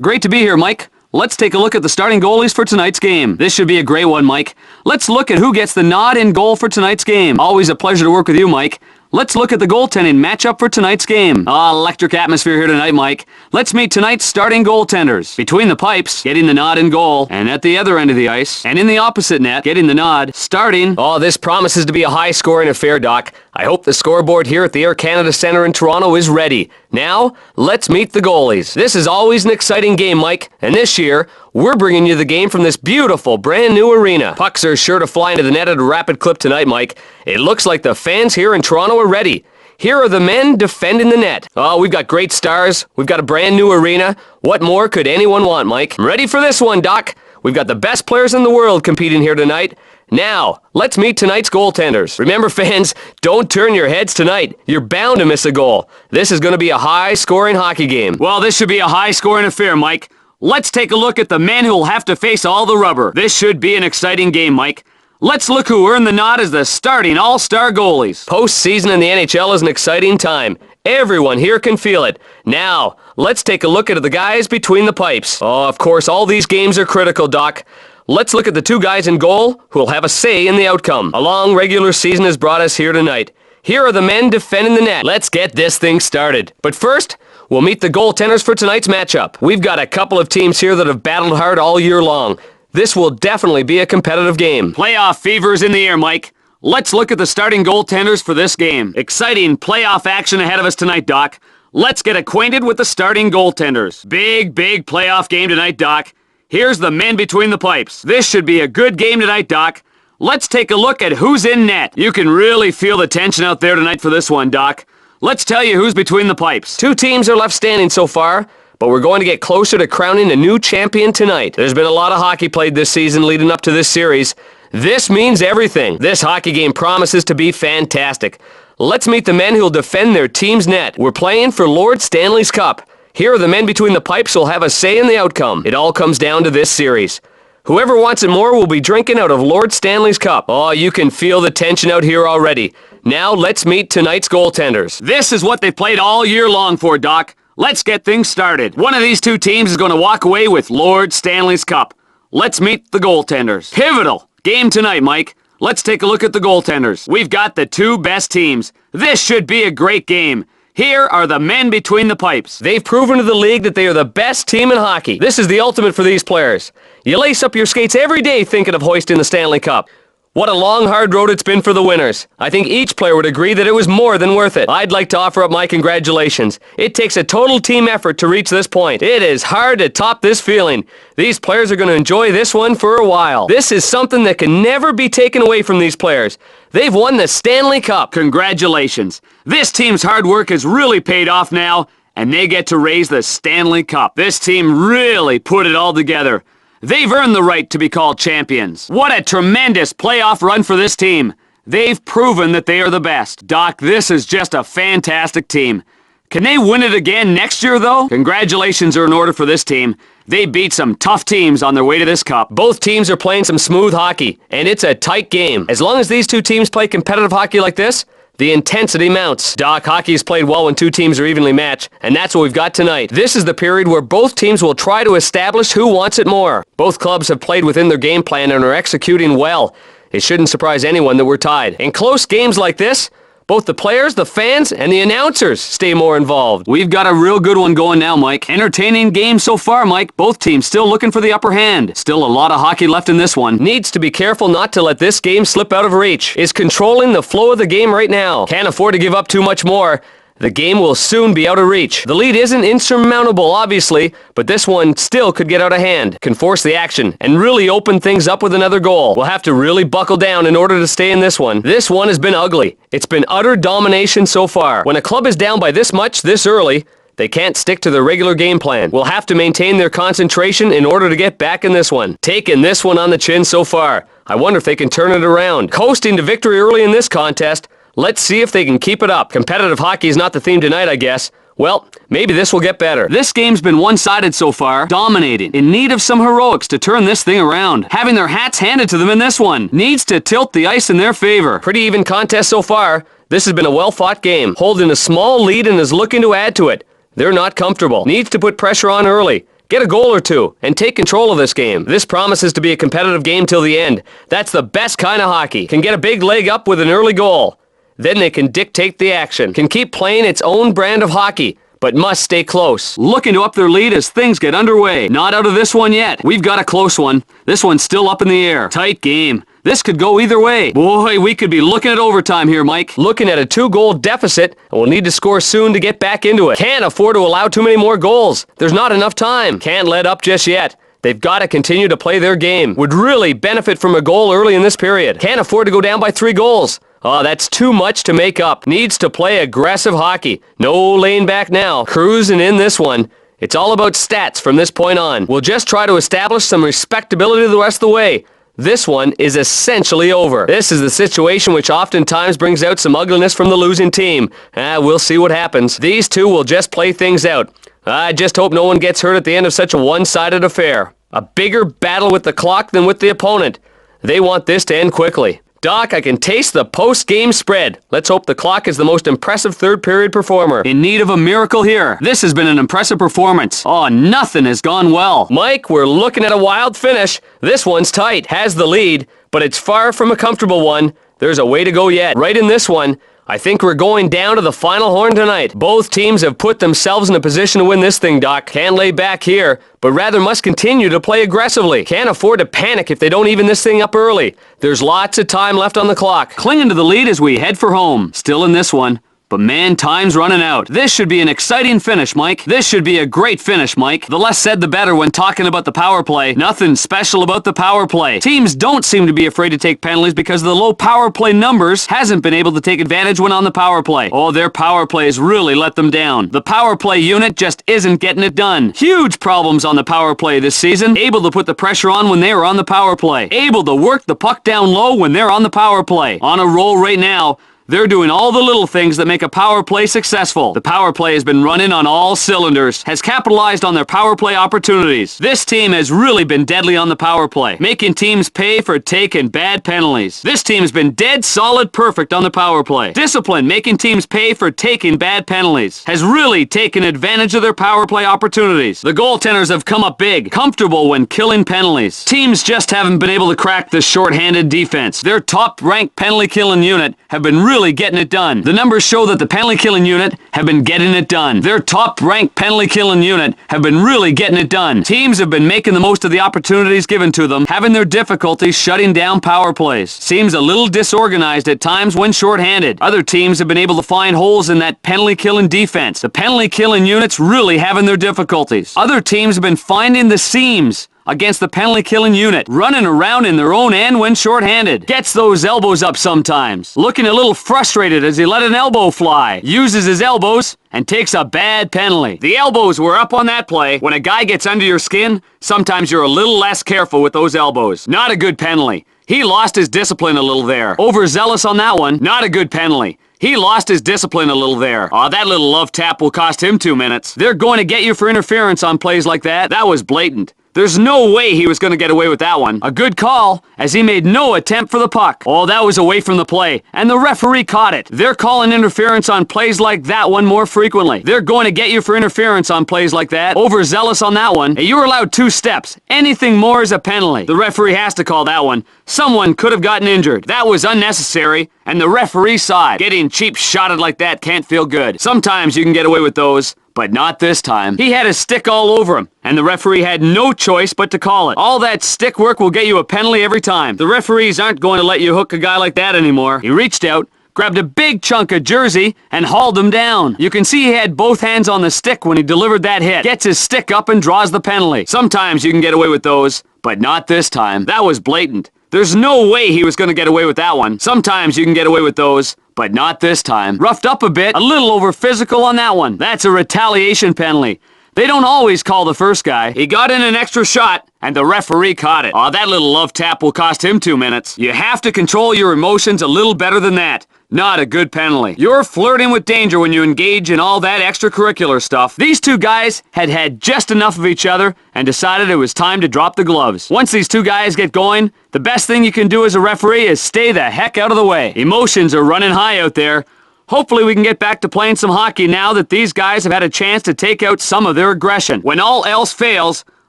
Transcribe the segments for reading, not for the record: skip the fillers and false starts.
Great to be here, Mike. Let's take a look at the starting goalies for tonight's game. This should be a great one, Mike. Let's look at who gets the nod in goal for tonight's game. Always a pleasure to work with you, Mike. Let's look at the goaltending matchup for tonight's game. Electric atmosphere here tonight, Mike. Let's meet tonight's starting goaltenders. Between the pipes, getting the nod in goal, and at the other end of the ice, and in the opposite net, getting the nod, starting. Oh, this promises to be a high-scoring affair, Doc. I hope the scoreboard here at the Air Canada Centre in Toronto is ready. Now, let's meet the goalies. This is always an exciting game, Mike, and this year, we're bringing you the game from this beautiful, brand-new arena. Pucks are sure to fly into the net at a rapid clip tonight, Mike. It looks like the fans here in Toronto are ready. Here are the men defending the net. Oh, we've got great stars. We've got a brand-new arena. What more could anyone want, Mike? Ready for this one, Doc. We've got the best players in the world competing here tonight. Now, let's meet tonight's goaltenders. Remember, fans, don't turn your heads tonight. You're bound to miss a goal. This is going to be a high-scoring hockey game. Well, this should be a high-scoring affair, Mike. Let's take a look at the men who will have to face all the rubber. This should be an exciting game, Mike. Let's look who earned the nod as the starting all-star goalies. Postseason in the NHL is an exciting time. Everyone here can feel it. Now, let's take a look at the guys between the pipes. Oh, of course, all these games are critical, Doc. Let's look at the two guys in goal who will have a say in the outcome. A long regular season has brought us here tonight. Here are the men defending the net. Let's get this thing started. But first, we'll meet the goaltenders for tonight's matchup. We've got a couple of teams here that have battled hard all year long. This will definitely be a competitive game. Playoff fever is in the air, Mike. Let's look at the starting goaltenders for this game. Exciting playoff action ahead of us tonight, Doc. Let's get acquainted with the starting goaltenders. Big playoff game tonight, Doc. Here's the men between the pipes. This should be a good game tonight, Doc. Let's take a look at who's in net. You can really feel the tension out there tonight for this one, Doc. Let's tell you who's between the pipes. Two teams are left standing so far, but we're going to get closer to crowning a new champion tonight. There's been a lot of hockey played this season leading up to this series. This means everything. This hockey game promises to be fantastic. Let's meet the men who'll defend their team's net. We're playing for Lord Stanley's Cup. Here are the men between the pipes who'll have a say in the outcome. It all comes down to this series. Whoever wants it more will be drinking out of Lord Stanley's Cup. Oh, you can feel the tension out here already. Now let's meet tonight's goaltenders. This is what they played all year long for, Doc. Let's get things started. One of these two teams is going to walk away with Lord Stanley's Cup. Let's meet the goaltenders. Pivotal game tonight, Mike. Let's take a look at the goaltenders. We've got the two best teams. This should be a great game. Here are the men between the pipes. They've proven to the league that they are the best team in hockey. This is the ultimate for these players. You lace up your skates every day thinking of hoisting the Stanley Cup. What a long, hard road it's been for the winners. I think each player would agree that it was more than worth it. I'd like to offer up my congratulations. It takes a total team effort to reach this point. It is hard to top this feeling. These players are going to enjoy this one for a while. This is something that can never be taken away from these players. They've won the Stanley Cup. Congratulations. This team's hard work has really paid off now, and they get to raise the Stanley Cup. This team really put it all together. They've earned the right to be called champions. What a tremendous playoff run for this team. They've proven that they are the best. Doc, this is just a fantastic team. Can they win it again next year, though? Congratulations are in order for this team. They beat some tough teams on their way to this cup. Both teams are playing some smooth hockey, and it's a tight game. As long as these two teams play competitive hockey like this, the intensity mounts. Doc, hockey is played well when two teams are evenly matched, and that's what we've got tonight. This is the period where both teams will try to establish who wants it more. Both clubs have played within their game plan and are executing well. It shouldn't surprise anyone that we're tied. In close games like this, both the players, the fans, and the announcers stay more involved. We've got a real good one going now, Mike. Entertaining game so far, Mike. Both teams still looking for the upper hand. Still a lot of hockey left in this one. Needs to be careful not to let this game slip out of reach. Is controlling the flow of the game right now. Can't afford to give up too much more. The game will soon be out of reach. The lead isn't insurmountable, obviously, but this one still could get out of hand, can force the action, and really open things up with another goal. We'll have to really buckle down in order to stay in this one. This one has been ugly. It's been utter domination so far. When a club is down by this much, this early, they can't stick to their regular game plan. We'll have to maintain their concentration in order to get back in this one. Taking this one on the chin so far. I wonder if they can turn it around. Coasting to victory early in this contest. Let's see if they can keep it up. Competitive hockey is not the theme tonight, I guess. Well, maybe this will get better. This game's been one-sided so far, dominating, in need of some heroics to turn this thing around. Having their hats handed to them in this one needs to tilt the ice in their favor. Pretty even contest so far. This has been a well-fought game. Holding a small lead and is looking to add to it. They're not comfortable. Needs to put pressure on early. Get a goal or two, and take control of this game. This promises to be a competitive game till the end. That's the best kind of hockey. Can get a big leg up with an early goal. Then they can dictate the action. Can keep playing its own brand of hockey, but must stay close. Looking to up their lead as things get underway. Not out of this one yet. We've got a close one. This one's still up in the air. Tight game. This could go either way. Boy, we could be looking at overtime here, Mike. Looking at a 2-goal deficit, and we'll need to score soon to get back into it. Can't afford to allow too many more goals. There's not enough time. Can't let up just yet. They've got to continue to play their game. Would really benefit from a goal early in this period. Can't afford to go down by 3 goals. Oh, that's too much to make up. Needs to play aggressive hockey. No laying back now. Cruising in this one. It's all about stats from this point on. We'll just try to establish some respectability the rest of the way. This one is essentially over. This is the situation which oftentimes brings out some ugliness from the losing team. We'll see what happens. These two will just play things out. I just hope no one gets hurt at the end of such a one-sided affair. A bigger battle with the clock than with the opponent. They want this to end quickly. Doc, I can taste the post-game spread. Let's hope the clock is the most impressive third-period performer. In need of a miracle here. This has been an impressive performance. Oh, nothing has gone well. Mike, we're looking at a wild finish. This one's tight, has the lead, but it's far from a comfortable one. There's a way to go yet. Right in this one, I think we're going down to the final horn tonight. Both teams have put themselves in a position to win this thing, Doc. Can't lay back here, but rather must continue to play aggressively. Can't afford to panic if they don't even this thing up early. There's lots of time left on the clock. Clinging to the lead as we head for home. Still in this one. But man, time's running out. This should be an exciting finish, Mike. This should be a great finish, Mike. The less said, the better when talking about the power play. Nothing special about the power play. Teams don't seem to be afraid to take penalties because the low power play numbers hasn't been able to take advantage when on the power play. Oh, their power plays really let them down. The power play unit just isn't getting it done. Huge problems on the power play this season. Able to put the pressure on when they are on the power play. Able to work the puck down low when they're on the power play. On a roll right now. They're doing all the little things that make a power play successful. The power play has been running on all cylinders, has capitalized on their power play opportunities. This team has really been deadly on the power play, making teams pay for taking bad penalties. This team has been dead solid perfect on the power play. Discipline, making teams pay for taking bad penalties, has really taken advantage of their power play opportunities. The goaltenders have come up big, comfortable when killing penalties. Teams just haven't been able to crack the short-handed defense. Their top-ranked penalty-killing unit have been really getting it done. The numbers show that the penalty-killing unit have been getting it done. Their top-ranked penalty-killing unit have been really getting it done. Teams have been making the most of the opportunities given to them, having their difficulties shutting down power plays. Seems a little disorganized at times when short-handed. Other teams have been able to find holes in that penalty-killing defense. The penalty-killing unit's really having their difficulties. Other teams have been finding the seams against the penalty-killing unit, running around in their own end when short-handed. Gets those elbows up sometimes. Looking a little frustrated as he let an elbow fly. Uses his elbows and takes a bad penalty. The elbows were up on that play. When a guy gets under your skin, sometimes you're a little less careful with those elbows. Not a good penalty. He lost his discipline a little there. Overzealous on that one. Not a good penalty. He lost his discipline a little there. Aw, that little love tap will cost him 2 minutes. They're going to get you for interference on plays like that. That was blatant. There's no way he was going to get away with that one. A good call, as he made no attempt for the puck. Oh, that was away from the play, and the referee caught it. They're calling interference on plays like that one more frequently. They're going to get you for interference on plays like that. Overzealous on that one. You were allowed 2 steps. Anything more is a penalty. The referee has to call that one. Someone could have gotten injured. That was unnecessary, and the referee saw it. Getting cheap shotted like that can't feel good. Sometimes you can get away with those, but not this time. He had his stick all over him, and the referee had no choice but to call it. All that stick work will get you a penalty every time. The referees aren't going to let you hook a guy like that anymore. He reached out, grabbed a big chunk of jersey, and hauled him down. You can see he had both hands on the stick when he delivered that hit. Gets his stick up and draws the penalty. Sometimes you can get away with those, but not this time. That was blatant. There's no way he was going to get away with that one. Sometimes you can get away with those, but not this time. Roughed up a bit, a little over physical on that one. That's a retaliation penalty. They don't always call the first guy. He got in an extra shot, and the referee caught it. Aw, that little love tap will cost him 2 minutes. You have to control your emotions a little better than that. Not a good penalty. You're flirting with danger when you engage in all that extracurricular stuff. These two guys had had just enough of each other and decided it was time to drop the gloves. Once these two guys get going, the best thing you can do as a referee is stay the heck out of the way. Emotions are running high out there. Hopefully we can get back to playing some hockey now that these guys have had a chance to take out some of their aggression. When all else fails,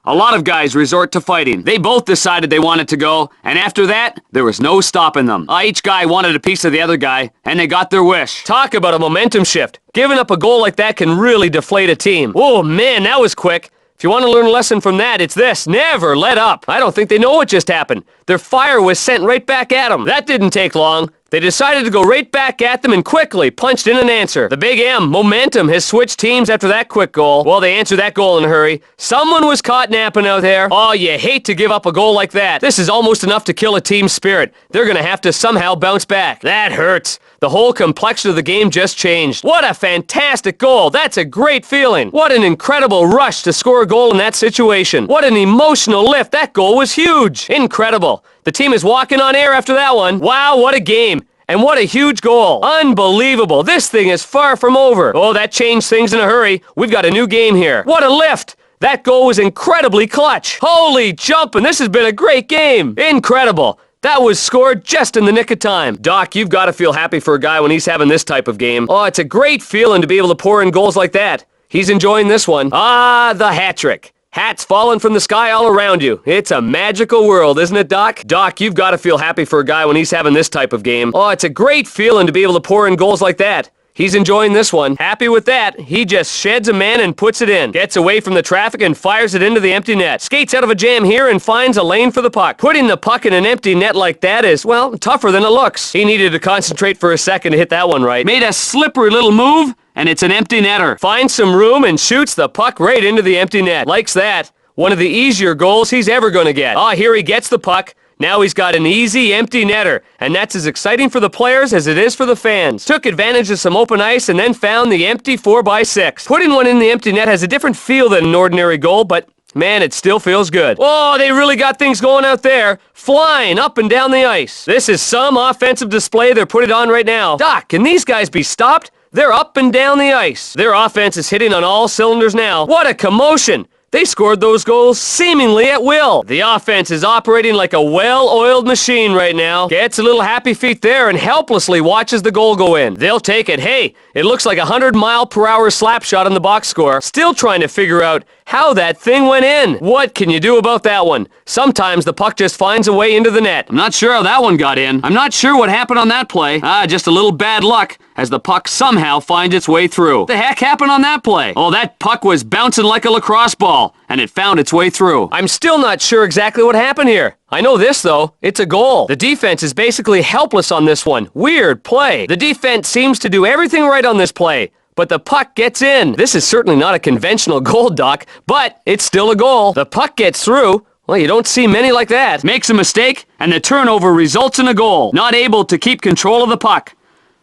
a lot of guys resort to fighting. They both decided they wanted to go, and after that, there was no stopping them. Each guy wanted a piece of the other guy, and they got their wish. Talk about a momentum shift. Giving up a goal like that can really deflate a team. Oh man, that was quick. If you want to learn a lesson from that, it's this. Never let up. I don't think they know what just happened. Their fire was sent right back at them. That didn't take long. They decided to go right back at them and quickly punched in an answer. The Big M, momentum, has switched teams after that quick goal. Well, they answered that goal in a hurry. Someone was caught napping out there. Oh, you hate to give up a goal like that. This is almost enough to kill a team's spirit. They're going to have to somehow bounce back. That hurts. The whole complexion of the game just changed. What a fantastic goal. That's a great feeling. What an incredible rush to score a goal in that situation. What an emotional lift. That goal was huge. Incredible. The team is walking on air after that one. Wow, what a game. And what a huge goal. Unbelievable. This thing is far from over. Oh, that changed things in a hurry. We've got a new game here. What a lift. That goal was incredibly clutch. Holy jumping. This has been a great game. Incredible. That was scored just in the nick of time. Doc, you've got to feel happy for a guy when he's having this type of game. Oh, it's a great feeling to be able to pour in goals like that. He's enjoying this one. Ah, the hat trick. Hats falling from the sky all around you. It's a magical world, isn't it, Doc? Doc, you've got to feel happy for a guy when he's having this type of game. Oh, it's a great feeling to be able to pour in goals like that. He's enjoying this one. Happy with that, he just sheds a man and puts it in. Gets away from the traffic and fires it into the empty net. Skates out of a jam here and finds a lane for the puck. Putting the puck in an empty net like that is, well, tougher than it looks. He needed to concentrate for a second to hit that one right. Made a slippery little move, and it's an empty netter. Finds some room and shoots the puck right into the empty net. Likes that. One of the easier goals he's ever going to get. Ah, here he gets the puck. Now he's got an easy, empty netter, and that's as exciting for the players as it is for the fans. Took advantage of some open ice and then found the empty 4x6. Putting one in the empty net has a different feel than an ordinary goal, but man, it still feels good. Oh, they really got things going out there. Flying up and down the ice. This is some offensive display they're putting on right now. Doc, can these guys be stopped? They're up and down the ice. Their offense is hitting on all cylinders now. What a commotion! They scored those goals seemingly at will. The offense is operating like a well-oiled machine right now. Gets a little happy feet there and helplessly watches the goal go in. They'll take it. Hey, it looks like a 100-mile-per-hour slap shot on the box score. Still trying to figure out how that thing went in. What can you do about that one? Sometimes the puck just finds a way into the net. I'm not sure how that one got in. I'm not sure what happened on that play. Just a little bad luck as the puck somehow finds its way through. What the heck happened on that play? Oh, that puck was bouncing like a lacrosse ball, and it found its way through. I'm still not sure exactly what happened here. I know this, though. It's a goal. The defense is basically helpless on this one. Weird play. The defense seems to do everything right on this play, but the puck gets in. This is certainly not a conventional goal, Doc, but it's still a goal. The puck gets through. Well, you don't see many like that. Makes a mistake, and the turnover results in a goal. Not able to keep control of the puck.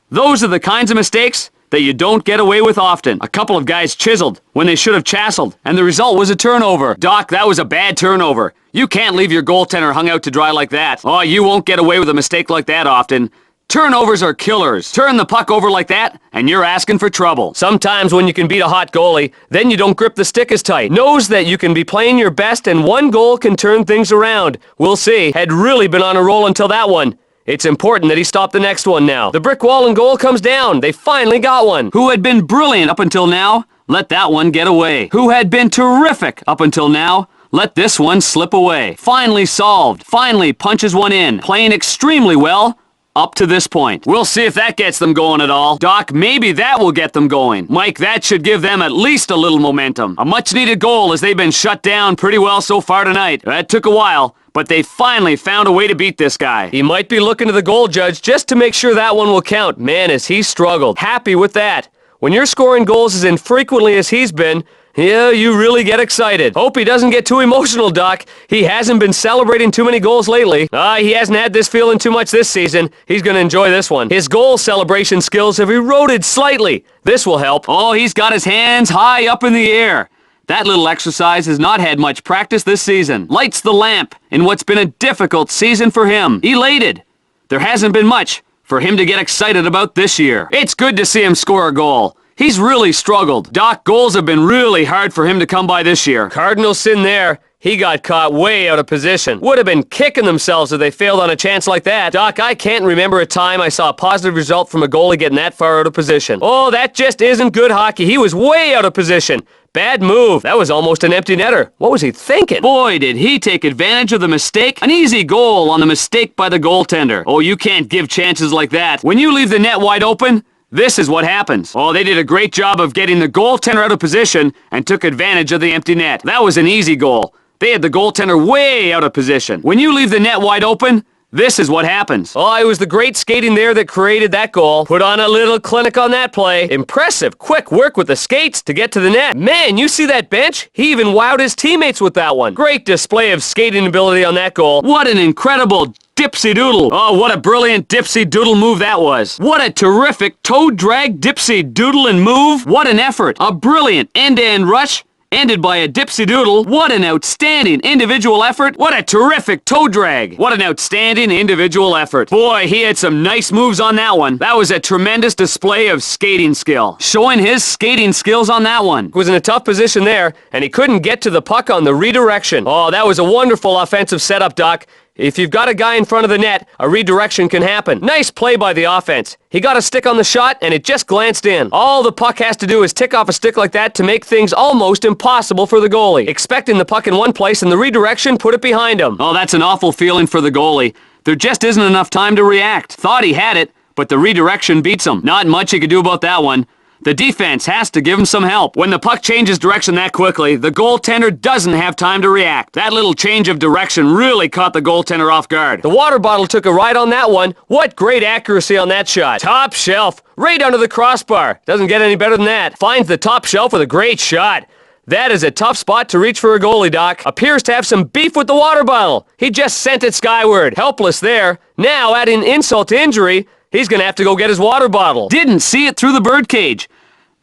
Those are the kinds of mistakes that you don't get away with often. A couple of guys chiseled when they should have chasseled, and the result was a turnover. Doc, that was a bad turnover. You can't leave your goaltender hung out to dry like that. Oh, you won't get away with a mistake like that often. Turnovers are killers. Turn the puck over like that, and you're asking for trouble. Sometimes when you can beat a hot goalie, then you don't grip the stick as tight. Knows that you can be playing your best, and one goal can turn things around. We'll see. Had really been on a roll until that one. It's important that he stop the next one now. The brick wall and goal comes down. They finally got one. Who had been brilliant up until now, let that one get away. Who had been terrific up until now, let this one slip away. Finally solved. Finally punches one in. Playing extremely well up to this point. We'll see if that gets them going at all. Doc, maybe that will get them going. Mike, that should give them at least a little momentum. A much-needed goal as they've been shut down pretty well so far tonight. That took a while, but they finally found a way to beat this guy. He might be looking to the goal judge just to make sure that one will count. Man, has he struggled. Happy with that. When you're scoring goals as infrequently as he's been, yeah, you really get excited. Hope he doesn't get too emotional, Doc. He hasn't been celebrating too many goals lately. He hasn't had this feeling too much this season. He's going to enjoy this one. His goal celebration skills have eroded slightly. This will help. Oh, he's got his hands high up in the air. That little exercise has not had much practice this season. Lights the lamp in what's been a difficult season for him. Elated. There hasn't been much for him to get excited about this year. It's good to see him score a goal. He's really struggled. Doc, goals have been really hard for him to come by this year. Cardinal sin there. He got caught way out of position. Would have been kicking themselves if they failed on a chance like that. Doc, I can't remember a time I saw a positive result from a goalie getting that far out of position. Oh, that just isn't good hockey. He was way out of position. Bad move. That was almost an empty netter. What was he thinking? Boy, did he take advantage of the mistake. An easy goal on the mistake by the goaltender. Oh, you can't give chances like that. When you leave the net wide open, this is what happens. Oh, they did a great job of getting the goaltender out of position and took advantage of the empty net. That was an easy goal. They had the goaltender way out of position. When you leave the net wide open, this is what happens. Oh, it was the great skating there that created that goal. Put on a little clinic on that play. Impressive, quick work with the skates to get to the net. Man, you see that bench? He even wowed his teammates with that one. Great display of skating ability on that goal. What an incredible dipsy-doodle. Oh, what a brilliant dipsy-doodle move that was. What a terrific toe drag dipsy-doodle and move. What an effort. A brilliant end-to-end rush ended by a dipsy-doodle. What an outstanding individual effort. What a terrific toe drag. What an outstanding individual effort. Boy, he had some nice moves on that one. That was a tremendous display of skating skill. Showing his skating skills on that one. Was in a tough position there, and he couldn't get to the puck on the redirection. Oh, that was a wonderful offensive setup, Doc. If you've got a guy in front of the net, a redirection can happen. Nice play by the offense. He got a stick on the shot, and it just glanced in. All the puck has to do is tick off a stick like that to make things almost impossible for the goalie. Expecting the puck in one place and the redirection put it behind him. Oh, that's an awful feeling for the goalie. There just isn't enough time to react. Thought he had it, but the redirection beats him. Not much he could do about that one. The defense has to give him some help. When the puck changes direction that quickly, the goaltender doesn't have time to react. That little change of direction really caught the goaltender off guard. The water bottle took a ride on that one. What great accuracy on that shot. Top shelf, right under the crossbar. Doesn't get any better than that. Finds the top shelf with a great shot. That is a tough spot to reach for a goalie, Doc. Appears to have some beef with the water bottle. He just sent it skyward. Helpless there. Now, adding insult to injury, he's going to have to go get his water bottle. Didn't see it through the birdcage.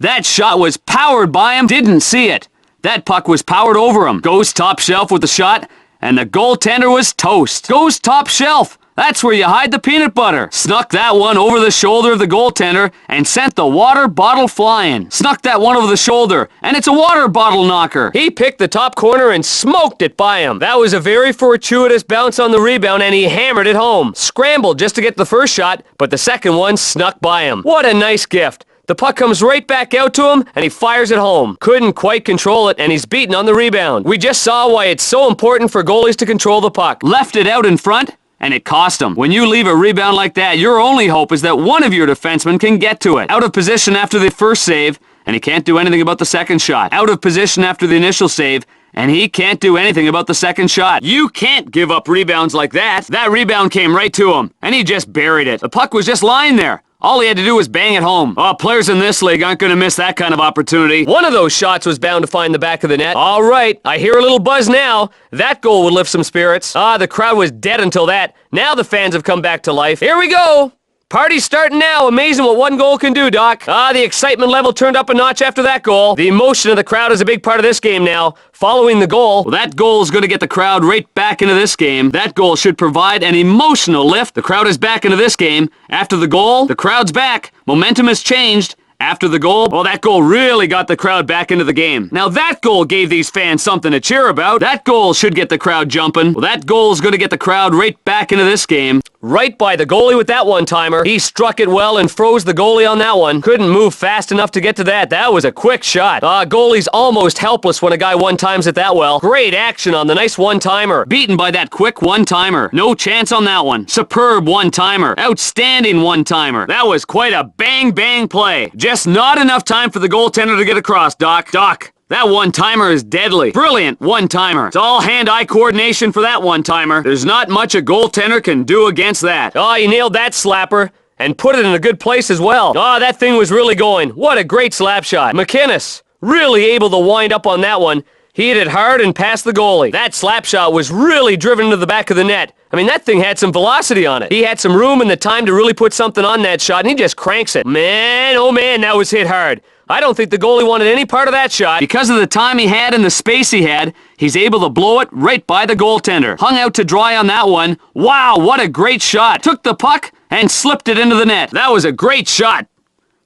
That shot was powered by him. Didn't see it. That puck was powered over him. Goes top shelf with the shot, and the goaltender was toast. Goes top shelf. That's where you hide the peanut butter. Snuck that one over the shoulder of the goaltender and sent the water bottle flying. Snuck that one over the shoulder, and it's a water bottle knocker. He picked the top corner and smoked it by him. That was a very fortuitous bounce on the rebound, and he hammered it home. Scrambled just to get the first shot, but the second one snuck by him. What a nice gift. The puck comes right back out to him, and he fires it home. Couldn't quite control it, and he's beaten on the rebound. We just saw why it's so important for goalies to control the puck. Left it out in front, and it cost him. When you leave a rebound like that, your only hope is that one of your defensemen can get to it. Out of position after the first save, and he can't do anything about the second shot. Out of position after the initial save, and he can't do anything about the second shot. You can't give up rebounds like that. That rebound came right to him, and he just buried it. The puck was just lying there. All he had to do was bang it home. Oh, players in this league aren't going to miss that kind of opportunity. One of those shots was bound to find the back of the net. All right, I hear a little buzz now. That goal would lift some spirits. The crowd was dead until that. Now the fans have come back to life. Here we go. Party's starting now. Amazing what one goal can do, Doc. The excitement level turned up a notch after that goal. The emotion of the crowd is a big part of this game now. Following the goal. Well, that goal is going to get the crowd right back into this game. That goal should provide an emotional lift. The crowd is back into this game. After the goal, the crowd's back. Momentum has changed. After the goal, well, that goal really got the crowd back into the game. Now, that goal gave these fans something to cheer about. That goal should get the crowd jumping. Well, that goal is going to get the crowd right back into this game. Right by the goalie with that one-timer. He struck it well and froze the goalie on that one. Couldn't move fast enough to get to that. That was a quick shot. Goalie's almost helpless when a guy one-times it that well. Great action on the nice one-timer. Beaten by that quick one-timer. No chance on that one. Superb one-timer. Outstanding one-timer. That was quite a bang-bang play. Just not enough time for the goaltender to get across, Doc. Doc. That one-timer is deadly. Brilliant one-timer. It's all hand-eye coordination for that one-timer. There's not much a goaltender can do against that. He nailed that slapper and put it in a good place as well. That thing was really going. What a great slap shot. McInnes really able to wind up on that one. He hit it hard and past the goalie. That slap shot was really driven into the back of the net. I mean, that thing had some velocity on it. He had some room and the time to really put something on that shot, and he just cranks it. Man, oh man, that was hit hard. I don't think the goalie wanted any part of that shot. Because of the time he had and the space he had, he's able to blow it right by the goaltender. Hung out to dry on that one. Wow, what a great shot. Took the puck and slipped it into the net. That was a great shot.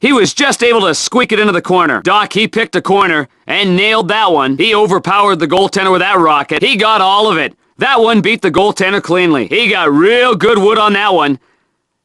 He was just able to squeak it into the corner. Doc, he picked a corner and nailed that one. He overpowered the goaltender with that rocket. He got all of it. That one beat the goaltender cleanly. He got real good wood on that one.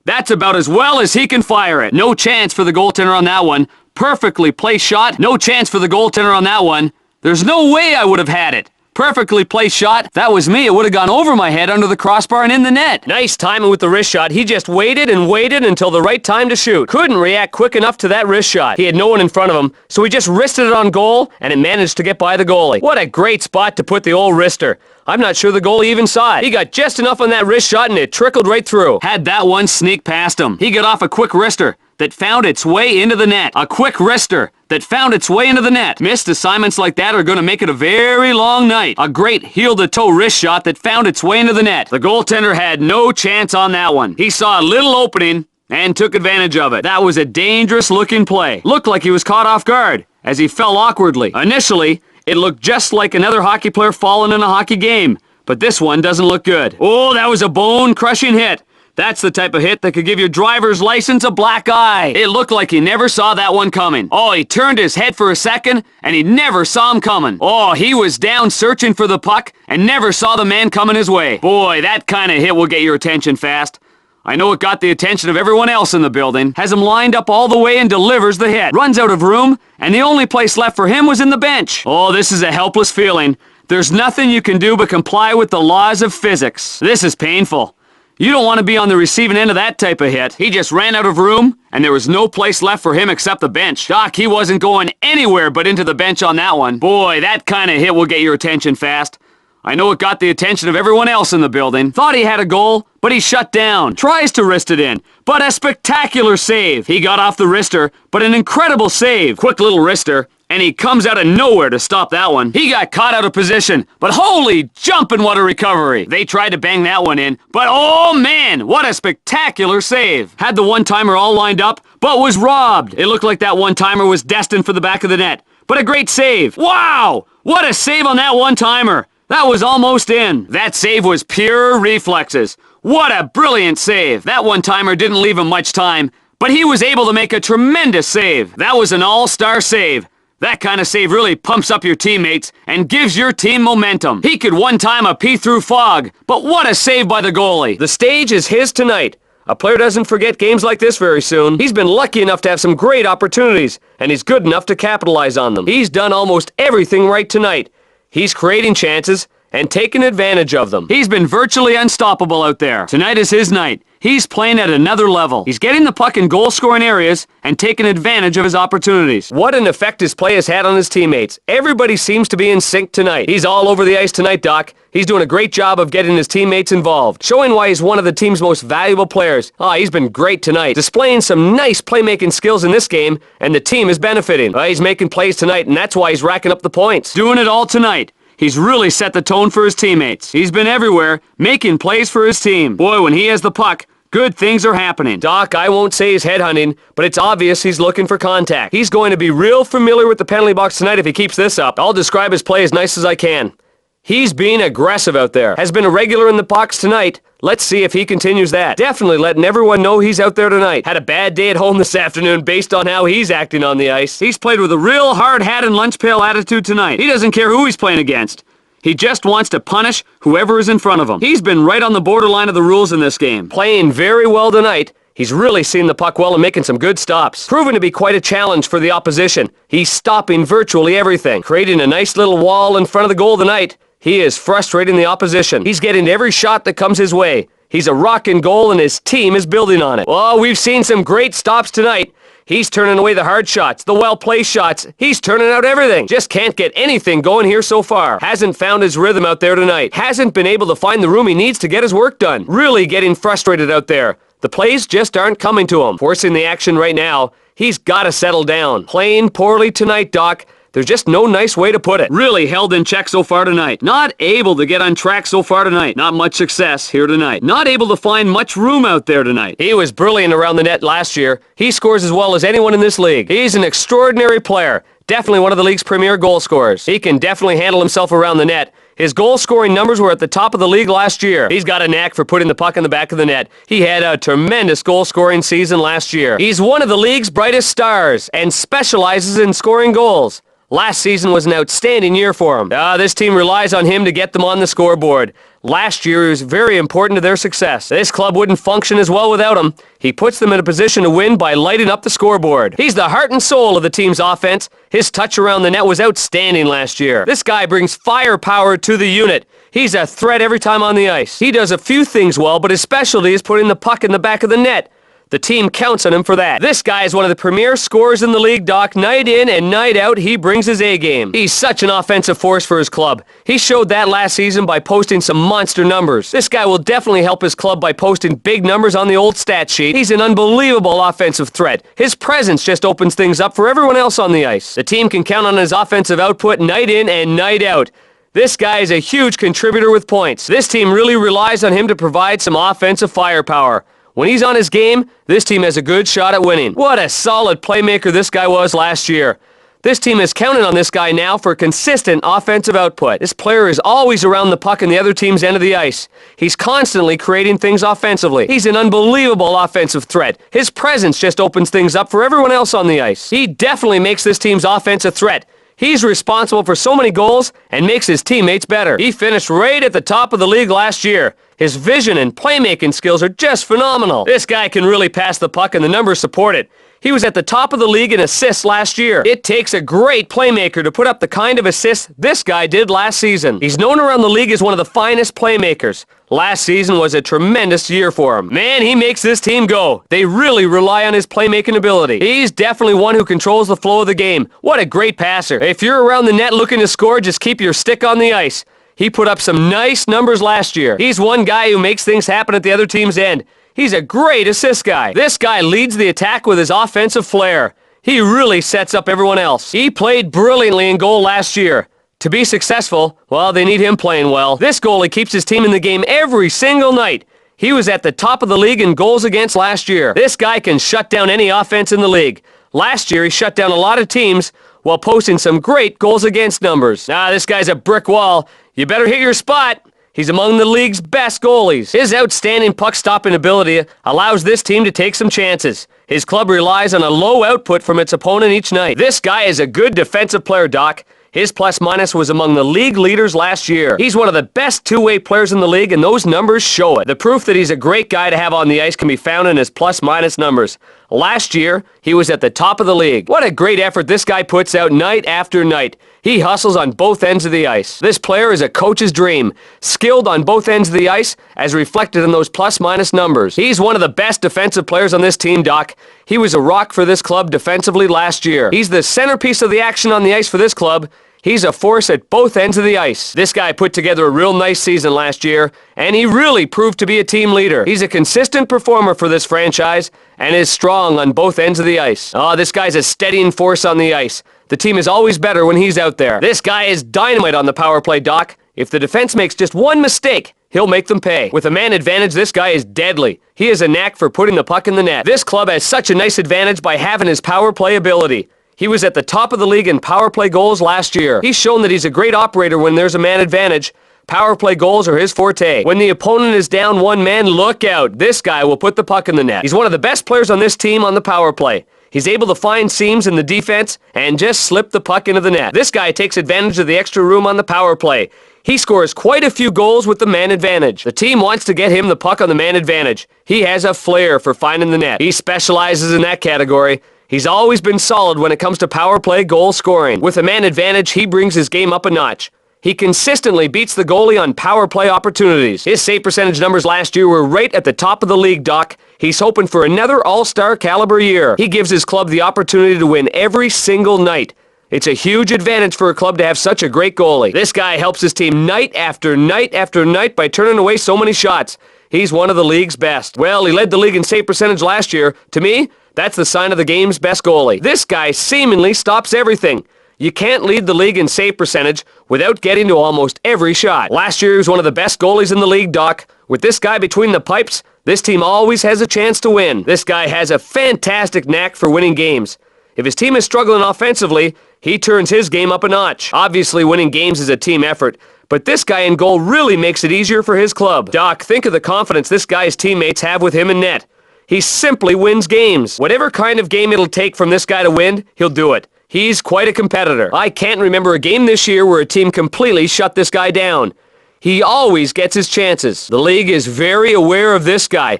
That's about as well as he can fire it. No chance for the goaltender on that one. Perfectly placed shot. No chance for the goaltender on that one. There's no way I would have had it. Perfectly placed shot. If that was me, it would have gone over my head under the crossbar and in the net. Nice timing with the wrist shot. He just waited and waited until the right time to shoot. Couldn't react quick enough to that wrist shot. He had no one in front of him, so he just wristed it on goal, and it managed to get by the goalie. What a great spot to put the old wrister. I'm not sure the goalie even saw it. He got just enough on that wrist shot, and it trickled right through. Had that one sneak past him. He got off a quick wrister that found its way into the net. A quick wrister that found its way into the net. Missed assignments like that are going to make it a very long night. A great heel-to-toe wrist shot that found its way into the net. The goaltender had no chance on that one. He saw a little opening and took advantage of it. That was a dangerous-looking play. Looked like he was caught off guard as he fell awkwardly. Initially, it looked just like another hockey player falling in a hockey game, but this one doesn't look good. Oh, that was a bone-crushing hit. That's the type of hit that could give your driver's license a black eye. It looked like he never saw that one coming. Oh, he turned his head for a second, and he never saw him coming. Oh, he was down searching for the puck, and never saw the man coming his way. Boy, that kind of hit will get your attention fast. I know it got the attention of everyone else in the building. Has him lined up all the way and delivers the hit. Runs out of room, and the only place left for him was in the bench. Oh, this is a helpless feeling. There's nothing you can do but comply with the laws of physics. This is painful. You don't want to be on the receiving end of that type of hit. He just ran out of room, and there was no place left for him except the bench. Doc, he wasn't going anywhere but into the bench on that one. Boy, that kind of hit will get your attention fast. I know it got the attention of everyone else in the building. Thought he had a goal, but he shut down. Tries to wrist it in, but a spectacular save. He got off the wrister, but an incredible save. Quick little wrister, and he comes out of nowhere to stop that one. He got caught out of position, but holy jumping, what a recovery. They tried to bang that one in, but oh man, what a spectacular save. Had the one-timer all lined up, but was robbed. It looked like that one-timer was destined for the back of the net, but a great save. Wow, what a save on that one-timer. That was almost in. That save was pure reflexes. What a brilliant save. That one-timer didn't leave him much time, but he was able to make a tremendous save. That was an all-star save. That kind of save really pumps up your teammates and gives your team momentum. He could one-time a pee through fog, but what a save by the goalie. The stage is his tonight. A player doesn't forget games like this very soon. He's been lucky enough to have some great opportunities, and he's good enough to capitalize on them. He's done almost everything right tonight. He's creating chances and taking advantage of them. He's been virtually unstoppable out there. Tonight is his night. He's playing at another level. He's getting the puck in goal-scoring areas and taking advantage of his opportunities. What an effect his play has had on his teammates. Everybody seems to be in sync tonight. He's all over the ice tonight, Doc. He's doing a great job of getting his teammates involved, showing why he's one of the team's most valuable players. He's been great tonight, displaying some nice playmaking skills in this game, and the team is benefiting. He's making plays tonight, and that's why he's racking up the points. Doing it all tonight. He's really set the tone for his teammates. He's been everywhere, making plays for his team. Boy, when he has the puck, good things are happening. Doc, I won't say he's headhunting, but it's obvious he's looking for contact. He's going to be real familiar with the penalty box tonight if he keeps this up. I'll describe his play as nice as I can. He's being aggressive out there. Has been a regular in the box tonight. Let's see if he continues that. Definitely letting everyone know he's out there tonight. Had a bad day at home this afternoon based on how he's acting on the ice. He's played with a real hard hat and lunch pail attitude tonight. He doesn't care who he's playing against. He just wants to punish whoever is in front of him. He's been right on the borderline of the rules in this game. Playing very well tonight. He's really seen the puck well and making some good stops. Proven to be quite a challenge for the opposition. He's stopping virtually everything. Creating a nice little wall in front of the goal tonight. He is frustrating the opposition. He's getting every shot that comes his way. He's a rocking goal and his team is building on it. Oh, we've seen some great stops tonight. He's turning away the hard shots, the well-placed shots. He's turning out everything. Just can't get anything going here so far. Hasn't found his rhythm out there tonight. Hasn't been able to find the room he needs to get his work done. Really getting frustrated out there. The plays just aren't coming to him. Forcing the action right now. He's got to settle down. Playing poorly tonight, Doc. There's just no nice way to put it. Really held in check so far tonight. Not able to get on track so far tonight. Not much success here tonight. Not able to find much room out there tonight. He was brilliant around the net last year. He scores as well as anyone in this league. He's an extraordinary player. Definitely one of the league's premier goal scorers. He can definitely handle himself around the net. His goal-scoring numbers were at the top of the league last year. He's got a knack for putting the puck in the back of the net. He had a tremendous goal-scoring season last year. He's one of the league's brightest stars and specializes in scoring goals. Last season was an outstanding year for him. This team relies on him to get them on the scoreboard. Last year, he was very important to their success. This club wouldn't function as well without him. He puts them in a position to win by lighting up the scoreboard. He's the heart and soul of the team's offense. His touch around the net was outstanding last year. This guy brings firepower to the unit. He's a threat every time on the ice. He does a few things well, but his specialty is putting the puck in the back of the net. The team counts on him for that. This guy is one of the premier scorers in the league, Doc. Night in and night out, he brings his A-game. He's such an offensive force for his club. He showed that last season by posting some monster numbers. This guy will definitely help his club by posting big numbers on the old stat sheet. He's an unbelievable offensive threat. His presence just opens things up for everyone else on the ice. The team can count on his offensive output night in and night out. This guy is a huge contributor with points. This team really relies on him to provide some offensive firepower. When he's on his game, this team has a good shot at winning. What a solid playmaker this guy was last year. This team is counting on this guy now for consistent offensive output. This player is always around the puck in the other team's end of the ice. He's constantly creating things offensively. He's an unbelievable offensive threat. His presence just opens things up for everyone else on the ice. He definitely makes this team's offense a threat. He's responsible for so many goals and makes his teammates better. He finished right at the top of the league last year. His vision and playmaking skills are just phenomenal. This guy can really pass the puck and the numbers support it. He was at the top of the league in assists last year. It takes a great playmaker to put up the kind of assists this guy did last season. He's known around the league as one of the finest playmakers. Last season was a tremendous year for him. Man, he makes this team go. They really rely on his playmaking ability. He's definitely one who controls the flow of the game. What a great passer. If you're around the net looking to score, just keep your stick on the ice. He put up some nice numbers last year. He's one guy who makes things happen at the other team's end. He's a great assist guy. This guy leads the attack with his offensive flair. He really sets up everyone else. He played brilliantly in goal last year. To be successful, well, they need him playing well. This goalie keeps his team in the game every single night. He was at the top of the league in goals against last year. This guy can shut down any offense in the league. Last year, he shut down a lot of teams while posting some great goals against numbers. This guy's a brick wall. You better hit your spot. He's among the league's best goalies. His outstanding puck-stopping ability allows this team to take some chances. His club relies on a low output from its opponent each night. This guy is a good defensive player, Doc. His plus-minus was among the league leaders last year. He's one of the best two-way players in the league, and those numbers show it. The proof that he's a great guy to have on the ice can be found in his plus-minus numbers. Last year, he was at the top of the league. What a great effort this guy puts out night after night. He hustles on both ends of the ice. This player is a coach's dream, skilled on both ends of the ice, as reflected in those plus-minus numbers. He's one of the best defensive players on this team, Doc. He was a rock for this club defensively last year. He's the centerpiece of the action on the ice for this club. He's a force at both ends of the ice. This guy put together a real nice season last year, and he really proved to be a team leader. He's a consistent performer for this franchise, and is strong on both ends of the ice. This guy's a steadying force on the ice. The team is always better when he's out there. This guy is dynamite on the power play, Doc. If the defense makes just one mistake, he'll make them pay. With a man advantage, this guy is deadly. He has a knack for putting the puck in the net. This club has such a nice advantage by having his power play ability. He was at the top of the league in power play goals last year. He's shown that he's a great operator when there's a man advantage. Power play goals are his forte. When the opponent is down one man, look out. This guy will put the puck in the net. He's one of the best players on this team on the power play. He's able to find seams in the defense and just slip the puck into the net. This guy takes advantage of the extra room on the power play. He scores quite a few goals with the man advantage. The team wants to get him the puck on the man advantage. He has a flair for finding the net. He specializes in that category. He's always been solid when it comes to power play goal scoring. With a man advantage, he brings his game up a notch. He consistently beats the goalie on power play opportunities. His save percentage numbers last year were right at the top of the league, Doc. He's hoping for another all-star caliber year. He gives his club the opportunity to win every single night. It's a huge advantage for a club to have such a great goalie. This guy helps his team night after night after night by turning away so many shots. He's one of the league's best. Well, he led the league in save percentage last year. To me, that's the sign of the game's best goalie. This guy seemingly stops everything. You can't lead the league in save percentage without getting to almost every shot. Last year, he was one of the best goalies in the league, Doc. With this guy between the pipes, this team always has a chance to win. This guy has a fantastic knack for winning games. If his team is struggling offensively, he turns his game up a notch. Obviously, winning games is a team effort, but this guy in goal really makes it easier for his club. Doc, think of the confidence this guy's teammates have with him in net. He simply wins games. Whatever kind of game it'll take from this guy to win, he'll do it. He's quite a competitor. I can't remember a game this year where a team completely shut this guy down. He always gets his chances. The league is very aware of this guy.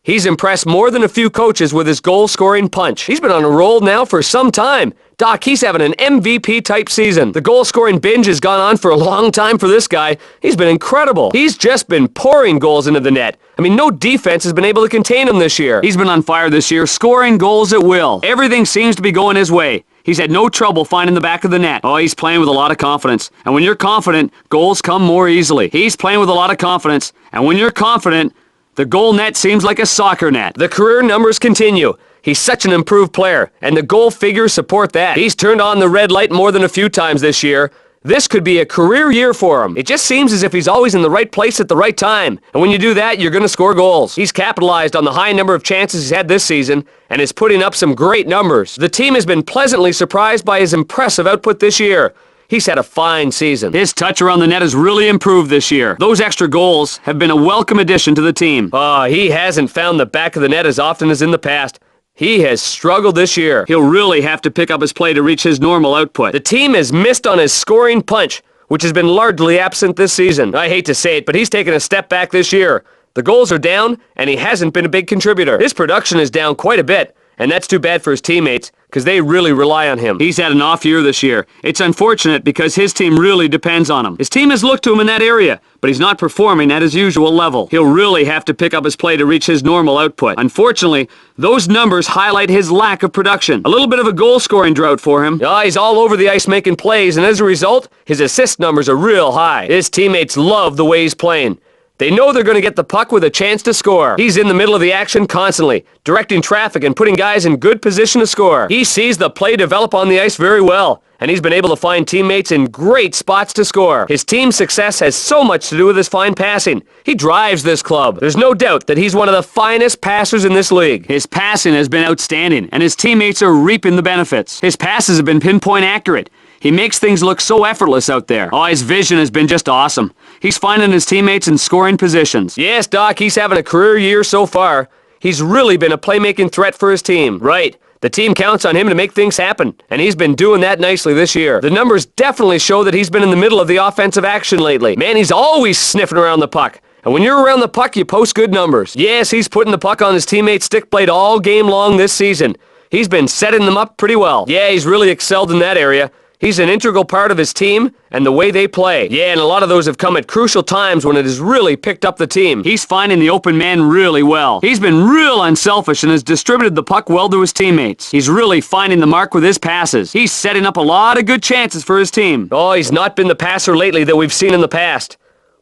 He's impressed more than a few coaches with his goal-scoring punch. He's been on a roll now for some time. Doc, he's having an MVP-type season. The goal-scoring binge has gone on for a long time for this guy. He's been incredible. He's just been pouring goals into the net. I mean, no defense has been able to contain him this year. He's been on fire this year, scoring goals at will. Everything seems to be going his way. He's had no trouble finding the back of the net. Oh, he's playing with a lot of confidence. And when you're confident, goals come more easily. He's playing with a lot of confidence. And when you're confident, the goal net seems like a soccer net. The career numbers continue. He's such an improved player, and the goal figures support that. He's turned on the red light more than a few times this year. This could be a career year for him. It just seems as if he's always in the right place at the right time. And when you do that, you're going to score goals. He's capitalized on the high number of chances he's had this season and is putting up some great numbers. The team has been pleasantly surprised by his impressive output this year. He's had a fine season. His touch around the net has really improved this year. Those extra goals have been a welcome addition to the team. He hasn't found the back of the net as often as in the past. He has struggled this year. He'll really have to pick up his play to reach his normal output. The team has missed on his scoring punch, which has been largely absent this season. I hate to say it, but he's taken a step back this year. The goals are down, and he hasn't been a big contributor. His production is down quite a bit, and that's too bad for his teammates, because they really rely on him. He's had an off year this year. It's unfortunate because his team really depends on him. His team has looked to him in that area, but he's not performing at his usual level. He'll really have to pick up his play to reach his normal output. Unfortunately, those numbers highlight his lack of production. A little bit of a goal-scoring drought for him. He's all over the ice making plays, and as a result, his assist numbers are real high. His teammates love the way he's playing. They know they're going to get the puck with a chance to score. He's in the middle of the action constantly, directing traffic and putting guys in good position to score. He sees the play develop on the ice very well, and he's been able to find teammates in great spots to score. His team's success has so much to do with his fine passing. He drives this club. There's no doubt that he's one of the finest passers in this league. His passing has been outstanding, and his teammates are reaping the benefits. His passes have been pinpoint accurate. He makes things look so effortless out there. His vision has been just awesome. He's finding his teammates in scoring positions. Yes, Doc, he's having a career year so far. He's really been a playmaking threat for his team. Right. The team counts on him to make things happen, and he's been doing that nicely this year. The numbers definitely show that he's been in the middle of the offensive action lately. Man, he's always sniffing around the puck. And when you're around the puck, you post good numbers. Yes, he's putting the puck on his teammate's stick plate all game long this season. He's been setting them up pretty well. Yeah, he's really excelled in that area. He's an integral part of his team and the way they play. Yeah, and a lot of those have come at crucial times when it has really picked up the team. He's finding the open man really well. He's been real unselfish and has distributed the puck well to his teammates. He's really finding the mark with his passes. He's setting up a lot of good chances for his team. He's not been the passer lately that we've seen in the past.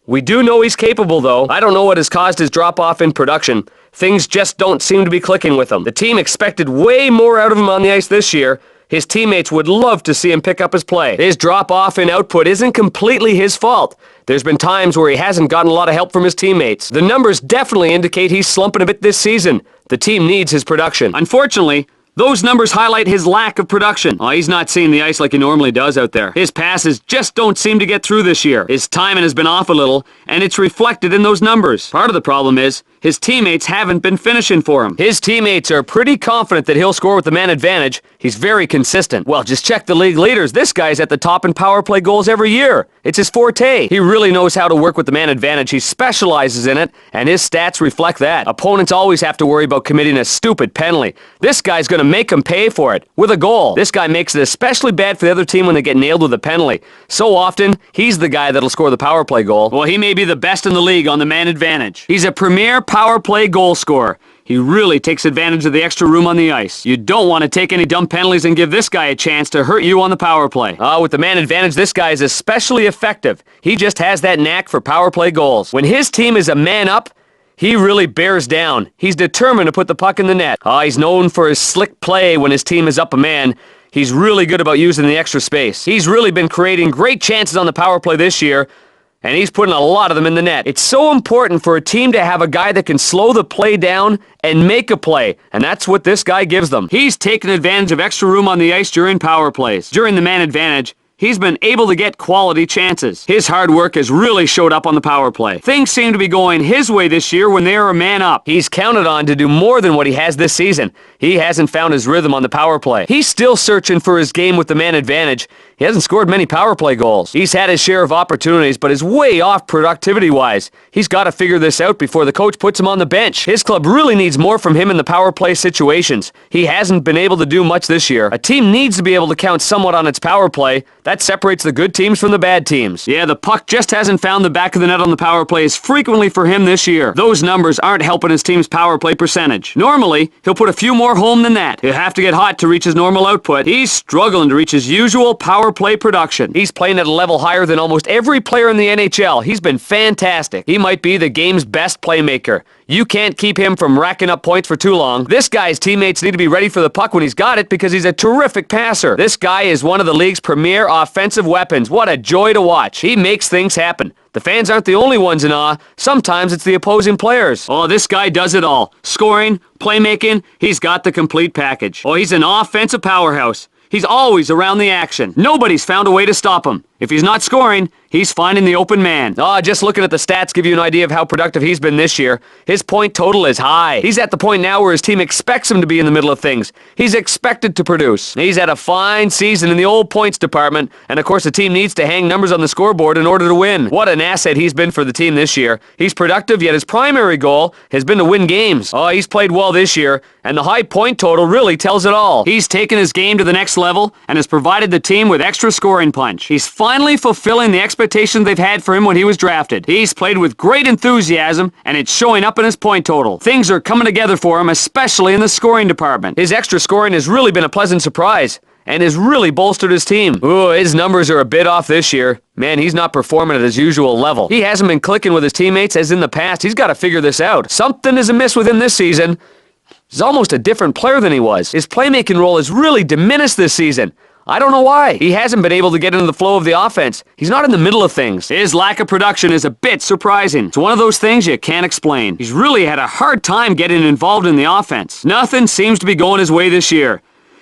We do know he's capable, though. I don't know what has caused his drop-off in production. Things just don't seem to be clicking with him. The team expected way more out of him on the ice this year. His teammates would love to see him pick up his play. His drop-off in output isn't completely his fault. There's been times where he hasn't gotten a lot of help from his teammates. The numbers definitely indicate he's slumping a bit this season. The team needs his production. Unfortunately, those numbers highlight his lack of production. He's not seeing the ice like he normally does out there. His passes just don't seem to get through this year. His timing has been off a little, and it's reflected in those numbers. Part of the problem is, his teammates haven't been finishing for him. His teammates are pretty confident that he'll score with the man advantage. He's very consistent. Well, just check the league leaders. This guy's at the top in power play goals every year. It's his forte. He really knows how to work with the man advantage. He specializes in it, and his stats reflect that. Opponents always have to worry about committing a stupid penalty. This guy's going to make them pay for it with a goal. This guy makes it especially bad for the other team when they get nailed with a penalty. So often, he's the guy that'll score the power play goal. Well, he may be the best in the league on the man advantage. He's a premier power play goal scorer. He really takes advantage of the extra room on the ice. You don't want to take any dumb penalties and give this guy a chance to hurt you on the power play. With the man advantage, this guy is especially effective. He just has that knack for power play goals. When his team is a man up, he really bears down. He's determined to put the puck in the net. He's known for his slick play when his team is up a man. He's really good about using the extra space. He's really been creating great chances on the power play this year, and he's putting a lot of them in the net. It's so important for a team to have a guy that can slow the play down and make a play, and that's what this guy gives them. He's taken advantage of extra room on the ice during power plays. During the man advantage, he's been able to get quality chances. His hard work has really showed up on the power play. Things seem to be going his way this year when they are a man up. He's counted on to do more than what he has this season. He hasn't found his rhythm on the power play. He's still searching for his game with the man advantage. He hasn't scored many power play goals. He's had his share of opportunities, but is way off productivity-wise. He's got to figure this out before the coach puts him on the bench. His club really needs more from him in the power play situations. He hasn't been able to do much this year. A team needs to be able to count somewhat on its power play. That separates the good teams from the bad teams. Yeah, the puck just hasn't found the back of the net on the power play as frequently for him this year. Those numbers aren't helping his team's power play percentage. Normally, he'll put a few more home than that. He'll have to get hot to reach his normal output. He's struggling to reach his usual power play production. He's playing at a level higher than almost every player in the NHL. He's been fantastic. He might be the game's best playmaker. You can't keep him from racking up points for too long. This guy's teammates need to be ready for the puck when he's got it because he's a terrific passer. This guy is one of the league's premier offensive weapons. What a joy to watch. He makes things happen. The fans aren't the only ones in awe. Sometimes it's the opposing players. Oh, this guy does it all. Scoring, playmaking, he's got the complete package. Oh, he's an offensive powerhouse. He's always around the action. Nobody's found a way to stop him. If he's not scoring, he's finding the open man. Just looking at the stats give you an idea of how productive he's been this year. His point total is high. He's at the point now where his team expects him to be in the middle of things. He's expected to produce. He's had a fine season in the old points department, and of course the team needs to hang numbers on the scoreboard in order to win. What an asset he's been for the team this year. He's productive, yet his primary goal has been to win games. He's played well this year, and the high point total really tells it all. He's taken his game to the next level and has provided the team with extra scoring punch. He's finally fulfilling the expectations they've had for him when he was drafted. He's played with great enthusiasm, and it's showing up in his point total. Things are coming together for him, especially in the scoring department. His extra scoring has really been a pleasant surprise and has really bolstered his team. His numbers are a bit off this year. Man, he's not performing at his usual level. He hasn't been clicking with his teammates as in the past. He's got to figure this out. Something is amiss with him this season. He's almost a different player than he was. His playmaking role has really diminished this season. I don't know why. He hasn't been able to get into the flow of the offense. He's not in the middle of things. His lack of production is a bit surprising. It's one of those things you can't explain. He's really had a hard time getting involved in the offense. Nothing seems to be going his way this year.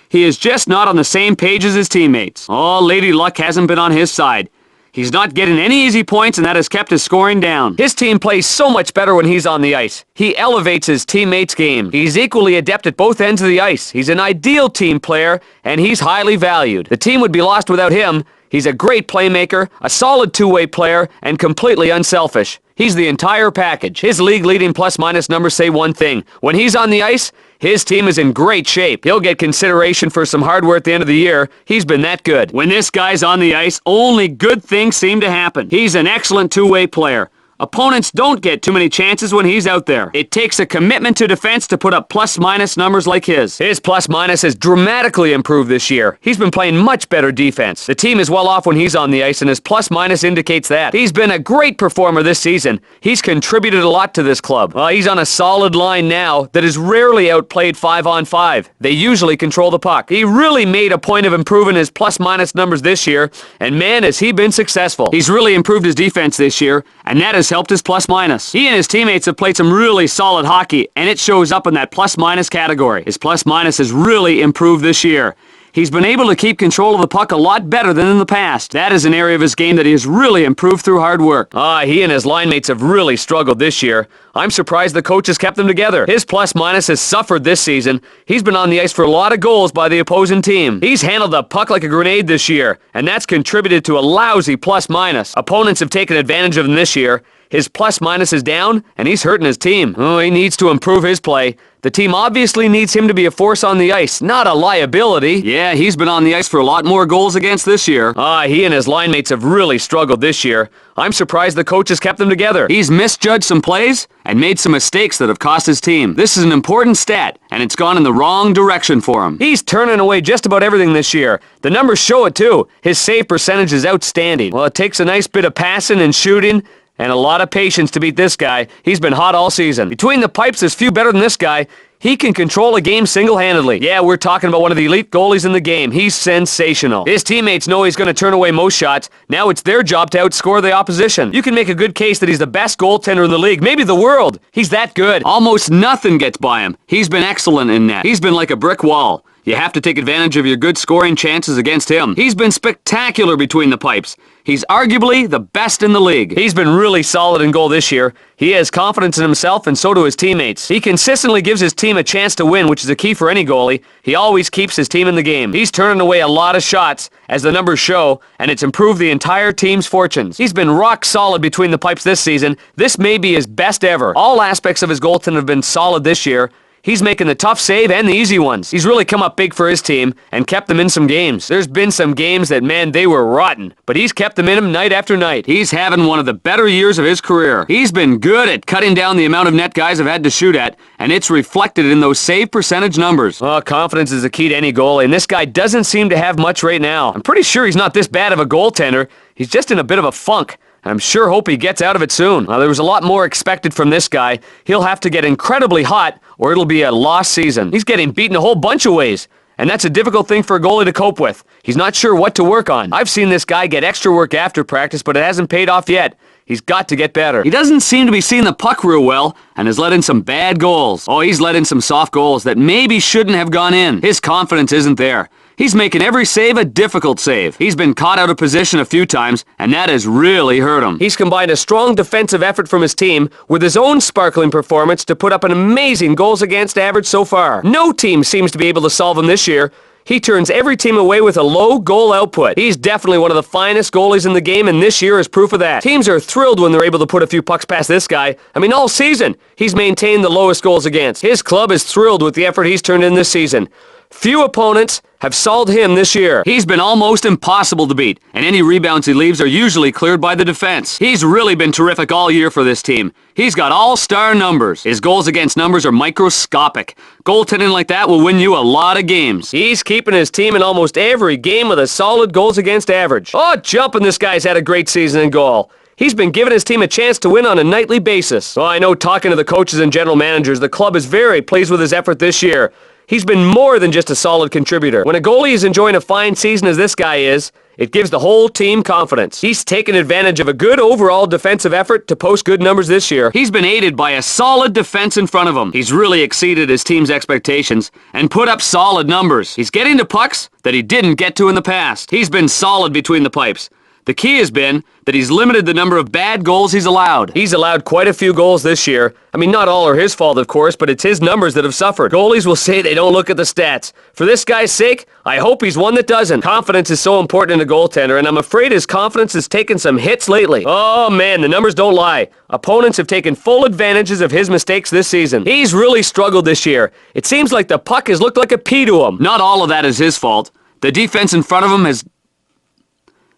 He is just not on the same page as his teammates. Lady Luck hasn't been on his side. He's not getting any easy points, and that has kept his scoring down. His team plays so much better when he's on the ice. He elevates his teammates' game. He's equally adept at both ends of the ice. He's an ideal team player, and he's highly valued. The team would be lost without him. He's a great playmaker, a solid two-way player, and completely unselfish. He's the entire package. His league-leading plus-minus numbers say one thing. When he's on the ice, his team is in great shape. He'll get consideration for some hardware at the end of the year. He's been that good. When this guy's on the ice, only good things seem to happen. He's an excellent two-way player. Opponents don't get too many chances when he's out there. It takes a commitment to defense to put up plus-minus numbers like his. His plus-minus has dramatically improved this year. He's been playing much better defense. The team is well off when he's on the ice, and his plus-minus indicates that. He's been a great performer this season. He's contributed a lot to this club. He's on a solid line now that is rarely outplayed 5-on-5. They usually control the puck. He really made a point of improving his plus-minus numbers this year, and man, has he been successful. He's really improved his defense this year, and that has helped his plus-minus. He and his teammates have played some really solid hockey, and it shows up in that plus-minus category. His plus-minus has really improved this year. He's been able to keep control of the puck a lot better than in the past. That is an area of his game that he has really improved through hard work. He and his line mates have really struggled this year. I'm surprised the coach has kept them together. His plus-minus has suffered this season. He's been on the ice for a lot of goals by the opposing team. He's handled the puck like a grenade this year, and that's contributed to a lousy plus-minus. Opponents have taken advantage of him this year. His plus-minus is down, and he's hurting his team. He needs to improve his play. The team obviously needs him to be a force on the ice, not a liability. Yeah, he's been on the ice for a lot more goals against this year. He and his line mates have really struggled this year. I'm surprised the coach has kept them together. He's misjudged some plays and made some mistakes that have cost his team. This is an important stat, and it's gone in the wrong direction for him. He's turning away just about everything this year. The numbers show it too. His save percentage is outstanding. It takes a nice bit of passing and shooting, and a lot of patience to beat this guy. He's been hot all season. Between the pipes, there's few better than this guy. He can control a game single-handedly. Yeah, we're talking about one of the elite goalies in the game. He's sensational. His teammates know he's going to turn away most shots. Now it's their job to outscore the opposition. You can make a good case that he's the best goaltender in the league, maybe the world. He's that good. Almost nothing gets by him. He's been excellent in net. He's been like a brick wall. You have to take advantage of your good scoring chances against him. He's been spectacular between the pipes. He's arguably the best in the league. He's been really solid in goal this year. He has confidence in himself, and so do his teammates. He consistently gives his team a chance to win, which is a key for any goalie. He always keeps his team in the game. He's turning away a lot of shots, as the numbers show, and it's improved the entire team's fortunes. He's been rock solid between the pipes this season. This may be his best ever. All aspects of his goaltending have been solid this year. He's making the tough save and the easy ones. He's really come up big for his team and kept them in some games. There's been some games that, man, they were rotten, but he's kept them in them night after night. He's having one of the better years of his career. He's been good at cutting down the amount of net guys have had to shoot at, and it's reflected in those save percentage numbers. Oh, confidence is the key to any goalie, and this guy doesn't seem to have much right now. I'm pretty sure he's not this bad of a goaltender. He's just in a bit of a funk. I'm sure hope he gets out of it soon. There was a lot more expected from this guy. He'll have to get incredibly hot, or it'll be a lost season. He's getting beaten a whole bunch of ways, and that's a difficult thing for a goalie to cope with. He's not sure what to work on. I've seen this guy get extra work after practice, but it hasn't paid off yet. He's got to get better. He doesn't seem to be seeing the puck real well, and has let in some bad goals. Oh, he's let in some soft goals that maybe shouldn't have gone in. His confidence isn't there. He's making every save a difficult save. He's been caught out of position a few times, and that has really hurt him. He's combined a strong defensive effort from his team with his own sparkling performance to put up an amazing goals against average so far. No team seems to be able to solve him this year. He turns every team away with a low goal output. He's definitely one of the finest goalies in the game, and this year is proof of that. Teams are thrilled when they're able to put a few pucks past this guy. I mean, all season, he's maintained the lowest goals against. His club is thrilled with the effort he's turned in this season. Few opponents have solved him this year. He's been almost impossible to beat, and any rebounds he leaves are usually cleared by the defense. He's really been terrific all year for this team. He's got all-star numbers. His goals against numbers are microscopic. Goaltending like that will win you a lot of games. He's keeping his team in almost every game with a solid goals against average. Oh, jumping, this guy's had a great season in goal. He's been giving his team a chance to win on a nightly basis. Oh, I know, talking to the coaches and general managers, the club is very pleased with his effort this year. He's been more than just a solid contributor. When a goalie is enjoying a fine season as this guy is, it gives the whole team confidence. He's taken advantage of a good overall defensive effort to post good numbers this year. He's been aided by a solid defense in front of him. He's really exceeded his team's expectations and put up solid numbers. He's getting to pucks that he didn't get to in the past. He's been solid between the pipes. The key has been that he's limited the number of bad goals he's allowed. He's allowed quite a few goals this year. I mean, not all are his fault, of course, but it's his numbers that have suffered. Goalies will say they don't look at the stats. For this guy's sake, I hope he's one that doesn't. Confidence is so important in a goaltender, and I'm afraid his confidence has taken some hits lately. Oh man, the numbers don't lie. Opponents have taken full advantages of his mistakes this season. He's really struggled this year. It seems like the puck has looked like a pea to him. Not all of that is his fault. The defense in front of him has...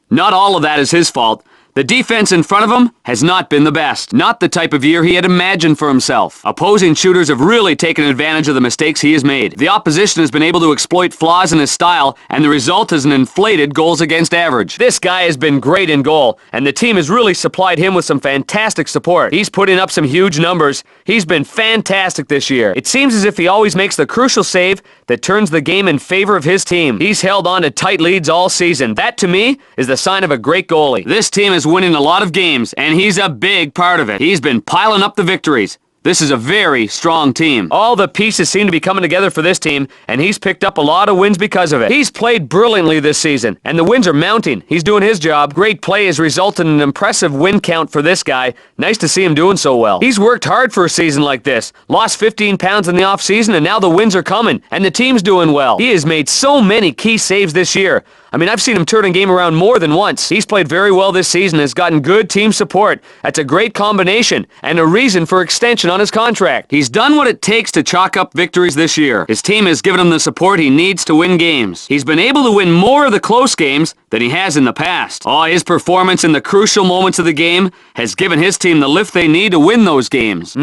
Not all of that is his fault. The defense in front of him has not been the best. Not the type of year he had imagined for himself. Opposing shooters have really taken advantage of the mistakes he has made. The opposition has been able to exploit flaws in his style, and the result is an inflated goals against average. This guy has been great in goal, and the team has really supplied him with some fantastic support. He's putting up some huge numbers. He's been fantastic this year. It seems as if he always makes the crucial save that turns the game in favor of his team. He's held on to tight leads all season. That, to me, is the sign of a great goalie. This team is winning a lot of games, and he's a big part of it. He's been piling up the victories. This is a very strong team. All the pieces seem to be coming together for this team, and he's picked up a lot of wins because of it. He's played brilliantly this season, and the wins are mounting. He's doing his job. Great play has resulted in an impressive win count for this guy. Nice to see him doing so well. He's worked hard for a season like this. Lost 15 pounds in the offseason, and now the wins are coming, and the team's doing well. He has made so many key saves this year. I mean, I've seen him turn a game around more than once. He's played very well this season and has gotten good team support. That's a great combination and a reason for extension on his contract. He's done what it takes to chalk up victories this year. His team has given him the support he needs to win games. He's been able to win more of the close games than he has in the past. Oh, his performance in the crucial moments of the game has given his team the lift they need to win those games.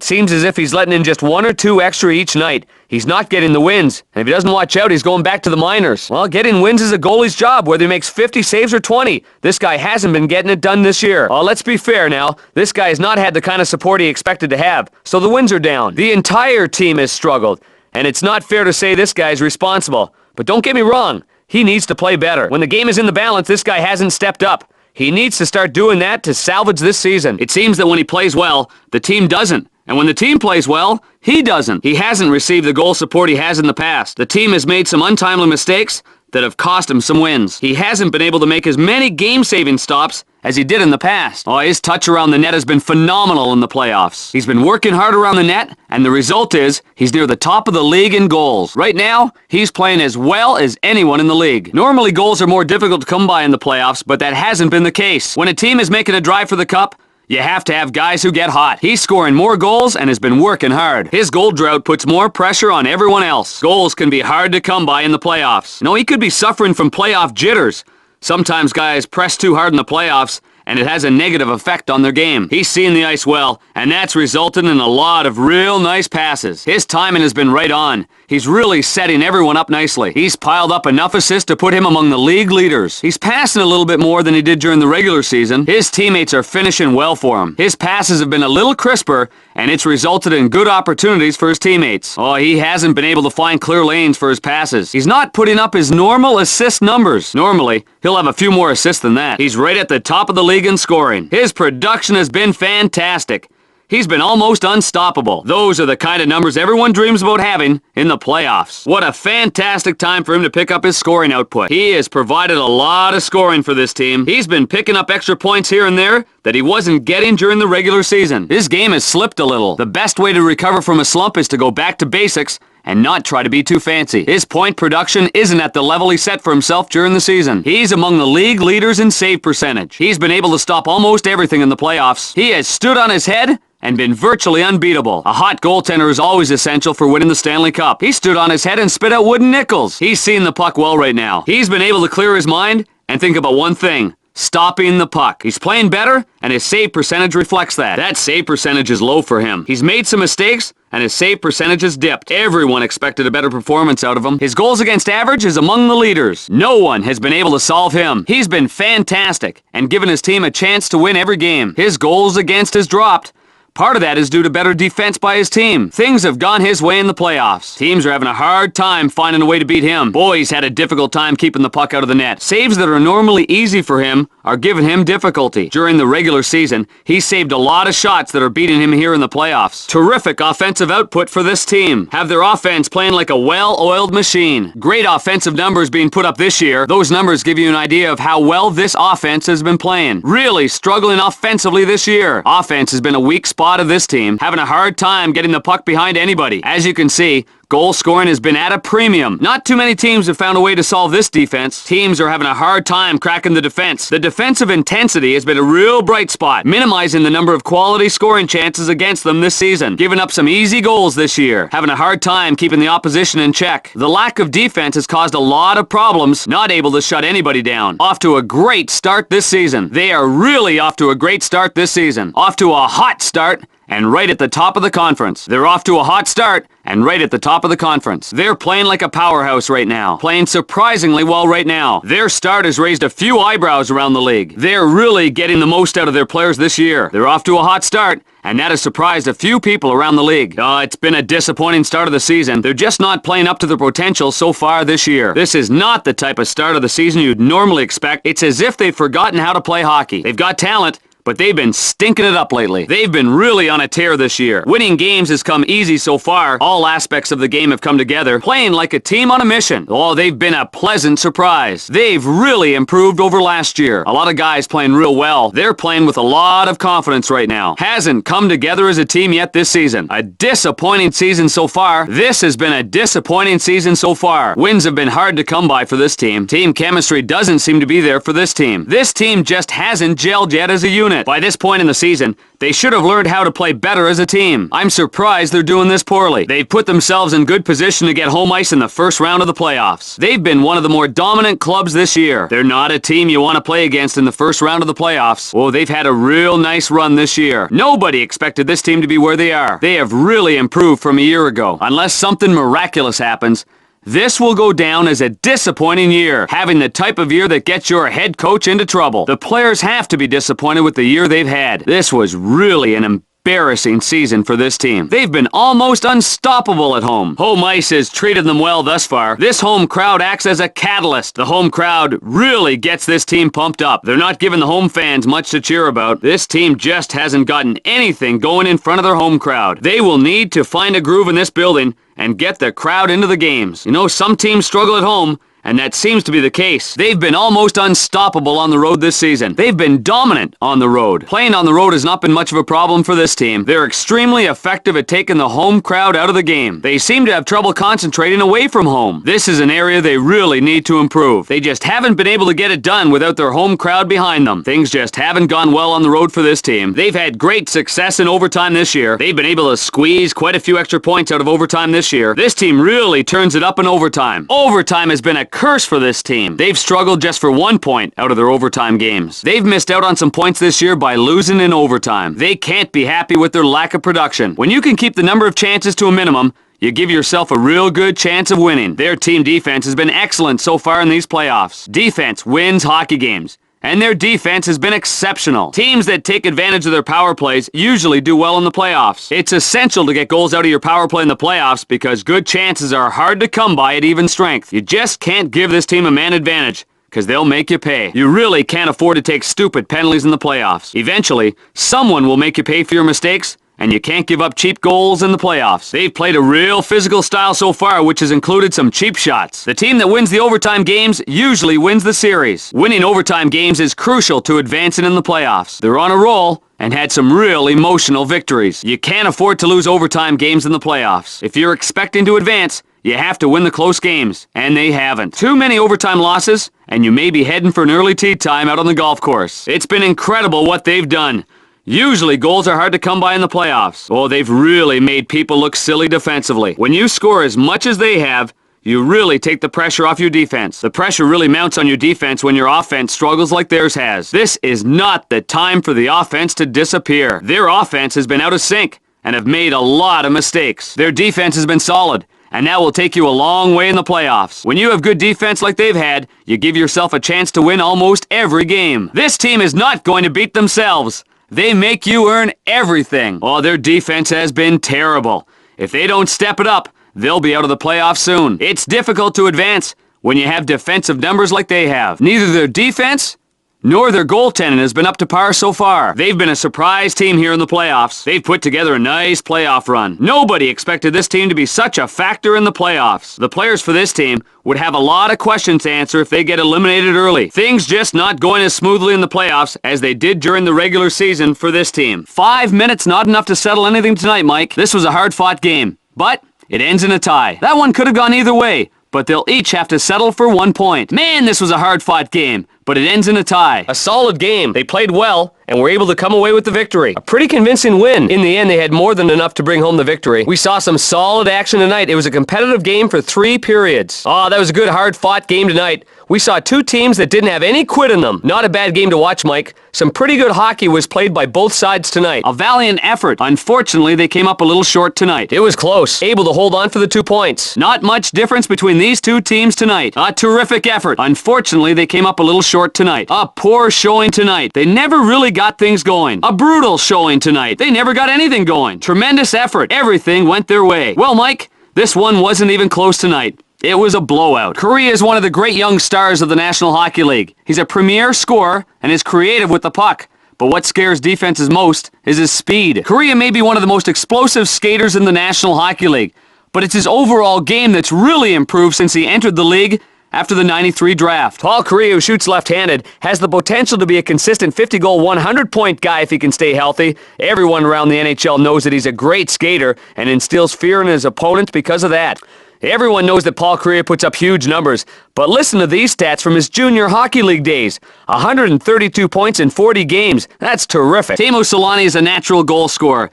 Seems as if he's letting in just one or two extra each night. He's not getting the wins, and if he doesn't watch out, he's going back to the minors. Well, getting wins is a goalie's job, whether he makes 50 saves or 20. This guy hasn't been getting it done this year. Oh, let's be fair now. This guy has not had the kind of support he expected to have, so the wins are down. The entire team has struggled, and it's not fair to say this guy's responsible. But don't get me wrong, he needs to play better. When the game is in the balance, this guy hasn't stepped up. He needs to start doing that to salvage this season. It seems that when he plays well, the team doesn't. And when the team plays well, he doesn't. He hasn't received the goal support he has in the past. The team has made some untimely mistakes that have cost him some wins. He hasn't been able to make as many game-saving stops as he did in the past. Oh, his touch around the net has been phenomenal in the playoffs. He's been working hard around the net, and the result is he's near the top of the league in goals. Right now, he's playing as well as anyone in the league. Normally, goals are more difficult to come by in the playoffs, but that hasn't been the case. When a team is making a drive for the cup, you have to have guys who get hot. He's scoring more goals and has been working hard. His goal drought puts more pressure on everyone else. Goals can be hard to come by in the playoffs. No, he could be suffering from playoff jitters. Sometimes guys press too hard in the playoffs, and it has a negative effect on their game. He's seen the ice well, and that's resulted in a lot of real nice passes. His timing has been right on. He's really setting everyone up nicely. He's piled up enough assists to put him among the league leaders. He's passing a little bit more than he did during the regular season. His teammates are finishing well for him. His passes have been a little crisper, and it's resulted in good opportunities for his teammates. Oh, he hasn't been able to find clear lanes for his passes. He's not putting up his normal assist numbers. Normally, he'll have a few more assists than that. He's right at the top of the league in scoring. His production has been fantastic. He's been almost unstoppable. Those are the kind of numbers everyone dreams about having in the playoffs. What a fantastic time for him to pick up his scoring output. He has provided a lot of scoring for this team. He's been picking up extra points here and there that he wasn't getting during the regular season. His game has slipped a little. The best way to recover from a slump is to go back to basics and not try to be too fancy. His point production isn't at the level he set for himself during the season. He's among the league leaders in save percentage. He's been able to stop almost everything in the playoffs. He has stood on his head and been virtually unbeatable. A hot goaltender is always essential for winning the Stanley Cup. He stood on his head and spit out wooden nickels. He's seeing the puck well right now. He's been able to clear his mind and think about one thing: stopping the puck. He's playing better, and his save percentage reflects that. That save percentage is low for him. He's made some mistakes, and his save percentage has dipped. Everyone expected a better performance out of him. His goals against average is among the leaders. No one has been able to solve him. He's been fantastic and given his team a chance to win every game. His goals against has dropped. Part of that is due to better defense by his team. Things have gone his way in the playoffs. Teams are having a hard time finding a way to beat him. Boy, he's had a difficult time keeping the puck out of the net. Saves that are normally easy for him are giving him difficulty. During the regular season, he saved a lot of shots that are beating him here in the playoffs. Terrific offensive output for this team. Have their offense playing like a well-oiled machine. Great offensive numbers being put up this year. Those numbers give you an idea of how well this offense has been playing. Really struggling offensively this year. Offense has been a weak spot of this team, having a hard time getting the puck behind anybody. As you can see, goal scoring has been at a premium. Not too many teams have found a way to solve this defense. Teams are having a hard time cracking the defense. The defensive intensity has been a real bright spot, minimizing the number of quality scoring chances against them this season. Giving up some easy goals this year. Having a hard time keeping the opposition in check. The lack of defense has caused a lot of problems, not able to shut anybody down. Off to a great start this season. They are really off to a great start this season. Off to a hot start, and right at the top of the conference. They're off to a hot start, and right at the top of the conference. They're playing like a powerhouse right now. Playing surprisingly well right now. Their start has raised a few eyebrows around the league. They're really getting the most out of their players this year. They're off to a hot start, and that has surprised a few people around the league. It's been a disappointing start of the season. They're just not playing up to their potential so far this year. This is not the type of start of the season you'd normally expect. It's as if they've forgotten how to play hockey. They've got talent, but they've been stinking it up lately. They've been really on a tear this year. Winning games has come easy so far. All aspects of the game have come together, playing like a team on a mission. Oh, they've been a pleasant surprise. They've really improved over last year. A lot of guys playing real well. They're playing with a lot of confidence right now. Hasn't come together as a team yet this season. A disappointing season so far. This has been a disappointing season so far. Wins have been hard to come by for this team. Team chemistry doesn't seem to be there for this team. This team just hasn't gelled yet as a unit. By this point in the season, they should have learned how to play better as a team. I'm surprised they're doing this poorly. They've put themselves in good position to get home ice in the first round of the playoffs. They've been one of the more dominant clubs this year. They're not a team you want to play against in the first round of the playoffs. Oh, they've had a real nice run this year. Nobody expected this team to be where they are. They have really improved from a year ago. Unless something miraculous happens, this will go down as a disappointing year, having the type of year that gets your head coach into trouble. The players have to be disappointed with the year they've had. This was really an embarrassing season for this team. They've been almost unstoppable at home. Home ice has treated them well thus far. This home crowd acts as a catalyst. The home crowd really gets this team pumped up. They're not giving the home fans much to cheer about. This team just hasn't gotten anything going in front of their home crowd. They will need to find a groove in this building and get the crowd into the games. You know, some teams struggle at home, and that seems to be the case. They've been almost unstoppable on the road this season. They've been dominant on the road. Playing on the road has not been much of a problem for this team. They're extremely effective at taking the home crowd out of the game. They seem to have trouble concentrating away from home. This is an area they really need to improve. They just haven't been able to get it done without their home crowd behind them. Things just haven't gone well on the road for this team. They've had great success in overtime this year. They've been able to squeeze quite a few extra points out of overtime this year. This team really turns it up in overtime. Overtime has been a curse for this team. They've struggled just for 1 point out of their overtime games. They've missed out on some points this year by losing in overtime. They can't be happy with their lack of production. When you can keep the number of chances to a minimum, you give yourself a real good chance of winning. Their team defense has been excellent so far in these playoffs. Defense wins hockey games, and their defense has been exceptional. Teams that take advantage of their power plays usually do well in the playoffs. It's essential to get goals out of your power play in the playoffs because good chances are hard to come by at even strength. You just can't give this team a man advantage, because they'll make you pay. You really can't afford to take stupid penalties in the playoffs. Eventually, someone will make you pay for your mistakes, and you can't give up cheap goals in the playoffs. They've played a real physical style so far, which has included some cheap shots. The team that wins the overtime games usually wins the series. Winning overtime games is crucial to advancing in the playoffs. They're on a roll and had some real emotional victories. You can't afford to lose overtime games in the playoffs. If you're expecting to advance, you have to win the close games, and they haven't. Too many overtime losses, and you may be heading for an early tee time out on the golf course. It's been incredible what they've done. Usually goals are hard to come by in the playoffs. Oh, they've really made people look silly defensively. When you score as much as they have, you really take the pressure off your defense. The pressure really mounts on your defense when your offense struggles like theirs has. This is not the time for the offense to disappear. Their offense has been out of sync and have made a lot of mistakes. Their defense has been solid, and that will take you a long way in the playoffs. When you have good defense like they've had, you give yourself a chance to win almost every game. This team is not going to beat themselves. They make you earn everything. Oh, their defense has been terrible. If they don't step it up, they'll be out of the playoffs soon. It's difficult to advance when you have defensive numbers like they have. Neither their defense nor their goaltending has been up to par so far. They've been a surprise team here in the playoffs. They've put together a nice playoff run. Nobody expected this team to be such a factor in the playoffs. The players for this team would have a lot of questions to answer if they get eliminated early. Things just not going as smoothly in the playoffs as they did during the regular season for this team. 5 minutes not enough to settle anything tonight, Mike. This was a hard-fought game, but it ends in a tie. That one could have gone either way, but they'll each have to settle for 1 point. Man, this was a hard-fought game, but it ends in a tie. A solid game. They played well and were able to come away with the victory. A pretty convincing win. In the end, they had more than enough to bring home the victory. We saw some solid action tonight. It was a competitive game for 3 periods. Oh, that was a good, hard-fought game tonight. We saw 2 teams that didn't have any quit in them. Not a bad game to watch, Mike. Some pretty good hockey was played by both sides tonight. A valiant effort. Unfortunately, they came up a little short tonight. It was close. Able to hold on for the 2 points. Not much difference between these 2 teams tonight. A terrific effort. Unfortunately, they came up a little short tonight. A poor showing tonight. They never really got things going. A brutal showing tonight. They never got anything going. Tremendous effort. Everything went their way. Well, Mike, this one wasn't even close tonight. It was a blowout. Korea is one of the great young stars of the National Hockey League. He's a premier scorer and is creative with the puck. But what scares defenses most is his speed. Korea may be one of the most explosive skaters in the National Hockey League, but it's his overall game that's really improved since he entered the league after the '93 draft. Paul Kariya, who shoots left-handed, has the potential to be a consistent 50-goal, 100-point guy if he can stay healthy. Everyone around the NHL knows that he's a great skater and instills fear in his opponents because of that. Everyone knows that Paul Kariya puts up huge numbers, but listen to these stats from his junior hockey league days. 132 points in 40 games. That's terrific. Teemu Selanne is a natural goal scorer.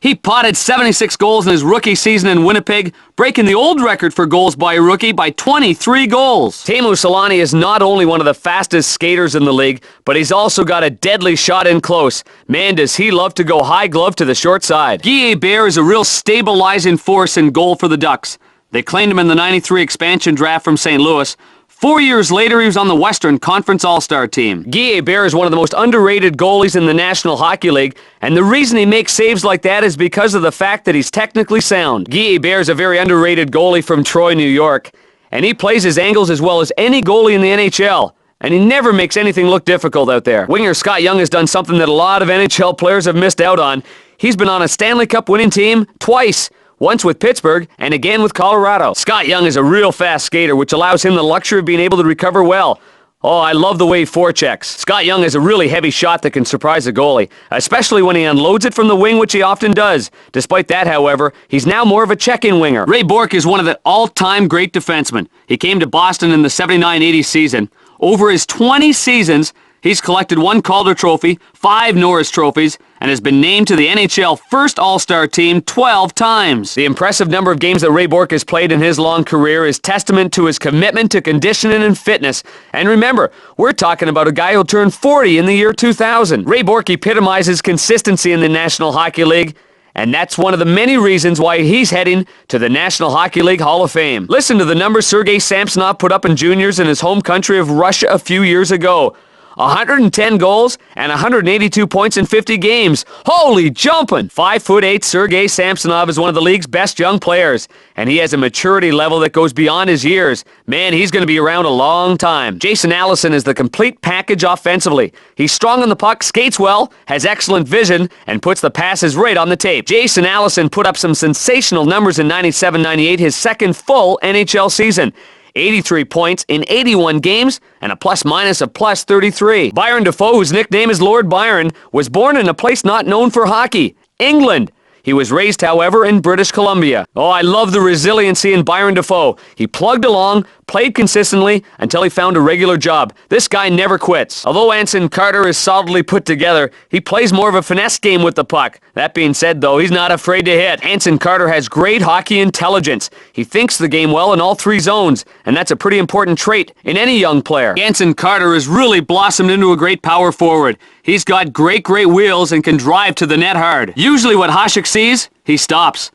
He potted 76 goals in his rookie season in Winnipeg, breaking the old record for goals by a rookie by 23 goals. Teemu Selanne is not only one of the fastest skaters in the league, but he's also got a deadly shot in close. Man, does he love to go high glove to the short side. Guy Hebert is a real stabilizing force in goal for the Ducks. They claimed him in the '93 expansion draft from St. Louis. 4 years later, he was on the Western Conference All-Star team. Guy Hebert is one of the most underrated goalies in the National Hockey League, and the reason he makes saves like that is because of the fact that he's technically sound. Guy Hebert is a very underrated goalie from Troy, New York, and he plays his angles as well as any goalie in the NHL. And he never makes anything look difficult out there. Winger Scott Young has done something that a lot of NHL players have missed out on. He's been on a Stanley Cup winning team twice. Once with Pittsburgh, and again with Colorado. Scott Young is a real fast skater, which allows him the luxury of being able to recover well. Oh, I love the way he forechecks. Scott Young has a really heavy shot that can surprise a goalie, especially when he unloads it from the wing, which he often does. Despite that, however, he's now more of a check-in winger. Ray Bourque is one of the all-time great defensemen. He came to Boston in the 79-80 season. Over his 20 seasons, he's collected 1 Calder Trophy, 5 Norris Trophies, and has been named to the NHL First All-Star Team 12 times. The impressive number of games that Ray Bourque has played in his long career is testament to his commitment to conditioning and fitness. And remember, we're talking about a guy who'll turn 40 in the year 2000. Ray Bourque epitomizes consistency in the National Hockey League, and that's one of the many reasons why he's heading to the National Hockey League Hall of Fame. Listen to the numbers Sergei Samsonov put up in juniors in his home country of Russia a few years ago. 110 goals and 182 points in 50 games. Holy jumpin'! 5'8" Sergei Samsonov is one of the league's best young players, and he has a maturity level that goes beyond his years. Man, he's going to be around a long time. Jason Allison is the complete package offensively. He's strong on the puck, skates well, has excellent vision, and puts the passes right on the tape. Jason Allison put up some sensational numbers in 97-98, his second full NHL season. 83 points in 81 games, and a plus-minus of plus 33. Byron Dafoe, whose nickname is Lord Byron, was born in a place not known for hockey, England. He was raised, however, in British Columbia. Oh, I love the resiliency in Byron Dafoe. He plugged along, played consistently, until he found a regular job. This guy never quits. Although Anson Carter is solidly put together, he plays more of a finesse game with the puck. That being said, though, he's not afraid to hit. Anson Carter has great hockey intelligence. He thinks the game well in all 3 zones, and that's a pretty important trait in any young player. Anson Carter has really blossomed into a great power forward. He's got great wheels and can drive to the net hard. Usually what Hasek sees, he stops.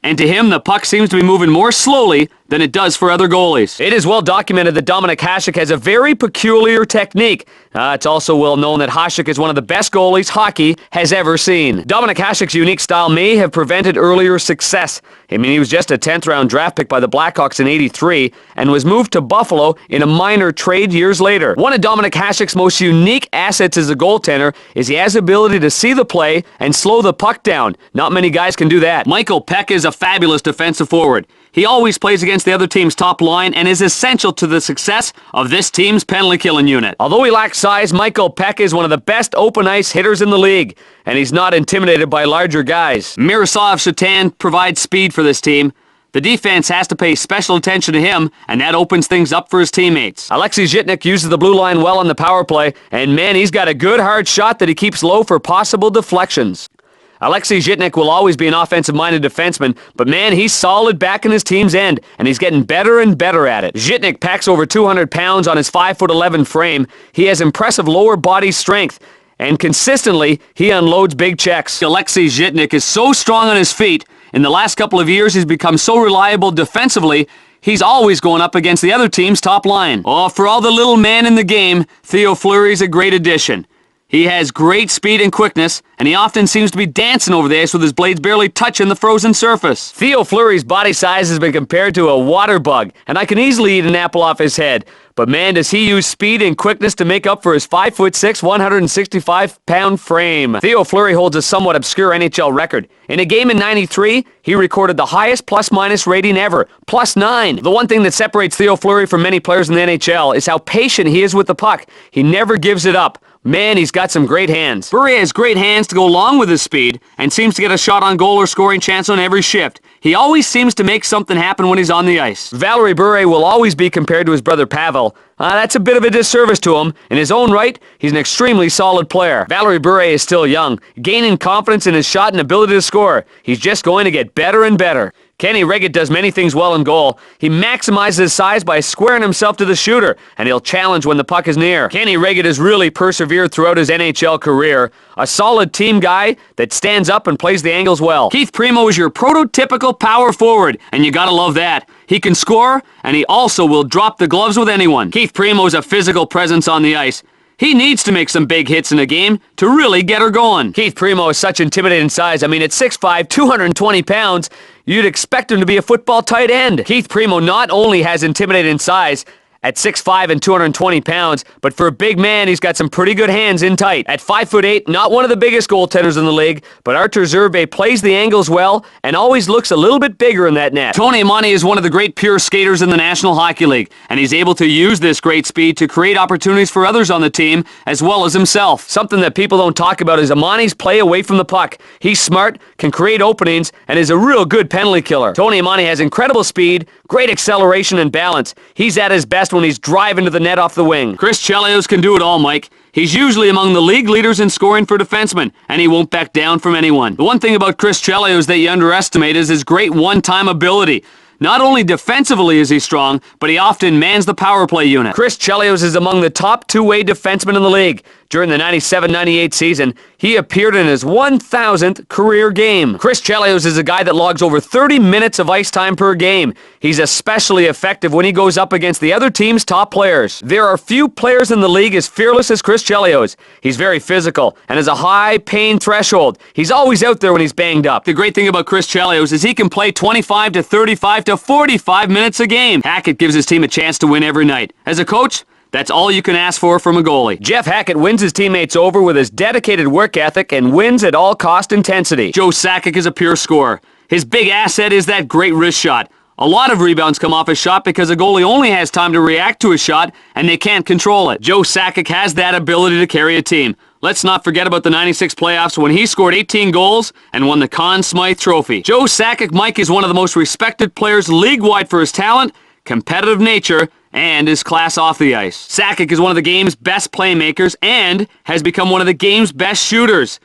And to him, the puck seems to be moving more slowly than it does for other goalies. It is well documented that Dominik Hasek has a very peculiar technique. It's also well known that Hasek is one of the best goalies hockey has ever seen. Dominik Hasek's unique style may have prevented earlier success. I mean, he was just a 10th round draft pick by the Blackhawks in '83 and was moved to Buffalo in a minor trade years later. One of Dominik Hasek's most unique assets as a goaltender is he has the ability to see the play and slow the puck down. Not many guys can do that. Michael Peck is a fabulous defensive forward. He always plays against the other team's top line and is essential to the success of this team's penalty-killing unit. Although he lacks size, Michael Peck is one of the best open-ice hitters in the league, and he's not intimidated by larger guys. Miroslav Shatan provides speed for this team. The defense has to pay special attention to him, and that opens things up for his teammates. Alexei Zhitnik uses the blue line well on the power play, and man, he's got a good hard shot that he keeps low for possible deflections. Alexei Zhitnik will always be an offensive-minded defenseman, but man, he's solid back in his team's end, and he's getting better and better at it. Zhitnik packs over 200 pounds on his 5'11" frame. He has impressive lower body strength, and consistently, he unloads big checks. Alexei Zhitnik is so strong on his feet. In the last couple of years, he's become so reliable defensively, he's always going up against the other team's top line. Oh, for all the little man in the game, Theo Fleury's a great addition. He has great speed and quickness, and he often seems to be dancing over the ice with his blades barely touching the frozen surface. Theo Fleury's body size has been compared to a water bug, and I can easily eat an apple off his head. But man, does he use speed and quickness to make up for his 5'6", 165-pound frame. Theo Fleury holds a somewhat obscure NHL record. In a game in '93, he recorded the highest plus-minus rating ever, +9. The one thing that separates Theo Fleury from many players in the NHL is how patient he is with the puck. He never gives it up. Man, he's got some great hands. Bure has great hands to go along with his speed and seems to get a shot on goal or scoring chance on every shift. He always seems to make something happen when he's on the ice. Valerie Bure will always be compared to his brother Pavel. That's a bit of a disservice to him. In his own right, he's an extremely solid player. Valerie Bure is still young, gaining confidence in his shot and ability to score. He's just going to get better and better. Kenny Riggett does many things well in goal. He maximizes his size by squaring himself to the shooter, and he'll challenge when the puck is near. Kenny Riggett has really persevered throughout his NHL career. A solid team guy that stands up and plays the angles well. Keith Primo is your prototypical power forward, and you gotta love that. He can score, and he also will drop the gloves with anyone. Keith Primo is a physical presence on the ice. He needs to make some big hits in a game to really get her going. Keith Primo is such intimidating size. I mean, at 6'5", 220 pounds, you'd expect him to be a football tight end. Keith Primo not only has intimidating size at 6'5" and 220 pounds, but for a big man, he's got some pretty good hands in tight. At 5'8", not one of the biggest goaltenders in the league, but Artur Zerbe plays the angles well and always looks a little bit bigger in that net. Tony Amonte is one of the great pure skaters in the National Hockey League, and he's able to use this great speed to create opportunities for others on the team, as well as himself. Something that people don't talk about is Amonte's play away from the puck. He's smart, can create openings, and is a real good penalty killer. Tony Amonte has incredible speed, great acceleration and balance. He's at his best when he's driving to the net off the wing. Chris Chelios can do it all, Mike. He's usually among the league leaders in scoring for defensemen, and he won't back down from anyone. The one thing about Chris Chelios that you underestimate is his great one-time ability. Not only defensively is he strong, but he often mans the power play unit. Chris Chelios is among the top two-way defensemen in the league. During the 97-98 season, he appeared in his 1,000th career game. Chris Chelios is a guy that logs over 30 minutes of ice time per game. He's especially effective when he goes up against the other team's top players. There are few players in the league as fearless as Chris Chelios. He's very physical and has a high pain threshold. He's always out there when he's banged up. The great thing about Chris Chelios is he can play 25 to 35 to 45 minutes a game. Hackett gives his team a chance to win every night. As a coach, that's all you can ask for from a goalie. Jeff Hackett wins his teammates over with his dedicated work ethic and wins at all cost intensity. Joe Sakic is a pure scorer. His big asset is that great wrist shot. A lot of rebounds come off his shot because a goalie only has time to react to his shot and they can't control it. Joe Sakic has that ability to carry a team. Let's not forget about the 96 playoffs when he scored 18 goals and won the Conn Smythe Trophy. Joe Sakic, Mike, is one of the most respected players league-wide for his talent, competitive nature, and his class off the ice. Sakic is one of the game's best playmakers and has become one of the game's best shooters.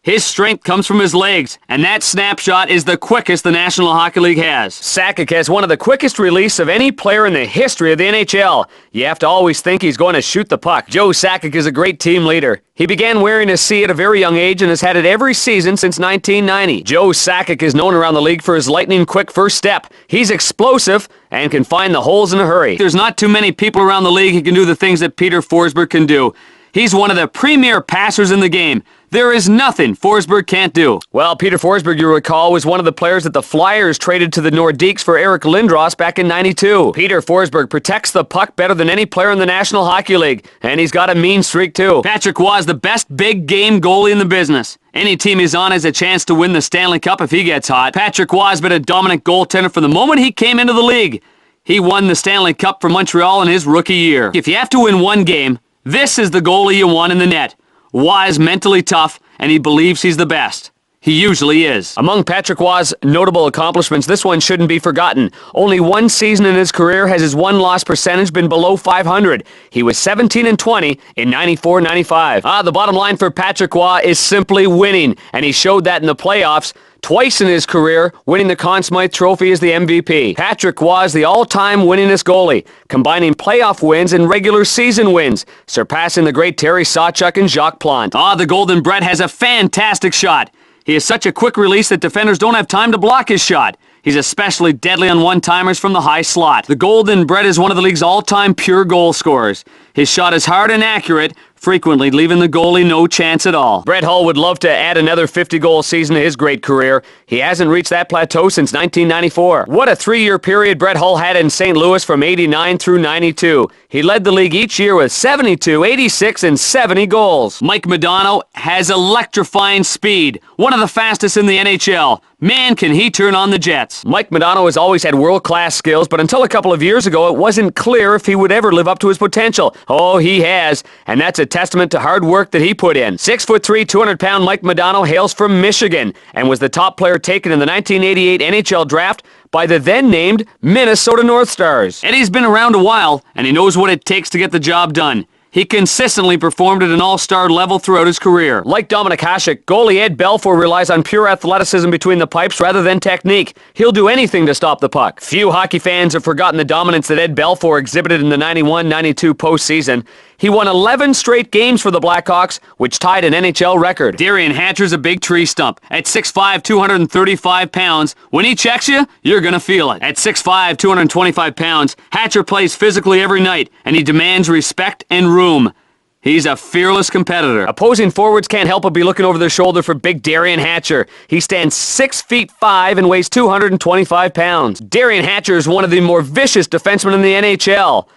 His strength comes from his legs, and that snapshot is the quickest the National Hockey League has. Sakic has one of the quickest release of any player in the history of the NHL. You have to always think he's going to shoot the puck. Joe Sakic is a great team leader. He began wearing a C at a very young age and has had it every season since 1990. Joe Sakic is known around the league for his lightning-quick first step. He's explosive and can find the holes in a hurry. There's not too many people around the league who can do the things that Peter Forsberg can do. He's one of the premier passers in the game. There is nothing Forsberg can't do. Well, Peter Forsberg, you recall, was one of the players that the Flyers traded to the Nordiques for Eric Lindros back in '92. Peter Forsberg protects the puck better than any player in the National Hockey League, and he's got a mean streak too. Patrick Roy is the best big game goalie in the business. Any team he's on has a chance to win the Stanley Cup if he gets hot. Patrick Roy has been a dominant goaltender from the moment he came into the league. He won the Stanley Cup for Montreal in his rookie year. If you have to win one game, this is the goalie you want in the net. Roy is mentally tough, and he believes he's the best. He usually is. Among Patrick Roy's notable accomplishments, this one shouldn't be forgotten. Only one season in his career has his won-loss percentage been below .500. He was 17-20 in 94-95. The bottom line for Patrick Roy is simply winning, and he showed that in the playoffs. Twice in his career, winning the Conn Smythe Trophy as the MVP. Patrick Roy is the all-time winningest goalie, combining playoff wins and regular season wins, surpassing the great Terry Sawchuk and Jacques Plante. The Golden Bret has a fantastic shot. He has such a quick release that defenders don't have time to block his shot. He's especially deadly on one-timers from the high slot. The Golden Bret is one of the league's all-time pure goal scorers. His shot is hard and accurate, frequently leaving the goalie no chance at all. Brett Hull would love to add another 50-goal season to his great career. He hasn't reached that plateau since 1994. What a three-year period Brett Hull had in St. Louis from 89 through 92. He led the league each year with 72, 86, and 70 goals. Mike Modano has electrifying speed, one of the fastest in the NHL. Man, can he turn on the jets. Mike Modano has always had world-class skills, but until a couple of years ago, it wasn't clear if he would ever live up to his potential. Oh, he has, and that's a testament to hard work that he put in. 6'3", 200-pound Mike Modano hails from Michigan and was the top player taken in the 1988 NHL draft by the then-named Minnesota North Stars. Eddie's been around a while, and he knows what it takes to get the job done. He consistently performed at an all-star level throughout his career. Like Dominic Hasek, goalie Ed Belfour relies on pure athleticism between the pipes rather than technique. He'll do anything to stop the puck. Few hockey fans have forgotten the dominance that Ed Belfour exhibited in the 91-92 postseason. He won 11 straight games for the Blackhawks, which tied an NHL record. Darian Hatcher's a big tree stump. At 6'5", 235 pounds, when he checks you, you're going to feel it. At 6'5", 225 pounds, Hatcher plays physically every night, and he demands respect and room. He's a fearless competitor. Opposing forwards can't help but be looking over their shoulder for big Darren Hatcher. He stands 6'5" and weighs 225 pounds. Darren Hatcher is one of the more vicious defensemen in the NHL.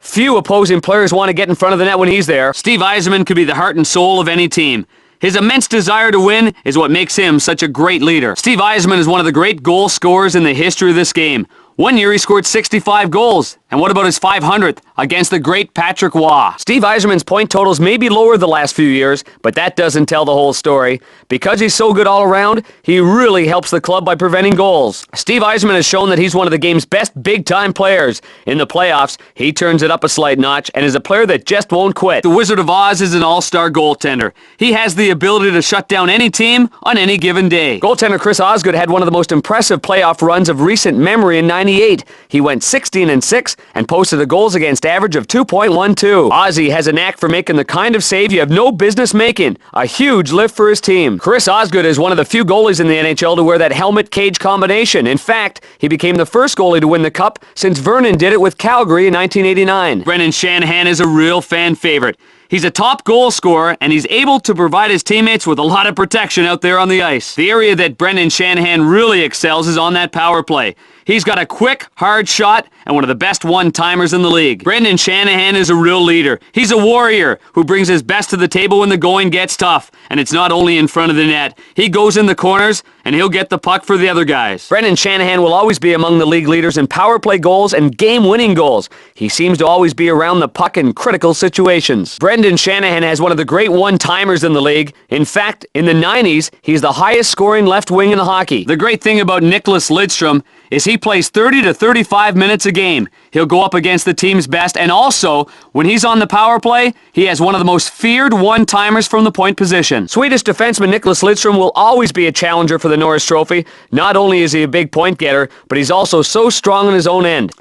Few opposing players want to get in front of the net when he's there. Steve Yzerman could be the heart and soul of any team. His immense desire to win is what makes him such a great leader. Steve Yzerman is one of the great goal scorers in the history of this game. One year he scored 65 goals. And what about his 500th against the great Patrick Waugh? Steve Yzerman's point totals may be lower the last few years, but that doesn't tell the whole story. Because he's so good all around, he really helps the club by preventing goals. Steve Yzerman has shown that he's one of the game's best big-time players. In the playoffs, he turns it up a slight notch and is a player that just won't quit. The Wizard of Oz is an all-star goaltender. He has the ability to shut down any team on any given day. Goaltender Chris Osgood had one of the most impressive playoff runs of recent memory in '98. He went 16-6 and posted a goals against average of 2.12. Ozzy has a knack for making the kind of save you have no business making. A huge lift for his team. Chris Osgood is one of the few goalies in the NHL to wear that helmet-cage combination. In fact, he became the first goalie to win the Cup since Vernon did it with Calgary in 1989. Brendan Shanahan is a real fan favorite. He's a top goal scorer, and he's able to provide his teammates with a lot of protection out there on the ice. The area that Brendan Shanahan really excels is on that power play. He's got a quick, hard shot and one of the best one-timers in the league. Brendan Shanahan is a real leader. He's a warrior who brings his best to the table when the going gets tough. And it's not only in front of the net. He goes in the corners, and he'll get the puck for the other guys. Brendan Shanahan will always be among the league leaders in power play goals and game-winning goals. He seems to always be around the puck in critical situations. Brendan Shanahan has one of the great one-timers in the league. In fact, in the 90s, he's the highest-scoring left wing in hockey. The great thing about Nicklas Lidstrom is he plays 30 to 35 minutes a game. He'll go up against the team's best, and also, when he's on the power play, he has one of the most feared one-timers from the point position. Swedish defenseman Nicklas Lidstrom will always be a challenger for the Norris Trophy. Not only is he a big point getter, but he's also so strong on his own end.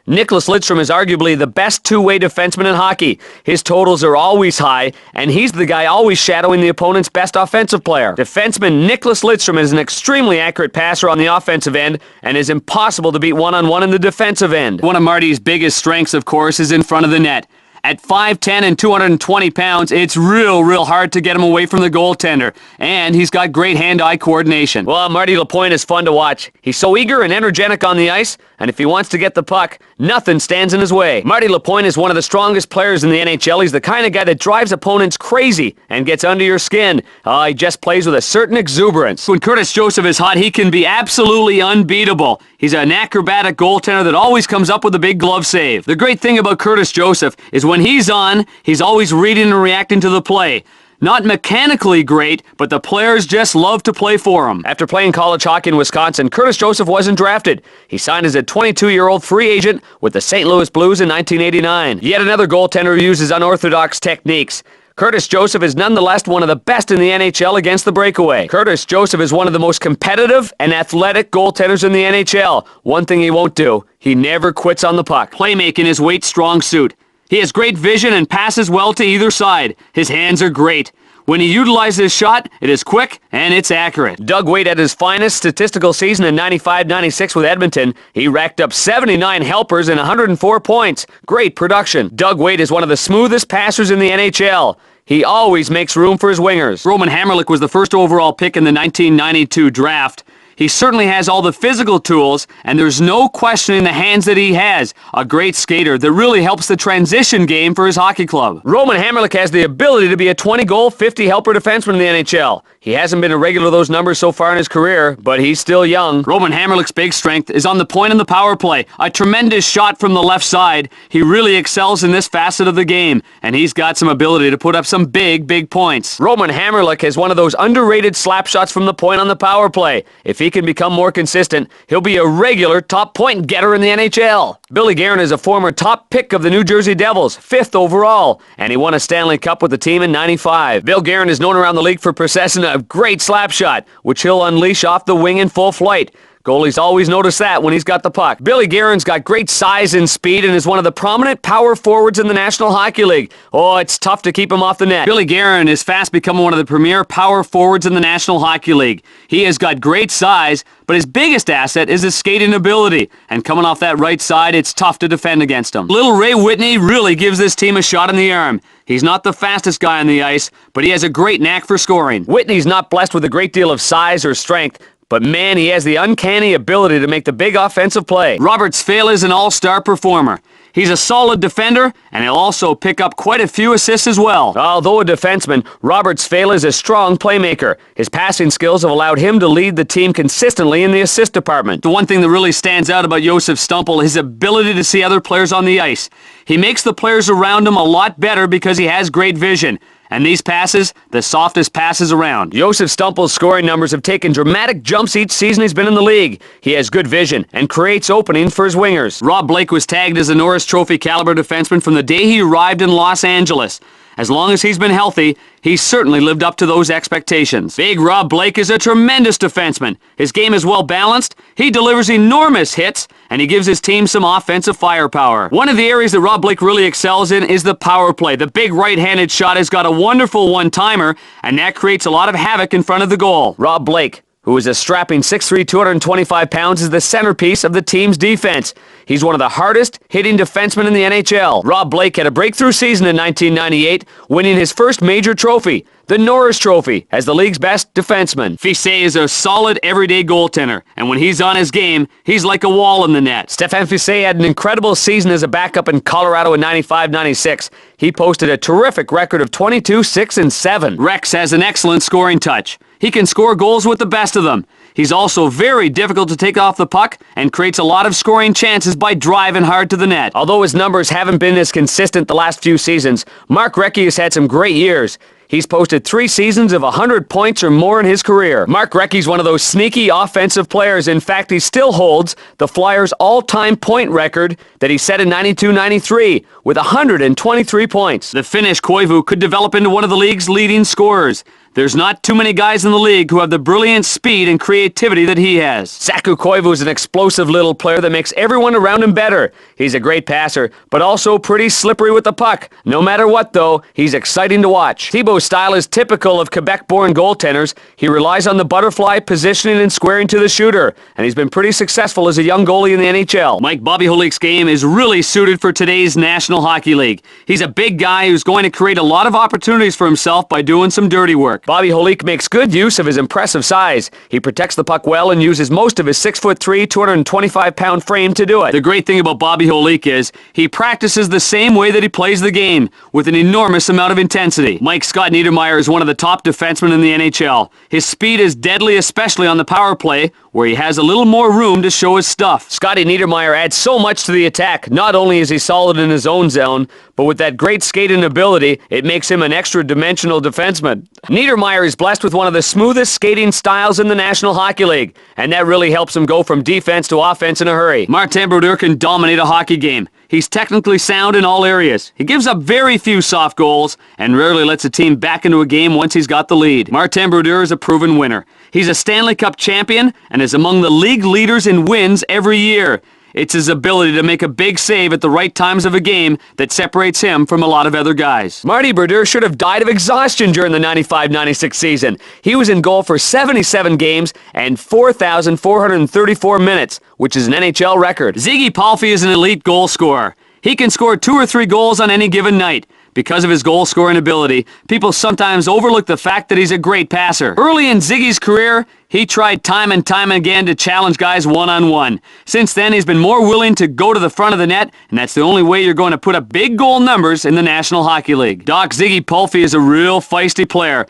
Nicklas Lidstrom is arguably the best two-way defenseman in hockey. His totals are always high, and he's the guy always shadowing the opponent's best offensive player. Defenseman Nicklas Lidstrom is an extremely accurate passer on the offensive end and is impossible to beat one-on-one in the defensive end. One of Marty's biggest strengths, of course, is in front of the net. At 5'10" and 220 pounds, it's real hard to get him away from the goaltender. And he's got great hand-eye coordination. Well, Marty Lapointe is fun to watch. He's so eager and energetic on the ice, and if he wants to get the puck, nothing stands in his way. Marty Lapointe is one of the strongest players in the NHL. He's the kind of guy that drives opponents crazy and gets under your skin. He just plays with a certain exuberance. When Curtis Joseph is hot, he can be absolutely unbeatable. He's an acrobatic goaltender that always comes up with a big glove save. The great thing about Curtis Joseph is when he's on, he's always reading and reacting to the play. Not mechanically great, but the players just love to play for him. After playing college hockey in Wisconsin, Curtis Joseph wasn't drafted. He signed as a 22-year-old free agent with the St. Louis Blues in 1989. Yet another goaltender who uses unorthodox techniques. Curtis Joseph is nonetheless one of the best in the NHL against the breakaway. Curtis Joseph is one of the most competitive and athletic goaltenders in the NHL. One thing he won't do, he never quits on the puck. Playmaking is Waite's strong suit. He has great vision and passes well to either side. His hands are great. When he utilizes his shot, it is quick and it's accurate. Doug Weight at his finest statistical season in 95-96 with Edmonton. He racked up 79 helpers and 104 points. Great production. Doug Weight is one of the smoothest passers in the NHL. He always makes room for his wingers. Roman Hamrlik was the first overall pick in the 1992 draft. He certainly has all the physical tools, and there's no questioning the hands that he has. A great skater that really helps the transition game for his hockey club. Roman Hamrlik has the ability to be a 20-goal, 50-helper defenseman in the NHL. He hasn't been a regular of those numbers so far in his career, but he's still young. Roman Hamrlik's big strength is on the point in the power play. A tremendous shot from the left side. He really excels in this facet of the game, and he's got some ability to put up some big points. Roman Hamrlik has one of those underrated slap shots from the point on the power play. If he can become more consistent, he'll be a regular top point getter in the NHL. Billy Guerin is a former top pick of the New Jersey Devils, 5th overall, and he won a Stanley Cup with the team in '95. Bill Guerin is known around the league for possessing a great slap shot, which he'll unleash off the wing in full flight. Goalies always notice that when he's got the puck. Billy Guerin's got great size and speed and is one of the prominent power forwards in the National Hockey League. Oh, it's tough to keep him off the net. Billy Guerin is fast becoming one of the premier power forwards in the National Hockey League. He has got great size, but his biggest asset is his skating ability. And coming off that right side, it's tough to defend against him. Little Ray Whitney really gives this team a shot in the arm. He's not the fastest guy on the ice, but he has a great knack for scoring. Whitney's not blessed with a great deal of size or strength, but man, he has the uncanny ability to make the big offensive play. Robert Sfehl is an all-star performer. He's a solid defender, and he'll also pick up quite a few assists as well. Although a defenseman, Robert Sfehl is a strong playmaker. His passing skills have allowed him to lead the team consistently in the assist department. The one thing that really stands out about Josef Stumpel is his ability to see other players on the ice. He makes the players around him a lot better because he has great vision. And these passes, the softest passes around. Josef Stumpel's scoring numbers have taken dramatic jumps each season he's been in the league. He has good vision and creates openings for his wingers. Rob Blake was tagged as a Norris Trophy caliber defenseman from the day he arrived in Los Angeles. As long as he's been healthy, he's certainly lived up to those expectations. Big Rob Blake is a tremendous defenseman. His game is well balanced, he delivers enormous hits, and he gives his team some offensive firepower. One of the areas that Rob Blake really excels in is the power play. The big right-handed shot has got a wonderful one-timer, and that creates a lot of havoc in front of the goal. Rob Blake, who is a strapping 6'3", 225 pounds, is the centerpiece of the team's defense. He's one of the hardest hitting defensemen in the NHL. Rob Blake had a breakthrough season in 1998, winning his first major trophy, the Norris Trophy, as the league's best defenseman. Fiset is a solid everyday goaltender, and when he's on his game, he's like a wall in the net. Stéphane Fiset had an incredible season as a backup in Colorado in 95-96. He posted a terrific record of 22-6-7. Rex has an excellent scoring touch. He can score goals with the best of them. He's also very difficult to take off the puck and creates a lot of scoring chances by driving hard to the net. Although his numbers haven't been as consistent the last few seasons, Mark Recchi has had some great years. He's posted 3 seasons of 100 points or more in his career. Mark Recchi's one of those sneaky offensive players. In fact, he still holds the Flyers' all-time point record that he set in 92-93 with 123 points. The Finnish Koivu could develop into one of the league's leading scorers. There's not too many guys in the league who have the brilliant speed and creativity that he has. Saku Koivu is an explosive little player that makes everyone around him better. He's a great passer, but also pretty slippery with the puck. No matter what, though, he's exciting to watch. Thibault's style is typical of Quebec-born goaltenders. He relies on the butterfly, positioning and squaring to the shooter, and he's been pretty successful as a young goalie in the NHL. Mike Bobby Holik's game is really suited for today's National Hockey League. He's a big guy who's going to create a lot of opportunities for himself by doing some dirty work. Bobby Holik makes good use of his impressive size. He protects the puck well and uses most of his 6'3", 225-pound frame to do it. The great thing about Bobby Holik is he practices the same way that he plays the game, with an enormous amount of intensity. Mike Scott Niedermayer is one of the top defensemen in the NHL. His speed is deadly, especially on the power play, where he has a little more room to show his stuff. Scotty Niedermayer adds so much to the attack. Not only is he solid in his own zone, but with that great skating ability, it makes him an extra-dimensional defenseman. Niedermayer is blessed with one of the smoothest skating styles in the National Hockey League, and that really helps him go from defense to offense in a hurry. Martin Brodeur can dominate a hockey game. He's technically sound in all areas. He gives up very few soft goals and rarely lets a team back into a game once he's got the lead. Martin Brodeur is a proven winner. He's a Stanley Cup champion and is among the league leaders in wins every year. It's his ability to make a big save at the right times of a game that separates him from a lot of other guys. Marty Brodeur should have died of exhaustion during the 95-96 season. He was in goal for 77 games and 4,434 minutes, which is an NHL record. Ziggy Palffy is an elite goal scorer. He can score 2 or 3 goals on any given night. Because of his goal-scoring ability, people sometimes overlook the fact that he's a great passer. Early in Ziggy's career, he tried time and time again to challenge guys one-on-one. Since then, he's been more willing to go to the front of the net, and that's the only way you're going to put up big goal numbers in the National Hockey League. Doc Ziggy Palffy is a real feisty player.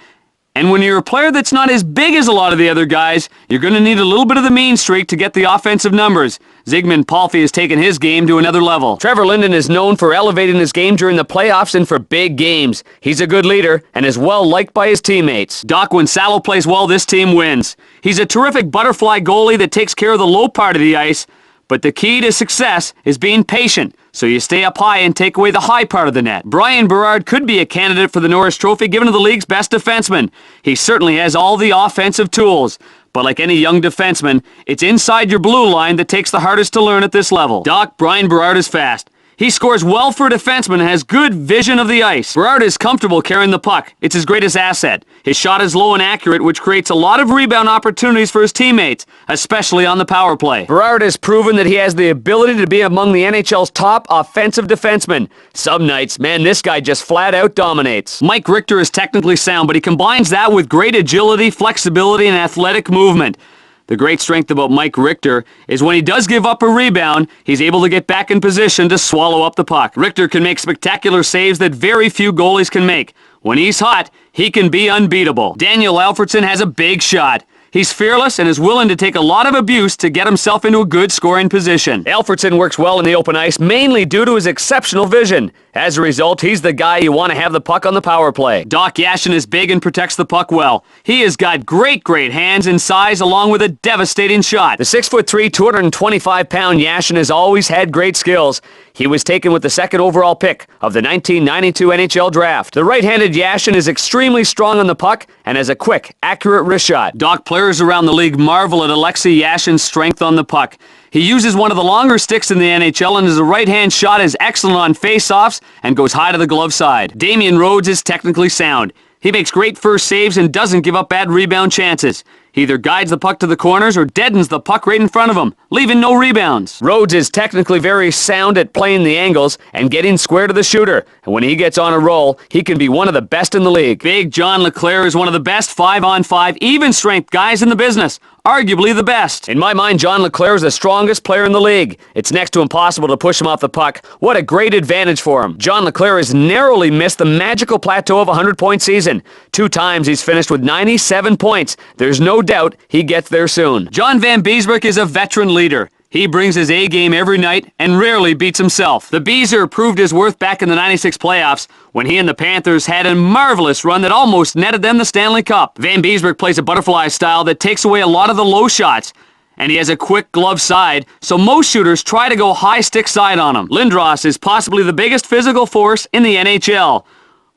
And when you're a player that's not as big as a lot of the other guys, you're going to need a little bit of the mean streak to get the offensive numbers. Zygmunt Palffy has taken his game to another level. Trevor Linden is known for elevating his game during the playoffs and for big games. He's a good leader and is well liked by his teammates. Doc, when Salo plays well, this team wins. He's a terrific butterfly goalie that takes care of the low part of the ice, but the key to success is being patient, so you stay up high and take away the high part of the net. Brian Berard could be a candidate for the Norris Trophy given to the league's best defenseman. He certainly has all the offensive tools, But like any young defenseman, it's inside your blue line that takes the hardest to learn at this level. Doc, Brian Berard is fast. He scores well for a defenseman and has good vision of the ice. Berard is comfortable carrying the puck. It's his greatest asset. His shot is low and accurate, which creates a lot of rebound opportunities for his teammates, especially on the power play. Berard has proven that he has the ability to be among the NHL's top offensive defensemen. Some nights, man, this guy just flat out dominates. Mike Richter is technically sound, but he combines that with great agility, flexibility, and athletic movement. The great strength about Mike Richter is when he does give up a rebound, he's able to get back in position to swallow up the puck. Richter can make spectacular saves that very few goalies can make. When he's hot, he can be unbeatable. Daniel Alfredsson has a big shot. He's fearless and is willing to take a lot of abuse to get himself into a good scoring position. Alfredsson works well in the open ice, mainly due to his exceptional vision. As a result, he's the guy you want to have the puck on the power play. Doc Yashin is big and protects the puck well. He has got great hands and size along with a devastating shot. The 6'3", 225-pound Yashin has always had great skills. He was taken with the second overall pick of the 1992 NHL Draft. The right-handed Yashin is extremely strong on the puck and has a quick, accurate wrist shot. Doc, players around the league marvel at Alexei Yashin's strength on the puck. He uses one of the longer sticks in the NHL, and his right-hand shot is excellent on face-offs and goes high to the glove side. Damian Rhodes is technically sound. He makes great first saves and doesn't give up bad rebound chances. He either guides the puck to the corners or deadens the puck right in front of him, leaving no rebounds. Rhodes is technically very sound at playing the angles and getting square to the shooter. And when he gets on a roll, he can be one of the best in the league. Big John LeClair is one of the best 5-on-5 even-strength guys in the business. Arguably the best. In my mind, John LeClair is the strongest player in the league. It's next to impossible to push him off the puck. What a great advantage for him. John LeClair has narrowly missed the magical plateau of a 100-point season. 2 times he's finished with 97 points. There's no doubt he gets there soon. John Van Beesbroek is a veteran leader. He brings his A-game every night and rarely beats himself. The Beezer proved his worth back in the 96 playoffs when he and the Panthers had a marvelous run that almost netted them the Stanley Cup. Van Beesbroek plays a butterfly style that takes away a lot of the low shots, and he has a quick glove side, so most shooters try to go high stick side on him. Lindros is possibly the biggest physical force in the NHL.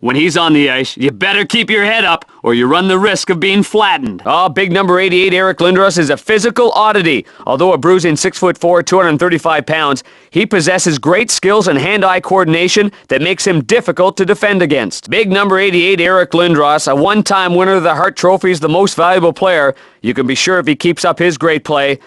When he's on the ice, you better keep your head up or you run the risk of being flattened. Oh, big number 88 Eric Lindros is a physical oddity. Although a bruising 6'4", 235 pounds, he possesses great skills and hand-eye coordination that makes him difficult to defend against. Big number 88 Eric Lindros, a one-time winner of the Hart Trophy, is the most valuable player. You can be sure if he keeps up his great play,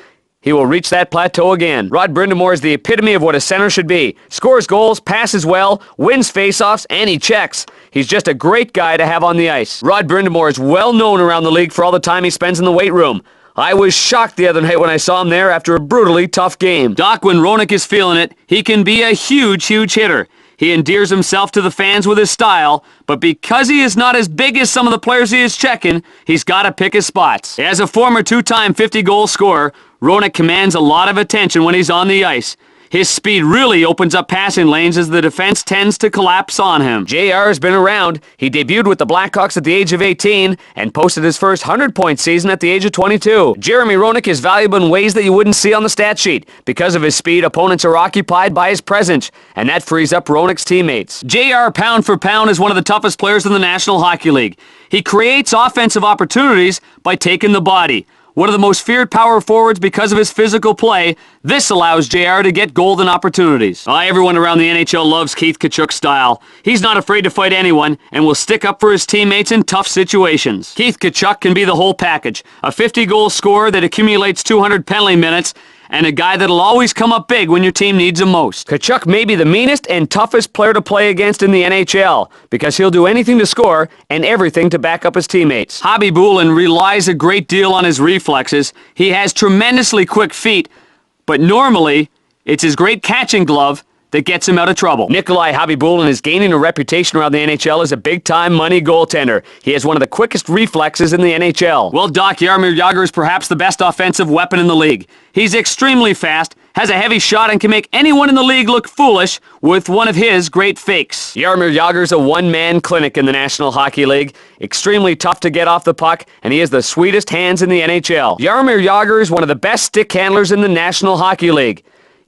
he will reach that plateau again. Rod Brindamore is the epitome of what a center should be. Scores goals, passes well, wins faceoffs, and he checks. He's just a great guy to have on the ice. Rod Brindamore is well known around the league for all the time he spends in the weight room. I was shocked the other night when I saw him there after a brutally tough game. Doc, when Roenick is feeling it, he can be a huge hitter. He endears himself to the fans with his style, but because he is not as big as some of the players he is checking, he's got to pick his spots. As a former 2-time 50-goal scorer, Roenick commands a lot of attention when he's on the ice. His speed really opens up passing lanes as the defense tends to collapse on him. JR has been around. He debuted with the Blackhawks at the age of 18 and posted his first 100-point season at the age of 22. Jeremy Roenick is valuable in ways that you wouldn't see on the stat sheet. Because of his speed, opponents are occupied by his presence, and that frees up Roenick's teammates. JR, pound for pound, is one of the toughest players in the National Hockey League. He creates offensive opportunities by taking the body. One of the most feared power forwards because of his physical play, this allows JR to get golden opportunities. Everyone around the NHL loves Keith Tkachuk's style. He's not afraid to fight anyone and will stick up for his teammates in tough situations. Keith Tkachuk can be the whole package. A 50-goal scorer that accumulates 200 penalty minutes, and a guy that'll always come up big when your team needs him most. Tkachuk may be the meanest and toughest player to play against in the NHL because he'll do anything to score and everything to back up his teammates. Hobby Bulin relies a great deal on his reflexes. He has tremendously quick feet, but normally it's his great catching glove that gets him out of trouble. Nikolai Khabibulin is gaining a reputation around the NHL as a big-time money goaltender. He has one of the quickest reflexes in the NHL. Well, Doc, Jaromir Jagr is perhaps the best offensive weapon in the league. He's extremely fast, has a heavy shot, and can make anyone in the league look foolish with one of his great fakes. Jaromir Jagr is a one-man clinic in the National Hockey League. Extremely tough to get off the puck, and he has the sweetest hands in the NHL. Jaromir Jagr is one of the best stick handlers in the National Hockey League.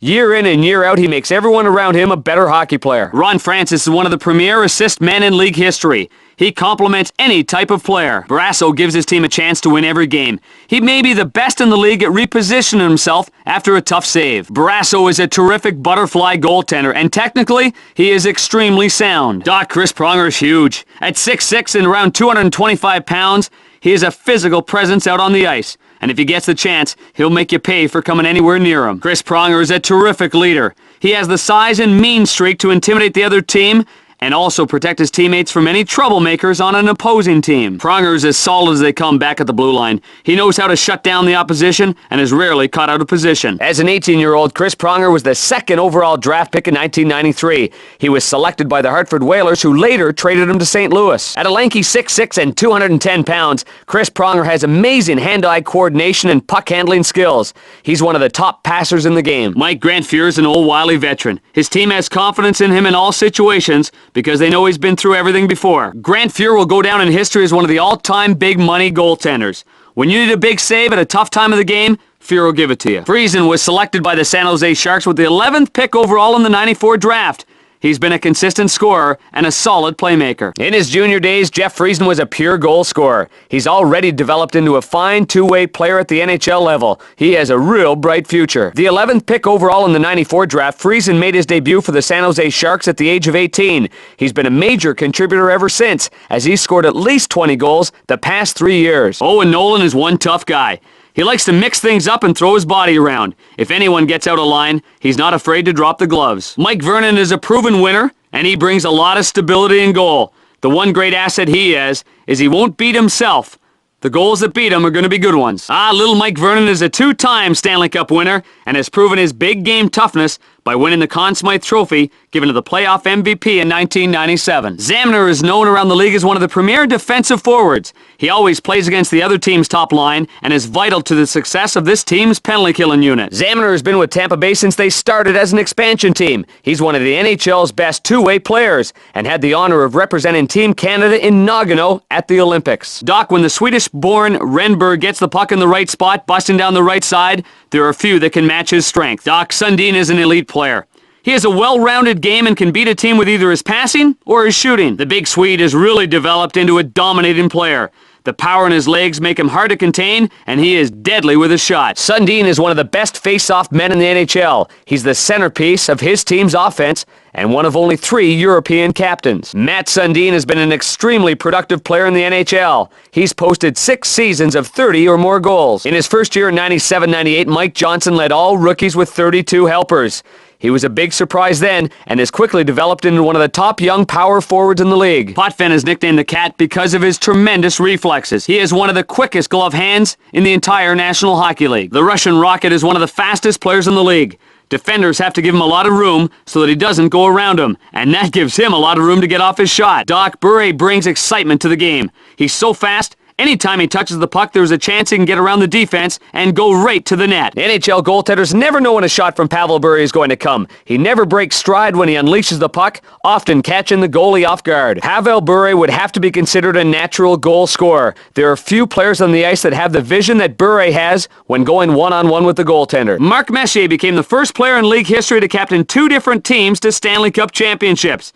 Year in and year out, he makes everyone around him a better hockey player. Ron Francis is one of the premier assist men in league history. He complements any type of player. Barrasso gives his team a chance to win every game. He may be the best in the league at repositioning himself after a tough save. Barrasso is a terrific butterfly goaltender, and technically, he is extremely sound. Chris Pronger is huge. At 6'6" and around 225 pounds, he is a physical presence out on the ice. And if he gets the chance, he'll make you pay for coming anywhere near him. Chris Pronger is a terrific leader. He has the size and mean streak to intimidate the other team and also protect his teammates from any troublemakers on an opposing team. Pronger is as solid as they come back at the blue line. He knows how to shut down the opposition and is rarely caught out of position. As an 18-year-old, Chris Pronger was the second overall draft pick in 1993. He was selected by the Hartford Whalers, who later traded him to St. Louis. At a lanky 6'6" and 210 pounds, Chris Pronger has amazing hand-eye coordination and puck-handling skills. He's one of the top passers in the game. Mike Grant-Fuhr is an old wily veteran. His team has confidence in him in all situations because they know he's been through everything before. Grant-Fuhr will go down in history as one of the all-time big-money goaltenders. When you need a big save at a tough time of the game, Fuhr will give it to you. Friesen was selected by the San Jose Sharks with the 11th pick overall in the '94 draft. He's been a consistent scorer and a solid playmaker. In his junior days, Jeff Friesen was a pure goal scorer. He's already developed into a fine two-way player at the NHL level. He has a real bright future. The 11th pick overall in the '94 draft, Friesen made his debut for the San Jose Sharks at the age of 18. He's been a major contributor ever since, as he's scored at least 20 goals the past 3 years. Owen Nolan is one tough guy. He likes to mix things up and throw his body around. If anyone gets out of line, he's not afraid to drop the gloves. Mike Vernon is a proven winner, and he brings a lot of stability in goal. The one great asset he has is he won't beat himself. The goals that beat him are going to be good ones. Little Mike Vernon is a two-time Stanley Cup winner and has proven his big game toughness by winning the Conn Smythe Trophy given to the playoff MVP in 1997. Zamner is known around the league as one of the premier defensive forwards. He always plays against the other team's top line and is vital to the success of this team's penalty-killing unit. Zamner has been with Tampa Bay since they started as an expansion team. He's one of the NHL's best two-way players and had the honor of representing Team Canada in Nagano at the Olympics. When the Swedish-born Renberg gets the puck in the right spot, busting down the right side, there are few that can match his strength. Sundin is an elite player. He has a well-rounded game and can beat a team with either his passing or his shooting. The big Swede has really developed into a dominating player. The power in his legs make him hard to contain, and he is deadly with his shot. Sundin is one of the best face-off men in the NHL. He's the centerpiece of his team's offense and one of only 3 European captains. Matt Sundin has been an extremely productive player in the NHL. He's posted 6 seasons of 30 or more goals. In his first year in 97-98, Mike Johnson led all rookies with 32 helpers. He was a big surprise then, and has quickly developed into one of the top young power forwards in the league. Potvin is nicknamed the Cat because of his tremendous reflexes. He has one of the quickest glove hands in the entire National Hockey League. The Russian Rocket is one of the fastest players in the league. Defenders have to give him a lot of room so that he doesn't go around them, and that gives him a lot of room to get off his shot. Bure brings excitement to the game. He's so fast, anytime he touches the puck, there's a chance he can get around the defense and go right to the net. NHL goaltenders never know when a shot from Pavel Bure is going to come. He never breaks stride when he unleashes the puck, often catching the goalie off guard. Pavel Bure would have to be considered a natural goal scorer. There are few players on the ice that have the vision that Bure has when going one-on-one with the goaltender. Mark Messier became the first player in league history to captain 2 different teams to Stanley Cup championships.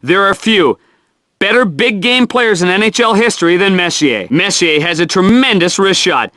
There are few better big game players in NHL history than Messier. Messier has a tremendous wrist shot.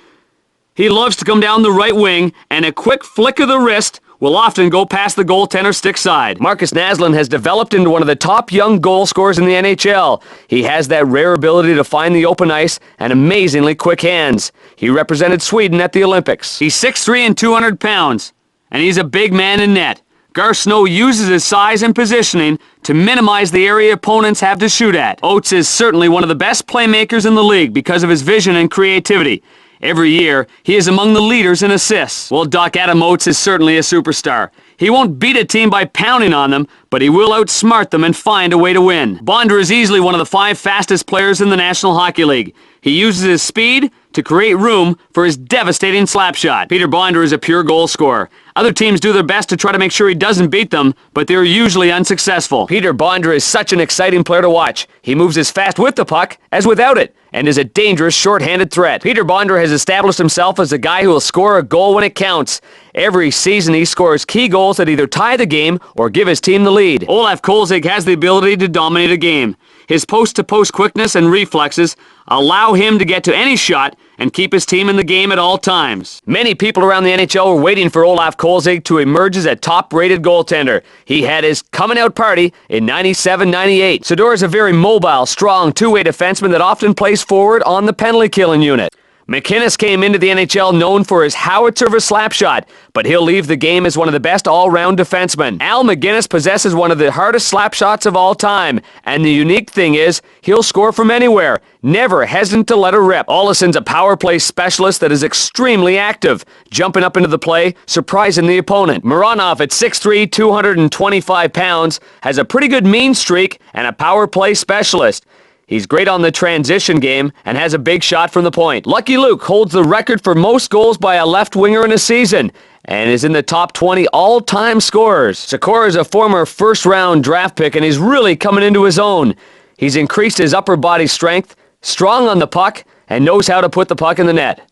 He loves to come down the right wing, and a quick flick of the wrist will often go past the goaltender stick side. Marcus Naslund has developed into one of the top young goal scorers in the NHL. He has that rare ability to find the open ice and amazingly quick hands. He represented Sweden at the Olympics. He's 6'3" and 200 pounds, and he's a big man in net. Gar Snow uses his size and positioning to minimize the area opponents have to shoot at. Oates is certainly one of the best playmakers in the league because of his vision and creativity. Every year, he is among the leaders in assists. Adam Oates is certainly a superstar. He won't beat a team by pounding on them, but he will outsmart them and find a way to win. Bondra is easily one of the 5 fastest players in the National Hockey League. He uses his speed to create room for his devastating slap shot. Peter Bonder is a pure goal scorer. Other teams do their best to try to make sure he doesn't beat them, but they're usually unsuccessful. Peter Bonder is such an exciting player to watch. He moves as fast with the puck as without it, and is a dangerous short-handed threat. Peter Bonder has established himself as a guy who will score a goal when it counts. Every season he scores key goals that either tie the game or give his team the lead. Olaf Kolzig has the ability to dominate a game. His post-to-post quickness and reflexes allow him to get to any shot and keep his team in the game at all times. Many people around the NHL were waiting for Olaf Kolzig to emerge as a top-rated goaltender. He had his coming-out party in 97-98. Sador is a very mobile, strong, two-way defenseman that often plays forward on the penalty-killing unit. McInnes came into the NHL known for his howitzer of a slap shot, but he'll leave the game as one of the best all-round defensemen. Al McGinnis possesses one of the hardest slap shots of all time, and the unique thing is, he'll score from anywhere, never hesitant to let her rip. Olison's a power play specialist that is extremely active, jumping up into the play, surprising the opponent. Mironov at 6'3", 225 pounds, has a pretty good mean streak and a power play specialist. He's great on the transition game and has a big shot from the point. Lucky Luke holds the record for most goals by a left winger in a season and is in the top 20 all-time scorers. Sikora is a former first-round draft pick and he's really coming into his own. He's increased his upper body strength, strong on the puck, and knows how to put the puck in the net.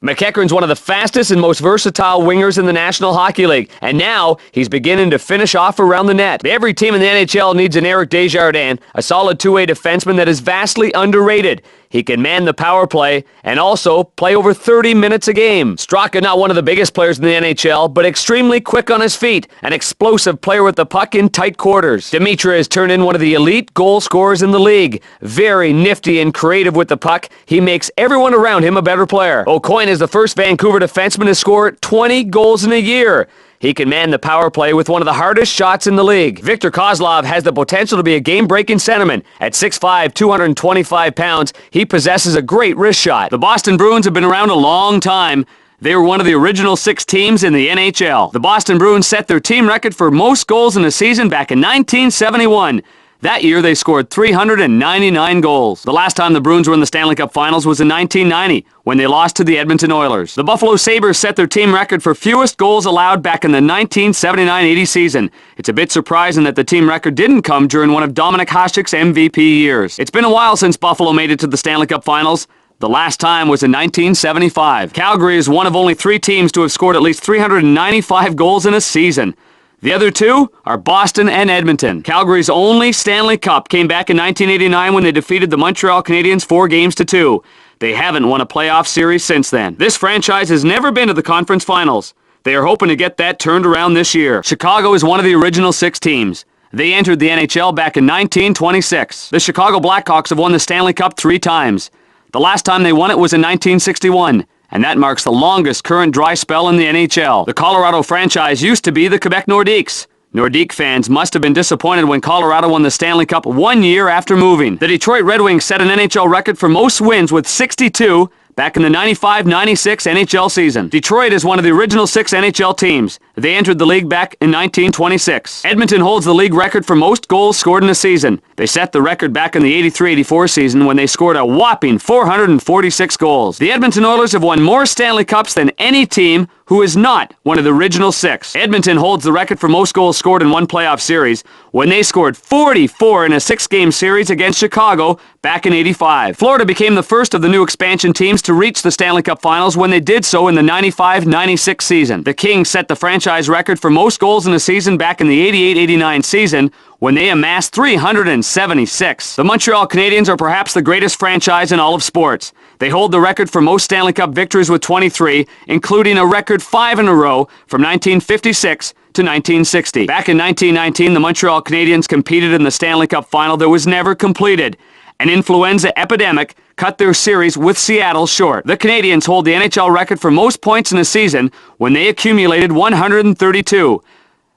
McEachran's one of the fastest and most versatile wingers in the National Hockey League, and now he's beginning to finish off around the net. Every team in the NHL needs an Eric Desjardins, a solid two-way defenseman that is vastly underrated. He can man the power play and also play over 30 minutes a game. Straka, not one of the biggest players in the NHL, but extremely quick on his feet, an explosive player with the puck in tight quarters. Dimitra has turned in one of the elite goal scorers in the league. Very nifty and creative with the puck, he makes everyone around him a better player. O'Coin is the first Vancouver defenseman to score 20 goals in a year. He can man the power play with one of the hardest shots in the league. Viktor Kozlov has the potential to be a game-breaking centerman. At 6'5", 225 pounds, he possesses a great wrist shot. The Boston Bruins have been around a long time. They were one of the original 6 teams in the NHL. The Boston Bruins set their team record for most goals in a season back in 1971. That year, they scored 399 goals. The last time the Bruins were in the Stanley Cup Finals was in 1990, when they lost to the Edmonton Oilers. The Buffalo Sabres set their team record for fewest goals allowed back in the 1979-80 season. It's a bit surprising that the team record didn't come during one of Dominik Hasek's MVP years. It's been a while since Buffalo made it to the Stanley Cup Finals. The last time was in 1975. Calgary is one of only 3 teams to have scored at least 395 goals in a season. The other 2 are Boston and Edmonton. Calgary's only Stanley Cup came back in 1989 when they defeated the Montreal Canadiens 4-2. They haven't won a playoff series since then. This franchise has never been to the conference finals. They are hoping to get that turned around this year. Chicago is one of the original 6 teams. They entered the NHL back in 1926. The Chicago Blackhawks have won the Stanley Cup 3 times. The last time they won it was in 1961. And that marks the longest current dry spell in the NHL. The Colorado franchise used to be the Quebec Nordiques. Nordique fans must have been disappointed when Colorado won the Stanley Cup 1 year after moving. The Detroit Red Wings set an NHL record for most wins with 62 back in the 95-96 NHL season. Detroit is one of the original 6 NHL teams. They entered the league back in 1926. Edmonton holds the league record for most goals scored in a season. They set the record back in the 83-84 season when they scored a whopping 446 goals. The Edmonton Oilers have won more Stanley Cups than any team who is not one of the original 6. Edmonton holds the record for most goals scored in one playoff series when they scored 44 in a 6-game series against Chicago back in 85. Florida became the first of the new expansion teams to reach the Stanley Cup Finals when they did so in the 95-96 season. The Kings set the franchise record for most goals in a season back in the 88-89 season when they amassed 376. The Montreal Canadiens are perhaps the greatest franchise in all of sports. They hold the record for most Stanley Cup victories with 23, including a record 5 in a row from 1956 to 1960. Back in 1919, the Montreal Canadiens competed in the Stanley Cup Final that was never completed. An influenza epidemic cut their series with Seattle short. The Canadiens hold the NHL record for most points in a season when they accumulated 132.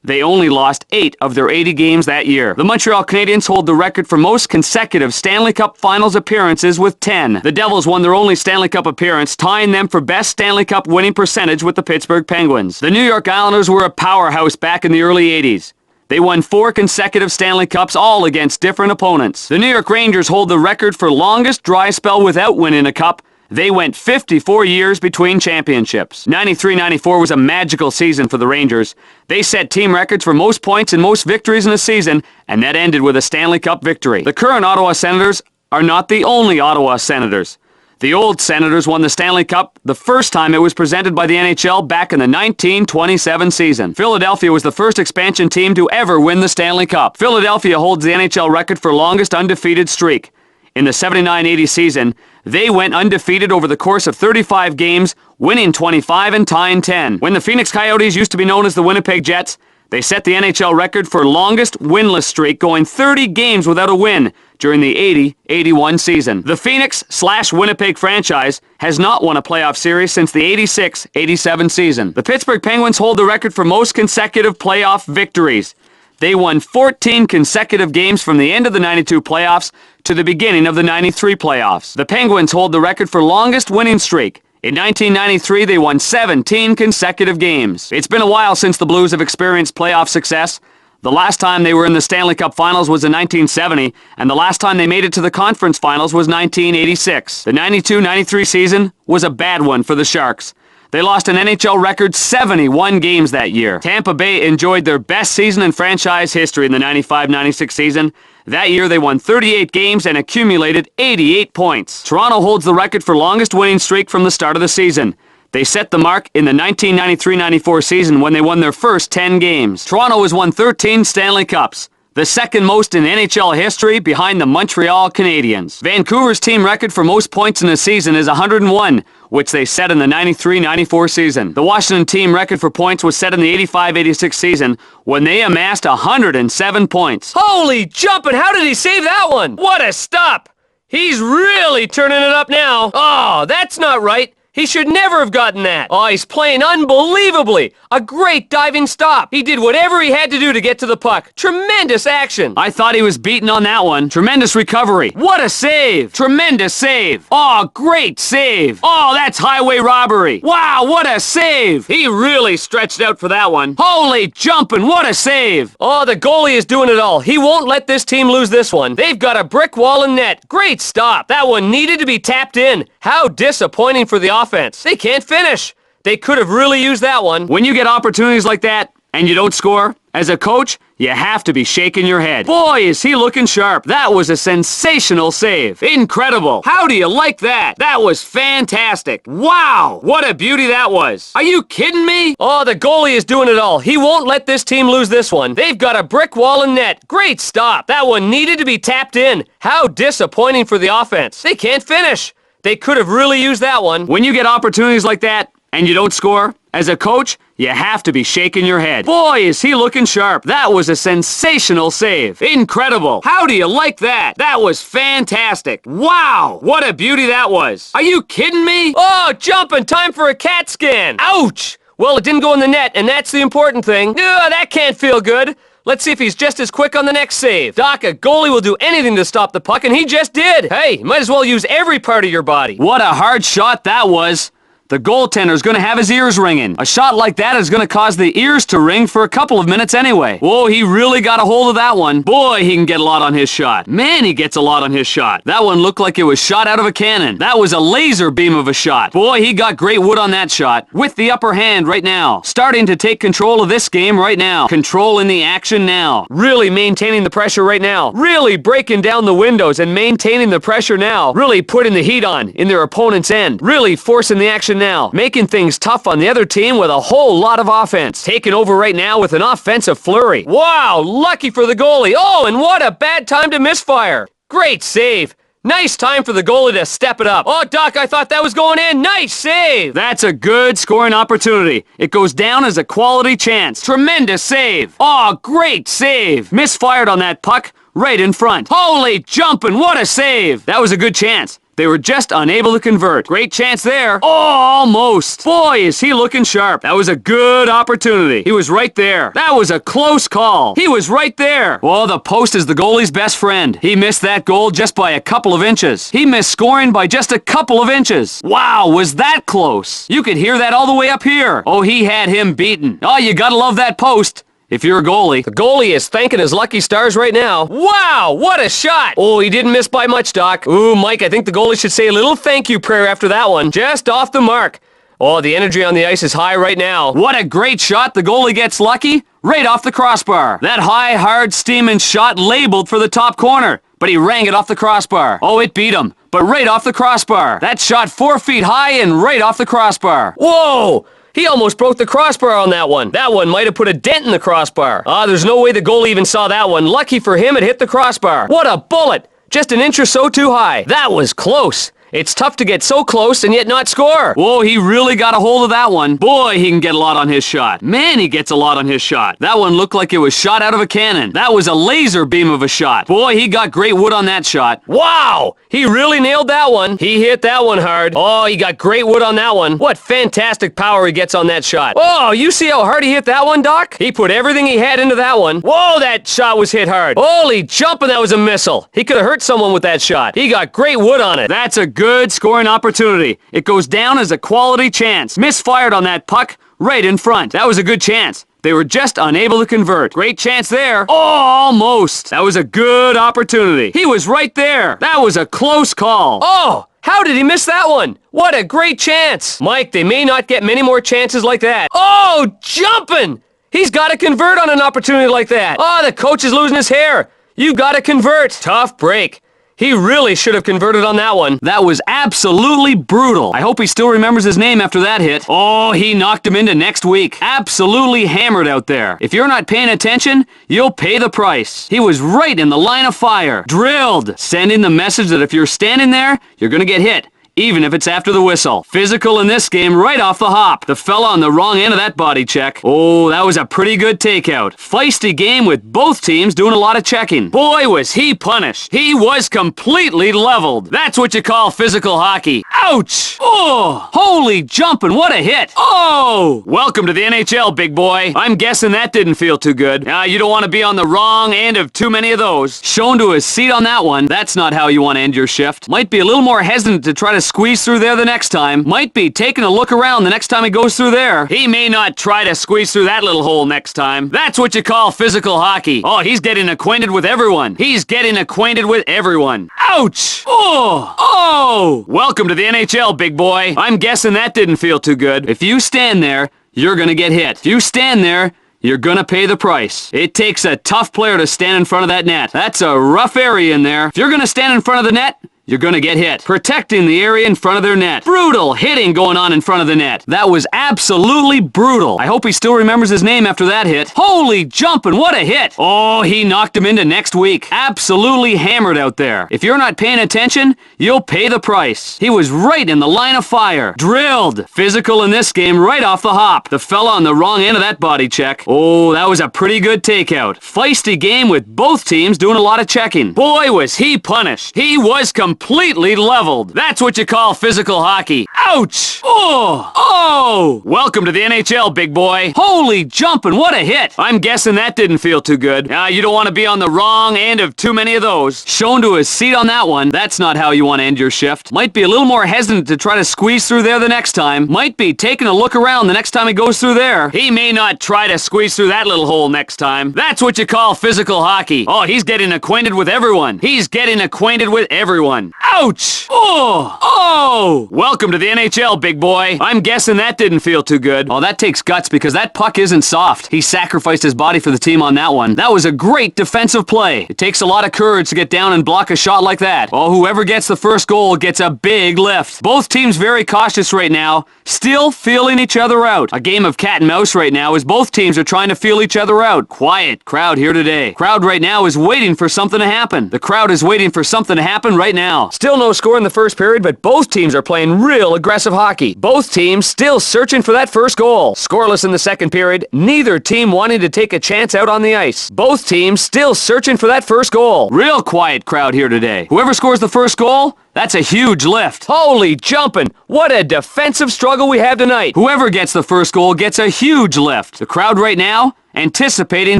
They only lost 8 of their 80 games that year. The Montreal Canadiens hold the record for most consecutive Stanley Cup Finals appearances with 10. The Devils won their only Stanley Cup appearance, tying them for best Stanley Cup winning percentage with the Pittsburgh Penguins. The New York Islanders were a powerhouse back in the early 80s. They won 4 consecutive Stanley Cups, all against different opponents. The New York Rangers hold the record for longest dry spell without winning a cup. They went 54 years between championships. 93-94 was a magical season for the Rangers. They set team records for most points and most victories in a season, and that ended with a Stanley Cup victory. The current Ottawa Senators are not the only Ottawa Senators. The old Senators won the Stanley Cup the first time it was presented by the NHL back in the 1927 season. Philadelphia was the first expansion team to ever win the Stanley Cup. Philadelphia holds the NHL record for longest undefeated streak. In the 79-80 season, they went undefeated over the course of 35 games, winning 25 and tying 10. When the Phoenix Coyotes used to be known as the Winnipeg Jets, they set the NHL record for longest winless streak, going 30 games without a win during the 80-81 season. The Phoenix/Winnipeg franchise has not won a playoff series since the 86-87 season. The Pittsburgh Penguins hold the record for most consecutive playoff victories. They won 14 consecutive games from the end of the 92 playoffs to the beginning of the 93 playoffs. The Penguins hold the record for longest winning streak. In 1993, they won 17 consecutive games. It's been a while since the Blues have experienced playoff success. The last time they were in the Stanley Cup Finals was in 1970, and the last time they made it to the Conference Finals was 1986. The 92-93 season was a bad one for the Sharks. They lost an NHL record 71 games that year. Tampa Bay enjoyed their best season in franchise history in the 95-96 season. That year, they won 38 games and accumulated 88 points. Toronto holds the record for longest winning streak from the start of the season. They set the mark in the 1993-94 season when they won their first 10 games. Toronto has won 13 Stanley Cups, the second most in NHL history behind the Montreal Canadiens. Vancouver's team record for most points in a season is 101, which they set in the 93-94 season. The Washington team record for points was set in the 85-86 season when they amassed 107 points. Holy jumping, how did he save that one? What a stop! He's really turning it up now. Oh, that's not right. He should never have gotten that. Oh, he's playing unbelievably. A great diving stop. He did whatever he had to do to get to the puck. Tremendous action. I thought he was beaten on that one. Tremendous recovery. What a save. Tremendous save. Oh, great save. Oh, that's highway robbery. Wow, what a save. He really stretched out for that one. Holy jumping, what a save. Oh, the goalie is doing it all. He won't let this team lose this one. They've got a brick wall and net. Great stop. That one needed to be tapped in. How disappointing for the offense. They can't finish. They could have really used that one. When you get opportunities like that and you don't score, as a coach, you have to be shaking your head. Boy, is he looking sharp. That was a sensational save. Incredible. How do you like that? That was fantastic. Wow, what a beauty that was. Are you kidding me? Oh, the goalie is doing it all. He won't let this team lose this one. They've got a brick wall and net. Great stop. That one needed to be tapped in. How disappointing for the offense. They can't finish. They could have really used that one. When you get opportunities like that and you don't score, as a coach, you have to be shaking your head. Boy, is he looking sharp. That was a sensational save. Incredible. How do you like that? That was fantastic. Wow, what a beauty that was. Are you kidding me? Oh, jumping. Time for a CAT scan. Ouch. Well, it didn't go in the net, and that's the important thing. Ugh, that can't feel good. Let's see if he's just as quick on the next save. Doc, a goalie will do anything to stop the puck, and he just did. Hey, might as well use every part of your body. What a hard shot that was. The goaltender's going to have his ears ringing. A shot like that is going to cause the ears to ring for a couple of minutes anyway. Whoa, he really got a hold of that one. Boy, he can get a lot on his shot. Man, he gets a lot on his shot. That one looked like it was shot out of a cannon. That was a laser beam of a shot. Boy, he got great wood on that shot. With the upper hand right now. Starting to take control of this game right now. Controlling the action now. Really maintaining the pressure right now. Really breaking down the windows and maintaining the pressure now. Really putting the heat on in their opponent's end. Really forcing the action now. Making things tough on the other team with a whole lot of offense. Taking over right now with an offensive flurry. Wow, lucky for the goalie. Oh, and what a bad time to misfire. Great save. Nice time for the goalie to step it up. Oh, Doc, I thought that was going in. Nice save. That's a good scoring opportunity. It goes down as a quality chance. Tremendous save. Oh, great save. Misfired on that puck right in front. Holy jumping, what a save. That was a good chance. They were just unable to convert. Great chance there. Oh, almost. Boy, is he looking sharp. That was a good opportunity. He was right there. That was a close call. He was right there. Well, the post is the goalie's best friend. He missed that goal just by a couple of inches. He missed scoring by just a couple of inches. Wow, was that close? You could hear that all the way up here. Oh, he had him beaten. Oh, you gotta love that post. if you're a goalie. The goalie is thanking his lucky stars right now. Wow, what a shot! Oh, he didn't miss by much, Doc. Ooh, Mike, I think the goalie should say a little thank you prayer after that one. Just off the mark. Oh, the energy on the ice is high right now. What a great shot. The goalie gets lucky right off the crossbar. That high, hard, steaming shot labeled for the top corner, but he rang it off the crossbar. Oh, it beat him, but right off the crossbar. That shot 4 feet high and right off the crossbar. Whoa! He almost broke the crossbar on that one. That one might have put a dent in the crossbar. There's no way the goalie even saw that one. Lucky for him, it hit the crossbar. What a bullet! Just an inch or so too high. That was close. It's tough to get so close and yet not score. Whoa, he really got a hold of that one. Boy, he can get a lot on his shot. Man, he gets a lot on his shot. That one looked like it was shot out of a cannon. That was a laser beam of a shot. Boy, he got great wood on that shot. Wow! He really nailed that one. He hit that one hard. Oh, he got great wood on that one. What fantastic power he gets on that shot. Oh, you see how hard he hit that one, Doc? He put everything he had into that one. Whoa, that shot was hit hard. Holy jumping, that was a missile. He could have hurt someone with that shot. He got great wood on it. That's a good scoring opportunity. It goes down as a quality chance. Misfired on that puck right in front. That was a good chance. They were just unable to convert. Great chance there. Oh, almost. That was a good opportunity. He was right there. That was a close call. Oh, how did he miss that one? What a great chance. Mike, they may not get many more chances like that. Oh, jumping! He's got to convert on an opportunity like that. Oh, the coach is losing his hair. You got to convert. Tough break. He really should have converted on that one. That was absolutely brutal. I hope he still remembers his name after that hit. Oh, he knocked him into next week. Absolutely hammered out there. If you're not paying attention, you'll pay the price. He was right in the line of fire. Drilled. Sending the message that if you're standing there, you're gonna get hit. Even if it's after the whistle. Physical in this game right off the hop. The fella on the wrong end of that body check. Oh, that was a pretty good takeout. Feisty game with both teams doing a lot of checking. Boy, was he punished. He was completely leveled. That's what you call physical hockey. Ouch! Oh, holy jumping, what a hit. Oh! Welcome to the NHL, big boy. I'm guessing that didn't feel too good. You don't want to be on the wrong end of too many of those. Shown to his seat on that one. That's not how you want to end your shift. Might be a little more hesitant to try to squeeze through there the next time. Might be taking a look around the next time he goes through there. He may not try to squeeze through that little hole next time. That's what you call physical hockey. Oh, he's getting acquainted with everyone. He's getting acquainted with everyone. Ouch! Oh! Oh! Welcome to the NHL, big boy. I'm guessing that didn't feel too good. If you stand there, you're gonna get hit. If you stand there, you're gonna pay the price. It takes a tough player to stand in front of that net. That's a rough area in there. If you're gonna stand in front of the net, you're gonna get hit. Protecting the area in front of their net. Brutal hitting going on in front of the net. That was absolutely brutal. I hope he still remembers his name after that hit. Holy jumping, what a hit! Oh, he knocked him into next week. Absolutely hammered out there. If you're not paying attention, you'll pay the price. He was right in the line of fire. Drilled. Physical in this game right off the hop. The fella on the wrong end of that body check. Oh, that was a pretty good takeout. Feisty game with both teams doing a lot of checking. Boy, was he punished. He was completely leveled. That's what you call physical hockey. Ouch! Oh! Oh! Welcome to the NHL, big boy. Holy jumping, what a hit! I'm guessing that didn't feel too good. You don't want to be on the wrong end of too many of those. Shown to his seat on that one. That's not how you want to end your shift. Might be a little more hesitant to try to squeeze through there the next time. Might be taking a look around the next time he goes through there. He may not try to squeeze through that little hole next time. That's what you call physical hockey. Oh, he's getting acquainted with everyone. He's getting acquainted with everyone. Ouch! Oh! Oh! Welcome to the NHL, big boy. I'm guessing that didn't feel too good. Oh, that takes guts because that puck isn't soft. He sacrificed his body for the team on that one. That was a great defensive play. It takes a lot of courage to get down and block a shot like that. Oh, whoever gets the first goal gets a big lift. Both teams very cautious right now, still feeling each other out. A game of cat and mouse right now as both teams are trying to feel each other out. Quiet crowd here today. Crowd right now is waiting for something to happen. The crowd is waiting for something to happen right now. Still no score in the first period, but both teams are playing real aggressive hockey. Both teams still searching for that first goal. Scoreless in the second period, neither team wanting to take a chance out on the ice. Both teams still searching for that first goal. Real quiet crowd here today. Whoever scores the first goal, that's a huge lift. Holy jumping! What a defensive struggle we have tonight. Whoever gets the first goal gets a huge lift. The crowd right now anticipating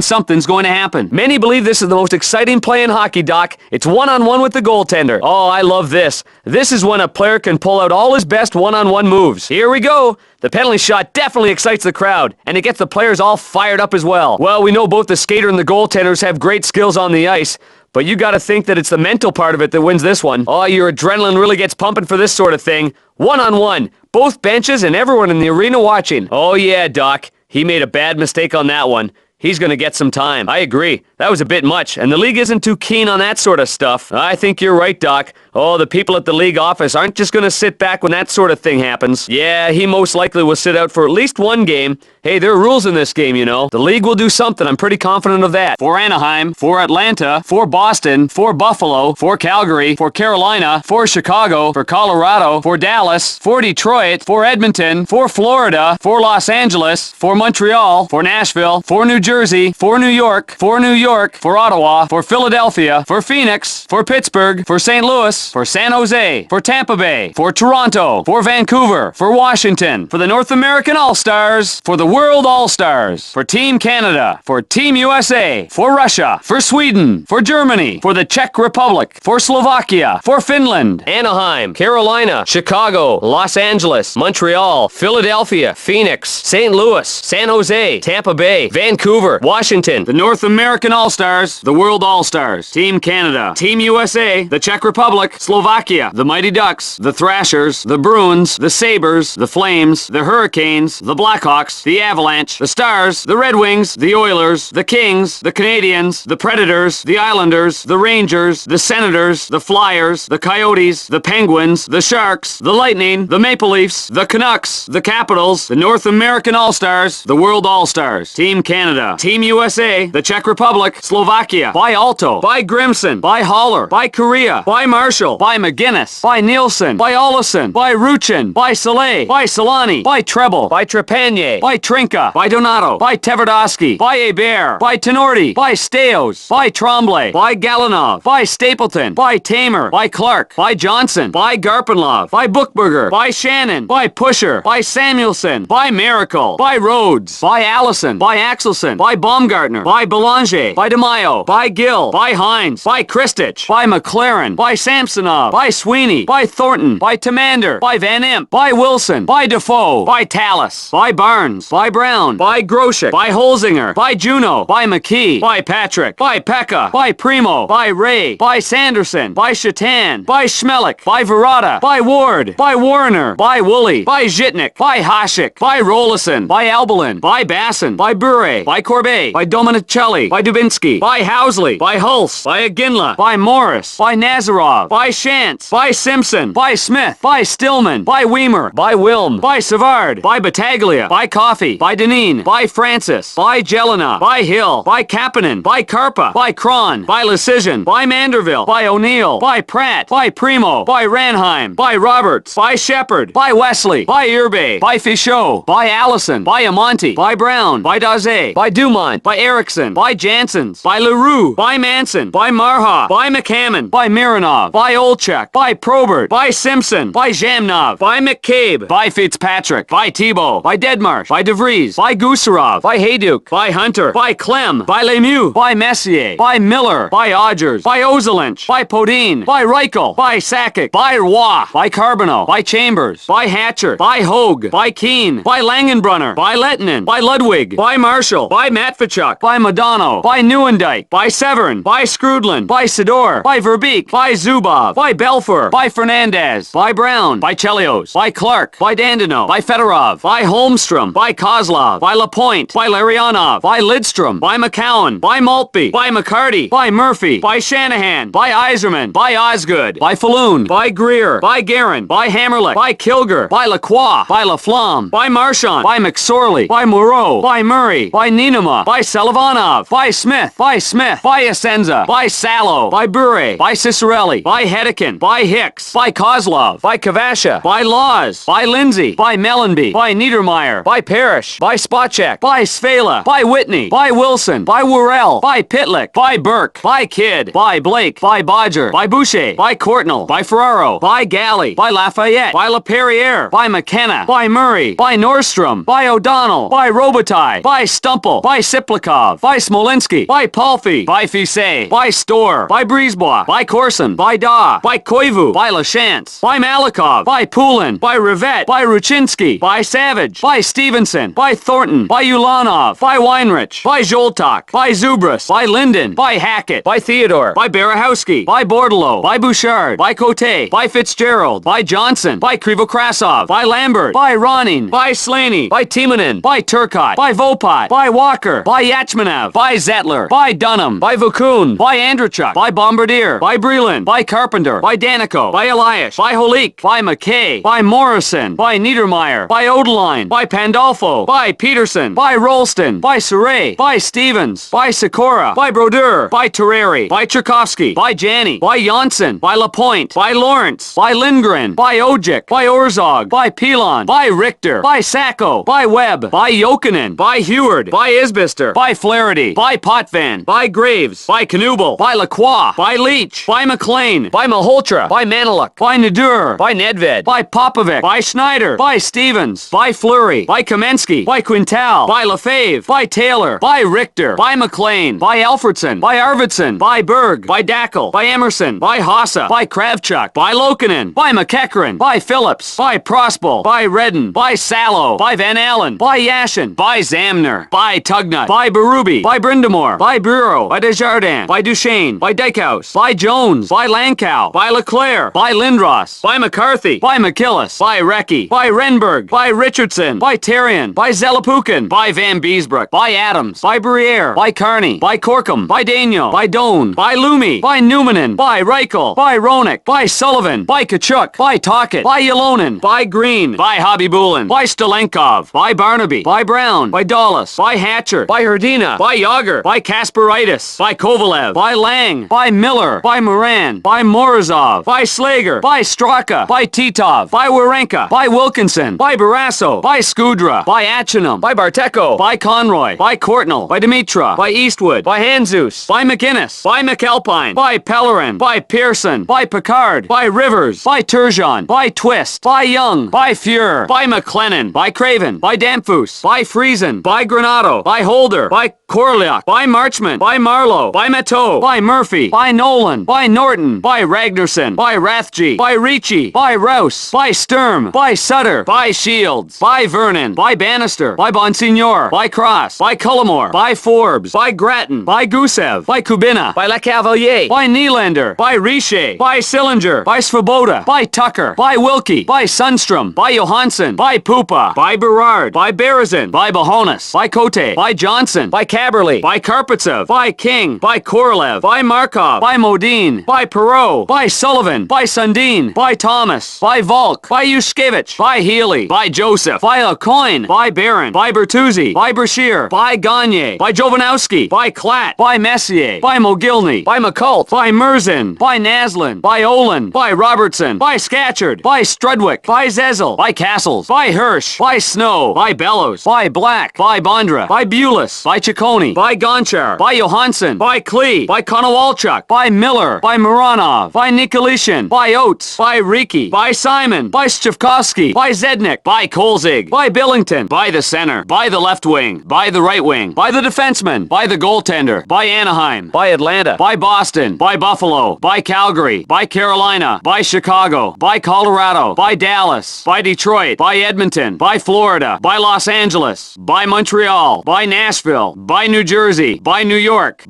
something's going to happen. Many believe this is the most exciting play in hockey, Doc. It's one-on-one with the goaltender. Oh, I love this. This is when a player can pull out all his best one-on-one moves. Here we go. The penalty shot definitely excites the crowd, and it gets the players all fired up as well. Well, we know both the skater and the goaltenders have great skills on the ice, but you gotta think that it's the mental part of it that wins this one. Oh, your adrenaline really gets pumping for this sort of thing. One-on-one. Both benches and everyone in the arena watching. Oh yeah, Doc. He made a bad mistake on that one. He's going to get some time. I agree. That was a bit much, and the league isn't too keen on that sort of stuff. I think you're right, Doc. Oh, the people at the league office aren't just going to sit back when that sort of thing happens. Yeah, he most likely will sit out for at least one game. Hey, there are rules in this game, you know. The league will do something. I'm pretty confident of that. For Anaheim, for Atlanta, for Boston, for Buffalo, for Calgary, for Carolina, for Chicago, for Colorado, for Dallas, for Detroit, for Edmonton, for Florida, for Los Angeles, for Montreal, for Nashville, for New Jersey, for New York, for Ottawa, for Philadelphia, for Phoenix, for Pittsburgh, for St. Louis, for San Jose, for Tampa Bay, for Toronto, for Vancouver, for Washington, for the North American All-Stars, for the World All-Stars, for Team Canada, for Team USA, for Russia, for Sweden, for Germany, for the Czech Republic, for Slovakia, for Finland, Anaheim, Carolina, Chicago, Los Angeles, Montreal, Philadelphia, Phoenix, St. Louis, San Jose, Tampa Bay, Vancouver, Washington, the North American All-Stars, the World All-Stars, Team Canada, Team USA, the Czech Republic, Slovakia, the Mighty Ducks, the Thrashers, the Bruins, the Sabres, the Flames, the Hurricanes, the Blackhawks, the Avalanche, the Stars, the Red Wings, the Oilers, the Kings, the Canadiens, the Predators, the Islanders, the Rangers, the Senators, the Flyers, the Coyotes, the Penguins, the Sharks, the Lightning, the Maple Leafs, the Canucks, the Capitals, the North American All-Stars, the World All-Stars, Team Canada, Team USA, the Czech Republic, Slovakia, by Alto, by Grimson, by Holler, by Korea, by Marshall, by McGuinness, by Nielsen, by Olesen, by Ruchin, by Soleil, by Solani, by Treble, by Trepanier, by Trinka, by Donato, by Tverdovsky, by Hebert, by Tenorti, by Steos, by Tremblay, by Galanov, by Stapleton, by Tamer, by Clark, by Johnson, by Garpenlov, by Bookberger, by Shannon, by Pusher, by Samuelson, by Miracle, by Rhodes, by Allison, by Axelson, by Baumgartner, by Belanger, by DeMaio, by Gill, by Hines, by Kristich, by McLaren, by Samsonov, by Sweeney, by Thornton, by Tamander, by Van Imp, by Wilson, by Defoe, by Tallis, by Barnes, by Brown, by Groshek, by Holzinger, by Juno, by McKee, by Patrick, by Pekka, by Primo, by Ray, by Sanderson, by Shatan, by Schmelik, by Verada, by Ward, by Warner, by Woolley, by Zhitnik, by Hasek, by Rolison, by Albelin, by Basson, by Bure, by Corbet, by Dominicelli, by Dubinsky, by Housley, by Hulse, by Aginla, by Morris, by Nazarov, by Shantz, by Simpson, by Smith, by Stillman, by Weimer, by Wilm, by Savard, by Battaglia, by Coffey, by Deneen, by Francis, by Jelena, by Hill, by Kapanen, by Karpa, by Kron, by Lecision, by Manderville, by O'Neill, by Pratt, by Primo, by Ranheim, by Roberts, by Shepard, by Wesley, by Irbe, by Fichot, by Allison, by Amonte, by Brown, by Daze, by Dumont, by Erickson, by Janssens, by LaRue, by Manson, by Marha, by McCammon, by Mironov, by Olchek, by Probert, by Simpson, by Jamnov, by McCabe, by Fitzpatrick, by Thibault, by Deadmarsh, by DeVries, by Gusarov, by Hayduk, by Hunter, by Clem, by Lemieux, by Messier, by Miller, by Odgers, by Ozelinch, by Podine, by Reichel, by Sakic, by Roy, by Carbonneau, by Chambers, by Hatcher, by Hogue, by Keane, by Langenbrunner, by Lettinen, by Ludwig, by Marshall, by Matvichuk, by Madonna, by Neuendijk, by Severn, by Skrudlin, by Sidor, by Verbeek, by Zubov, by Belfour, by Fernandez, by Brown, by Chelios, by Clark, by Dandino, by Fedorov, by Holmstrom, by Kozlov, by Lapointe, by Larionov, by Lidstrom, by McCowan, by Maltby, by McCarty, by Murphy, by Shanahan, by Iserman, by Osgood, by Falloon, by Greer, by Guerin, by Hammerlick, by Kilger, by Lacroix, by Laflamme, by Marchand, by McSorley, by Moreau, by Murray, by Ninema, by Selovanov, by Smith, by Asenza, by Sallow, by Bure, by Cicerelli, by by Hedekin, by Hicks, by Kozlov, by Kavasha, by Laws, by Lindsay, by Mellenby, by Niedermeyer, by Parrish, by Spotcheck, by Svela, by Whitney, by Wilson, by Worrell, by Pitlick, by Burke, by Kidd, by Blake, by Bodger, by Boucher, by Courtnall, by Ferraro, by Galley, by Lafayette, by LaPerriere, by McKenna, by Murray, by Nordstrom, by O'Donnell, by Robitaille, by Stumple, by Siplikov, by Smolinski, by Palfy, by Fisset, by Storr, by Brisebois, by Corson, by Daw, by Koivu, by Lachance, by Malikov, by Poulin, by Rivette, by Ruchinski, by Savage, by Stevenson, by Thornton, by Ulanov, by Weinrich, by Zoltak, by Zubras, by Linden, by Hackett, by Theodore, by Berehowski, by Bordelot, by Bouchard, by Cote, by Fitzgerald, by Johnson, by Krivokrasov, by Lambert, by Ronning, by Slaney, by Timonen, by Turcotte, by Vopat, by Walker, by Yachmanov, by Zettler, by Dunham, by Vukun, by Andrechuk, by Bombardier, by Breland, by Carpenter, by Danico, by Elias, by Holik, by McKay, by Morrison, by Niedermeyer, by Odeline, by Pandolfo, by Peterson, by Rolston, by Saray, by Stevens, by Sikora, by Brodeur, by Terreri, by Tchaikovsky, by Janney, by Janssen, by Lapointe, by Lawrence, by Lindgren, by Ojic, by Orzog, by Pilon, by Richter, by Sacco, by Webb, by Jokinen, by Heward, by Isbister, by Flaherty, by Potvin, by Graves, by Knubel, by Lacroix, by Leach, by McLean, by Malhotra, by Maniluk, by Nadur, by Nedved, by Popovic, by Schneider, by Stevens, by Fleury, by Kamensky, by Quintal, by Lefebvre, by Taylor, by Richter, by McLean, by Alfredson, by Arvidsson, by Berg, by Dackel, by Emerson, by Hossa, by Kravchuk, by Lokinen, by McEachran, by Phillips, by Prospel, by Redden, by Sallow, by Van Allen, by Yashin, by Zamner, by Tugnut, by Berube, by Brindamore, by Bureau, by Desjardins, by Duchesne, by Dykehouse, by Jones, by Lankow, by Leclerc, by Lindros, by McCarthy, by McKillis, by Recchi, by Renberg, by Richardson, by Terrien, by Zelapukin, by Van Beesbrook, by Adams, by Briere, by Carney, by Corkum, by Daigneault, by Doan, by Lumi, by Newmanen, by Reichel, by Ronick, by Sullivan, by Kachuk, by Tockett, by Yalonen, by Green, by Hobbybulin, by Stalenkov, by Barnaby, by Brown, by Dawlis, by Hatcher, by Herdina, by Yager, by Kasperitis, by Kovalev, by Lang, by Miller, by Moran, by Morozov, by Slager, by Straka, by Titov, by Warenka, by Wilkinson, by Barrasso, by Skudra, by Achinum, by Barteko, by Conroy, by Courtnall, by Dimitra, by Eastwood, by Hanzus, by McGinnis, by McAlpine, by Pellerin, by Pearson, by Picard, by Rivers, by Turgeon, by Twist, by Young, by Fuhrer, by McLennan, by Craven, by Damphus, by Friesen, by Granado, by Holder, by Corliak, by Marchment, by Marlowe, by Mateau, by Murphy, by Nolan, by Norton, by Ragnarsson, by Rathje, by Ricci, by Rouse, by Sturm, by Sutter, by Shields, by Vernon, by Bannister, by Bonsignor, by Cross, by Cullimore, by Forbes, by Grattan, by Gusev, by Kubina, by Lecavalier, by Nylander, by Richer, by Sillinger, by Svoboda, by Tucker, by Wilkie, by Sundstrom, by Johansson, by Pupa, by Berard, by Berezin, by Bahonas, by Cote, by Johnson, by Caberly, by Karpatsev, by King, by Korolev, by Markov, by Modine, by Perot, by Sullivan, by Sundin, by Thomas, by Volk, by Yushkevich, by Healy, by Joseph, by Lecoin, by Barron, by Bertuzzi, by Brashear, by Gagne, by Jovanowski, by Klatt, by Messier, by Mogilny, by McCult, by Merzin, by Naslin, by Olin, by Robertson, by Scatchard, by Strudwick, by Zezel, by Castles, by Hirsch, by Snow, by Bellows, by Black, by Bondra, by Bulis, by Ciccone, by Gonchar, by Johansson, by Klee, by Konowalchuk, by Miller, by Mironov, by Nikolishin, by Oates, by Riki, by Simon, by Stchivkovsky, by Zednik, by Kolzig, by Billington, by the center, by the left wing, by the right wing, by the defenseman, by the goaltender, by Anaheim, by Atlanta, by Boston, by Buffalo, by Calgary, by Carolina, by Chicago, by Colorado, by Dallas, by Detroit, by Edmonton, by Florida, by Los Angeles, by Montreal, by Nashville, by New Jersey, by New York,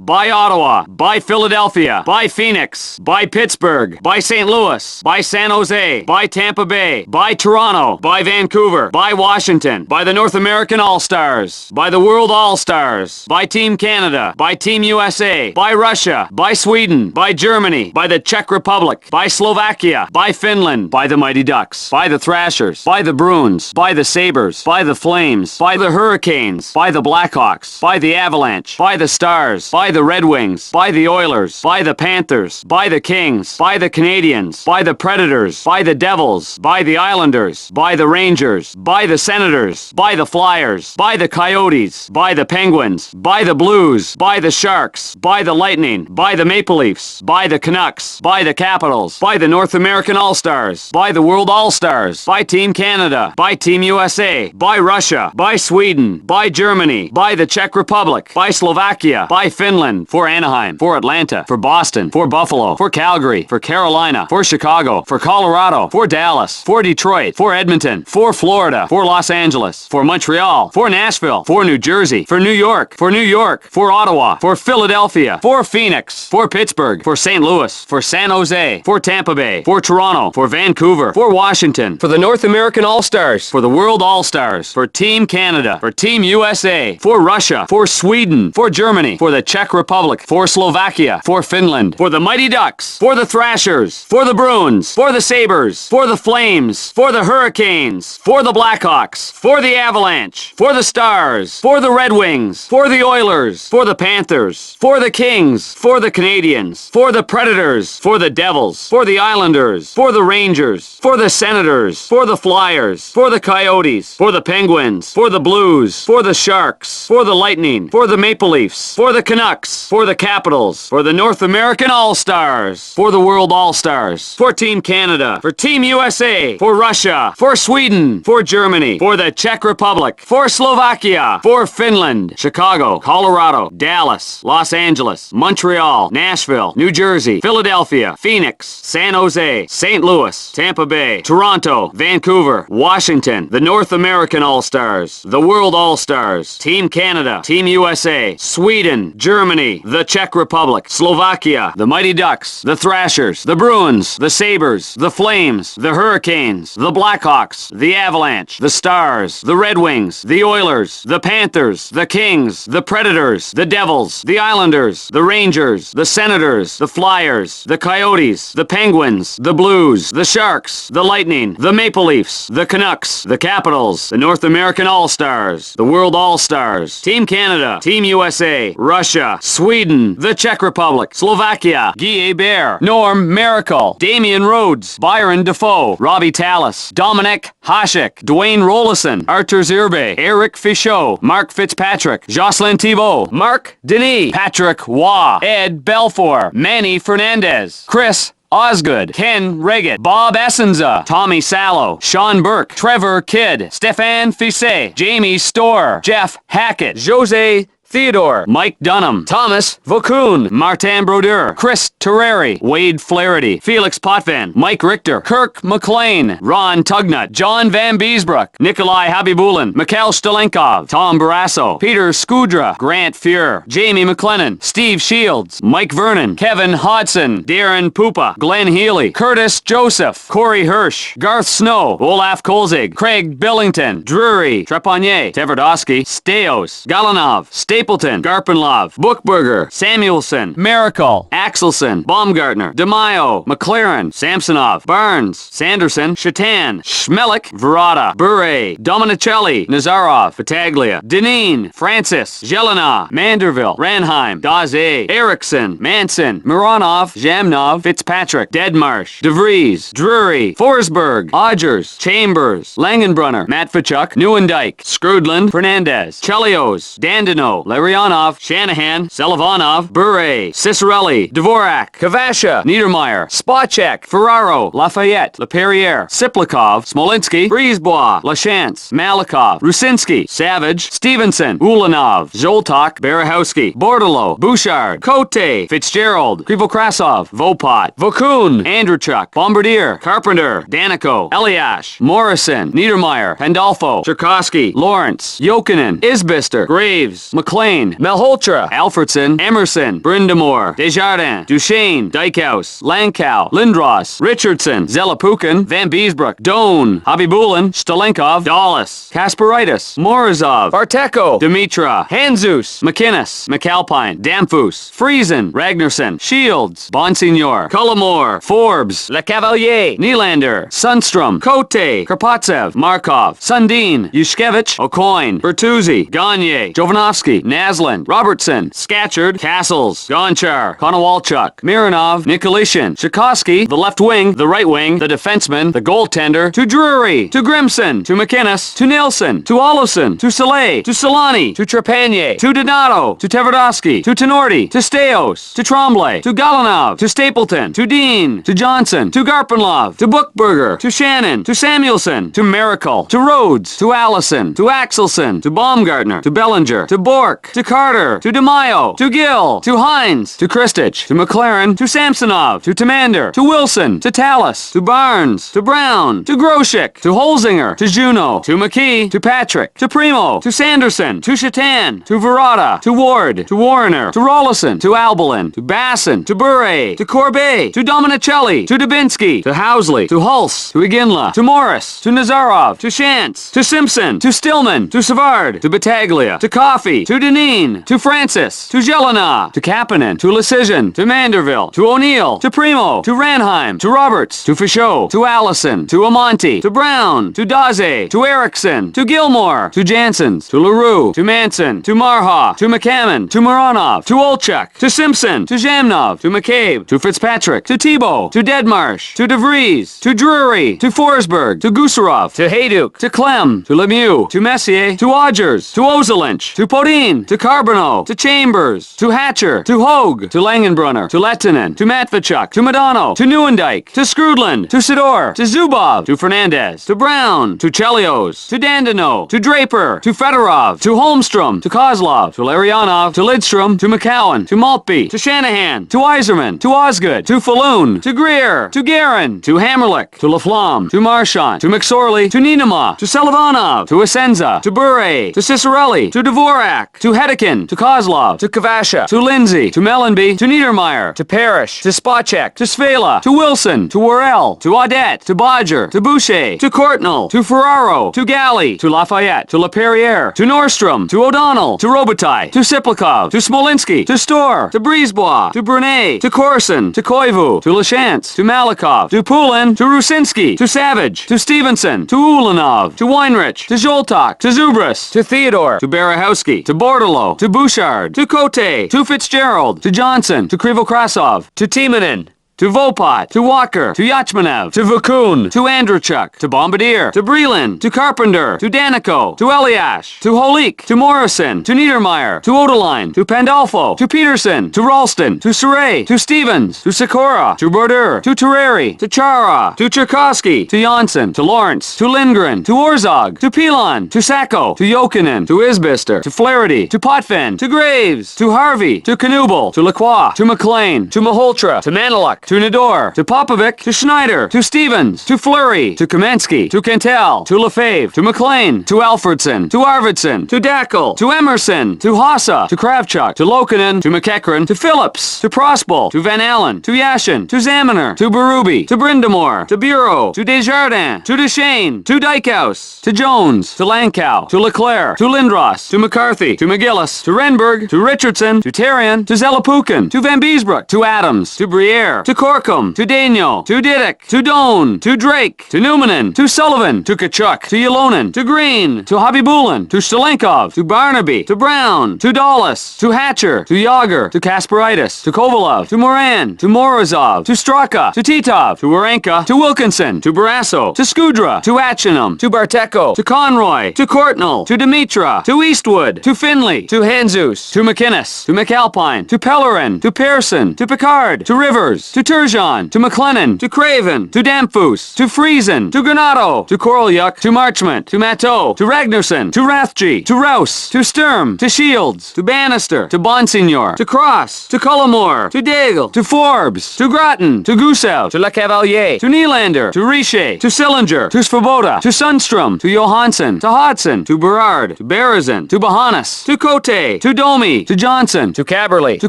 by Ottawa, by Philadelphia, by Phoenix, by Pittsburgh, by St. Louis, by San Jose, by Tampa Bay, by Toronto, by Vancouver, by Washington, by the North American All-Stars, by the World All-Stars, by Team Canada, by Team USA, by Russia, by Sweden, by Germany, by the Czech Republic, by Slovakia, by Finland, by the Mighty Ducks, by the Thrashers, by the Bruins, by the Sabres, by the Flames, by the Hurricanes, by the Blackhawks, by the Avalanche, by the Stars, by the Red Wings, by the Oilers, by the Panthers, Panthers, by the Kings, by the Canadiens, by the Predators, by the Devils, by the Islanders, by the Rangers, by the Senators, by the Flyers, by the Coyotes, by the Penguins, by the Blues, by the Sharks, by the Lightning, by the Maple Leafs, by the Canucks, by the Capitals, by the North American All-Stars, by the World All-Stars, by Team Canada, by Team USA, by Russia, by Sweden, by Germany, by the Czech Republic, by Slovakia, by Finland, for Anaheim, for Atlanta, for Boston, for Buffalo, for Calgary, for Carolina, for Chicago, for Colorado, for Dallas, for Detroit, for Edmonton, for Florida, for Los Angeles, for Montreal, for Nashville, for New Jersey, for New York, for Ottawa, for Philadelphia, for Phoenix, for Pittsburgh, for St. Louis, for San Jose, for Tampa Bay, for Toronto, for Vancouver, for Washington, For the North American All-Stars. for the World All-Stars, for Team Canada, for Team USA, for Russia, for Sweden, for Germany, for the Czech Republic, for Slovakia, for Finland, for the Mighty Ducks, for the Thrashers, for the Bruins, for the Sabres, for the Flames, for the Hurricanes, for the Blackhawks, for the Avalanche, for the Stars, for the Red Wings, for the Oilers, for the Panthers, for the Kings, for the Canadiens, for the Predators, for the Devils, for the Islanders, for the Rangers, for the Senators, for the Flyers, for the Coyotes, for the Penguins, for the Blues, for the Sharks, for the Lightning, for the Maple Leafs, for the Canucks, for the Capitals, for the North American All-Stars, for the World All-Stars, for Team Canada, for Team USA, for Russia, for Sweden, for Germany, for the Czech Republic, for Slovakia, for Finland, Chicago, Colorado, Dallas, Los Angeles, Montreal, Nashville, New Jersey, Philadelphia, Phoenix, San Jose, St. Louis, Tampa Bay, Toronto, Vancouver, Washington, the North American All-Stars, the World All-Stars, Team Canada, Team USA, Sweden, Germany, the Czech Republic, Slovakia, the Mighty Ducks, the Thrashers, the Bruins, the Sabres, the Flames, the Hurricanes, the Blackhawks, the Avalanche, the Stars, the Red Wings, the Oilers, the Panthers, the Kings, the Predators, the Devils, the Islanders, the Rangers, the Senators, the Flyers, the Coyotes, the Penguins, the Blues, the Sharks, the Lightning, the Maple Leafs, the Canucks, the Capitals, the North American All-Stars, the World All-Stars, Team Canada, Team USA, Russia, Sweden, the Czech Republic, Slovakia, Guy Hebert, Norm Miracle, Damian Rhodes, Byron Defoe, Robbie Tallis, Dominic Hasek, Dwayne Rollison, Artur Zirbe, Eric Fichot, Mark Fitzpatrick, Jocelyn Thibault, Mark Denis, Patrick Waugh, Ed Belfour, Manny Fernandez, Chris Osgood, Ken Reggett, Bob Essenza, Tommy Sallow, Sean Burke, Trevor Kidd, Stefan Fisset, Jamie Storr, Jeff Hackett, Jose Theodore, Mike Dunham, Thomas Vaucoon, Martin Brodeur, Chris Terreri, Wade Flaherty, Felix Potvin, Mike Richter, Kirk McLean, Ron Tugnut, John Van Beesbrook, Nikolai Habibulin, Mikhail Stalenkov, Tom Barrasso, Peter Skudra, Grant Fuhr, Jamie McLennan, Steve Shields, Mike Vernon, Kevin Hodson, Darren Pupa, Glenn Healy, Curtis Joseph, Corey Hirsch, Garth Snow, Olaf Kolzig, Craig Billington, Drury, Trepanier, Tverdowski, Steos, Galanov, Stapleton, Garpenlov, Bookberger, Samuelson, Miracle, Axelson, Baumgartner, DeMaio, McLaren, Samsonov, Barnes, Sanderson, Shatan, Schmelik, Verada, Bure, Dominicelli, Nazarov, Battaglia, Deneen, Francis, Jelena, Manderville, Ranheim, Daze, Erickson, Manson, Mironov, Jamnov, Fitzpatrick, Deadmarsh, DeVries, Drury, Forsberg, Odgers, Chambers, Langenbrunner, Matvachuk, Neuendijk, Skrudland, Fernandez, Chelios, Dandino, Larionov, Shanahan, Selivanov, Bure, Cicerelli, Dvorak, Kavasha, Niedermeyer, Spacek, Ferraro, Lafayette, Laperriere, Siplikov, Smolinski, Brisebois, Lachance, Malikov, Rusinski, Savage, Stevenson, Ulanov, Zoltak, Berehowski, Bordalo, Bouchard, Cote, Fitzgerald, Krivokrasov, Vopot, Vokun, Andrewchuk, Bombardier, Carpenter, Danico, Eliash, Morrison, Niedermeyer, Pandolfo, Cherkowski, Lawrence, Jokinen, Isbister, Graves, McLean, Malholtra, Alfredson, Emerson, Brindamore, Desjardins, Duchesne, Dykhouse, Lankow, Lindros, Richardson, Zelapukin, Van Beesbrook, Doan, Habibulin, Stalenkov, Dallas, Kasperitis, Morozov, Arteko, Dimitra, Hanzus, McInnes, McAlpine, Damfus, Friesen, Ragnarsson, Shields, Bonsignor, Cullimore, Forbes, Le Cavalier, Nylander, Sundstrom, Cote, Karpatsev, Markov, Sundin, Yushkevich, O'Coin, Bertuzzi, Gagne, Jovanovski, Naslund, Robertson, Scatchard, Castles, Gonchar, Konowalchuk, Mironov, Nikolishin, Tchaikovsky, the left wing, the right wing, the defenseman, the goaltender, to Drury, to Grimson, to McInnes, to Nilsson, to Olofsson, to Soleil, to Solani, to Trepanier, to Donato, to Tverdovsky, to Tenorti, to Steos, to Tremblay, to Galanov, to Stapleton, to Dean, to Johnson, to Garpenlov, to Bookberger, to Shannon, to Samuelson, to Miracle, to Rhodes, to Allison, to Axelson, to Baumgartner, to Bellinger, to Bork, to Carter, to DeMaio, to Gill, to Hines, to Kristich, to McLaren, to Samsonov, to Tamander, to Wilson, to Tallis, to Barnes, to Brown, to Groshek, to Holzinger, to Juno, to McKee, to Patrick, to Primo, to Sanderson, to Chatan, to Verada, to Ward, to Warner, to Rollison, to Albelin, to Basson, to Bure, to Corbet, to Dominicelli, to Dubinsky, to Housley, to Hulse, to Iginla, to Morris, to Nazarov, to Shantz, to Simpson, to Stillman, to Savard, to Battaglia, to Coffey, to Deneen, to Francis, to Jelena, to Kapanen, to Lecision, to Manderville, to O'Neill, to Primo, to Ranheim, to Roberts, to Fichot, to Allison, to Amonte, to Brown, to Daze, to Erickson, to Gilmore, to Janssens, to LaRue, to Manson, to Marha, to McCammon, to Moronov, to Olchuk, to Simpson, to Jamnov, to McCabe, to Fitzpatrick, to Thibault, to Deadmarsh, to DeVries, to Drury, to Forsberg, to Gusarov, to Hayduk, to Clem, to Lemieux, to Messier, to Odgers, to Ozelinch, to Podine, to Carbonneau, to Chambers, to Hatcher, to Hogue, to Langenbrunner, to Lettinen, to Matvachuk, to Madonna, to Neuendijk, to Skrudland, to Sidor, to Zubov, to Fernandez, to Brown, to Chelios, to Dandino, to Draper, to Fedorov, to Holmstrom, to Kozlov, to Larionov, to Lidstrom, to McCowan, to Maltby, to Shanahan, to Iserman, to Osgood, to Falloon, to Greer, to Guerin, to Hammerlick, to Laflamme, to Marchand, to McSorley, to Ninema, to Selovanov, to Essenza, to Bure, to Cicerelli, to Dvorak, to Hedekin, to Kozlov, to Kavasha, to Lindsay, to Mellenby, to Niedermeyer, to Parrish, to Spacek, to Svela, to Wilson, to Worrell, to Audette, to Bodger, to Boucher, to Courtnall, to Ferraro, to Galley, to Lafayette, to LaPerriere, to Nordstrom, to O'Donnell, to Robitaille, to Siplikov, to Smolinski, to Storr, to Brisebois, to Brunet, to Corson, to Koivu, to Lachance, to Malikov, to Poulin, to Rusinski, to Savage, to Stevenson, to Ulanov, to Weinrich, to Zoltak, to Zubris, to Theodore, to Berehowski, to Bordelot, to Bouchard, to Cote, to Fitzgerald, to Johnson, to Krivokrasov, to Timonen, to Vopat, to Walker, to Yachmanev, to Vukun, to Andrechuk, to Bombardier, to Breland, to Carpenter, to Danico, to Eliash, to Holik, to Morrison, to Niedermeyer, to Odeline, to Pandolfo, to Peterson, to Ralston, to Saray, to Stevens, to Sikora, to Border, to Terreri, to Chara, to Tchaikovsky, to Janssen, to Lawrence, to Lindgren, to Orzog, to Pilon, to Sacco, to Jokinen, to Isbister, to Flaherty, to Potvin, to Graves, to Harvey, to Knubel, to Lacroix, to McLean, to Maholtra, to Maniluk, to Nador, to Popovic, to Schneider, to Stevens, to Fleury, to Kamensky, to Cantel, to Lefebvre, to McLean, to Alfredson, to Arvidsson, to Dackel, to Emerson, to Hossa, to Kravchuk, to Lokinen, to McEachran, to Phillips, to Prospel, to Van Allen, to Yashin, to Zaminer, to Berube, to Brindamore, to Bureau, to Desjardins, to Duchesne, to Dykhouse, to Jones, to Lankow, to Leclerc, to Lindros, to McCarthy, to McGillis, to Renberg, to Richardson, to Terrian, to Zelapukin, to Van Beesbrook, to Adams, to Briere, to Corkum, to Daniel, to Didick, to Doan, to Drake, to Newmanen, to Sullivan, to Kachuk, to Yalonen, to Green, to Habibulin, to Stalenkov, to Barnaby, to Brown, to Dawlis, to Hatcher, to Yager, to Kasperitis, to Kovalov, to Moran, to Morozov, to Straka, to Titov, to Warenka, to Wilkinson, to Barasso, to Skudra, to Atchinham, to Barteko, to Conroy, to Courtnall, to Dimitra, to Eastwood, to Finley, to Hanzus, to McInnes, to McAlpine, to Pellerin, to Pearson, to Picard, to Rivers, to Turgeon, to McLennan, to Craven, to Damphus, to Friesen, to Granato, to Korolyuk, to Marchment, to Matteau, to Ragnarsson, to Rathje, to Rouse, to Sturm, to Shields, to Bannister, to Bonsignor, to Cross, to Cullimore, to Daigle, to Forbes, to Groton, to Gusev, to Le Cavalier, to Nylander, to Richer, to Sillinger, to Svoboda, to Sundstrom, to Johansson, to Hodson, to Berard, to Berezin, to Bahanas, to Cote, to Domi, to Johnson, to Caberly, to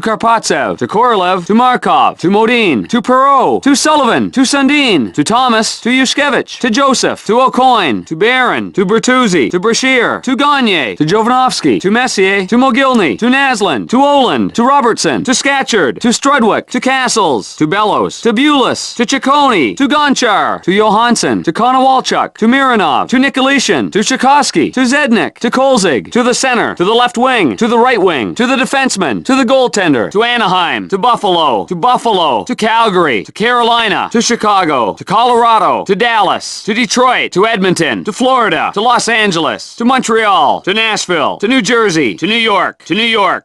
Karpatsev, to Korolev, to Markov, to Modine, King, to Perreault, to Sullivan, to Sundin, to Thomas, to Yushkevich, to Joseph, to O'Coin, to Barron, to Bertuzzi, to Brashear, to Gagne, to Jovanovski, to Messier, to Mogilny, to Naslund, to Oland, to Robertson, to Scatchard, to Strudwick, to Castles, to Bellows, to Bulis, to Ciccone, to Gonchar, to Johansson, to Konowalchuk, to Mironov, to Nikolishin, to Tchaikovsky, to Zednik, to Kolzig, to the center, to the left wing, to the right wing, to the defenseman, to the goaltender, to Anaheim, to Buffalo, to Calgary, to Carolina, to Chicago, to Colorado, to Dallas, to Detroit, to Edmonton, to Florida, to Los Angeles, to Montreal, to Nashville, to New Jersey, to New York,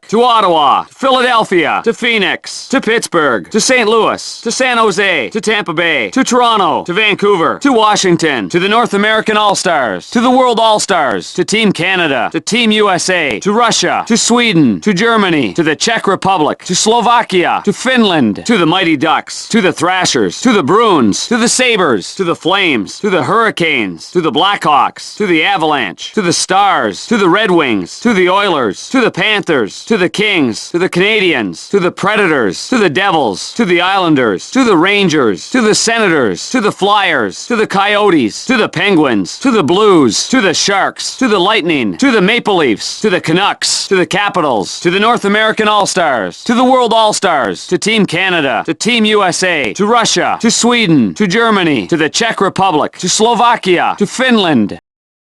to Ottawa, to Philadelphia, to Phoenix, to Pittsburgh, to St. Louis, to San Jose, to Tampa Bay, to Toronto, to Vancouver, to Washington, to the North American All-Stars, to the World All-Stars, to Team Canada, to Team USA, to Russia, to Sweden, to Germany, to the Czech Republic, to Slovakia, to Finland, to the Mighty Ducks, to the Thrashers, to the Bruins, to the Sabres, to the Flames, to the Hurricanes, to the Blackhawks, to the Avalanche, to the Stars, to the Red Wings, to the Oilers, to the Panthers, to the Kings, to the Canadiens, to the Predators, to the Devils, to the Islanders, to the Rangers, to the Senators, to the Flyers, to the Coyotes, to the Penguins, to the Blues, to the Sharks, to the Lightning, to the Maple Leafs, to the Canucks, to the Capitals, to the North American All-Stars, to the World All-Stars, to Team Canada, to Team USA, to Russia, to Sweden, to Germany, to the Czech Republic, to Slovakia, to Finland.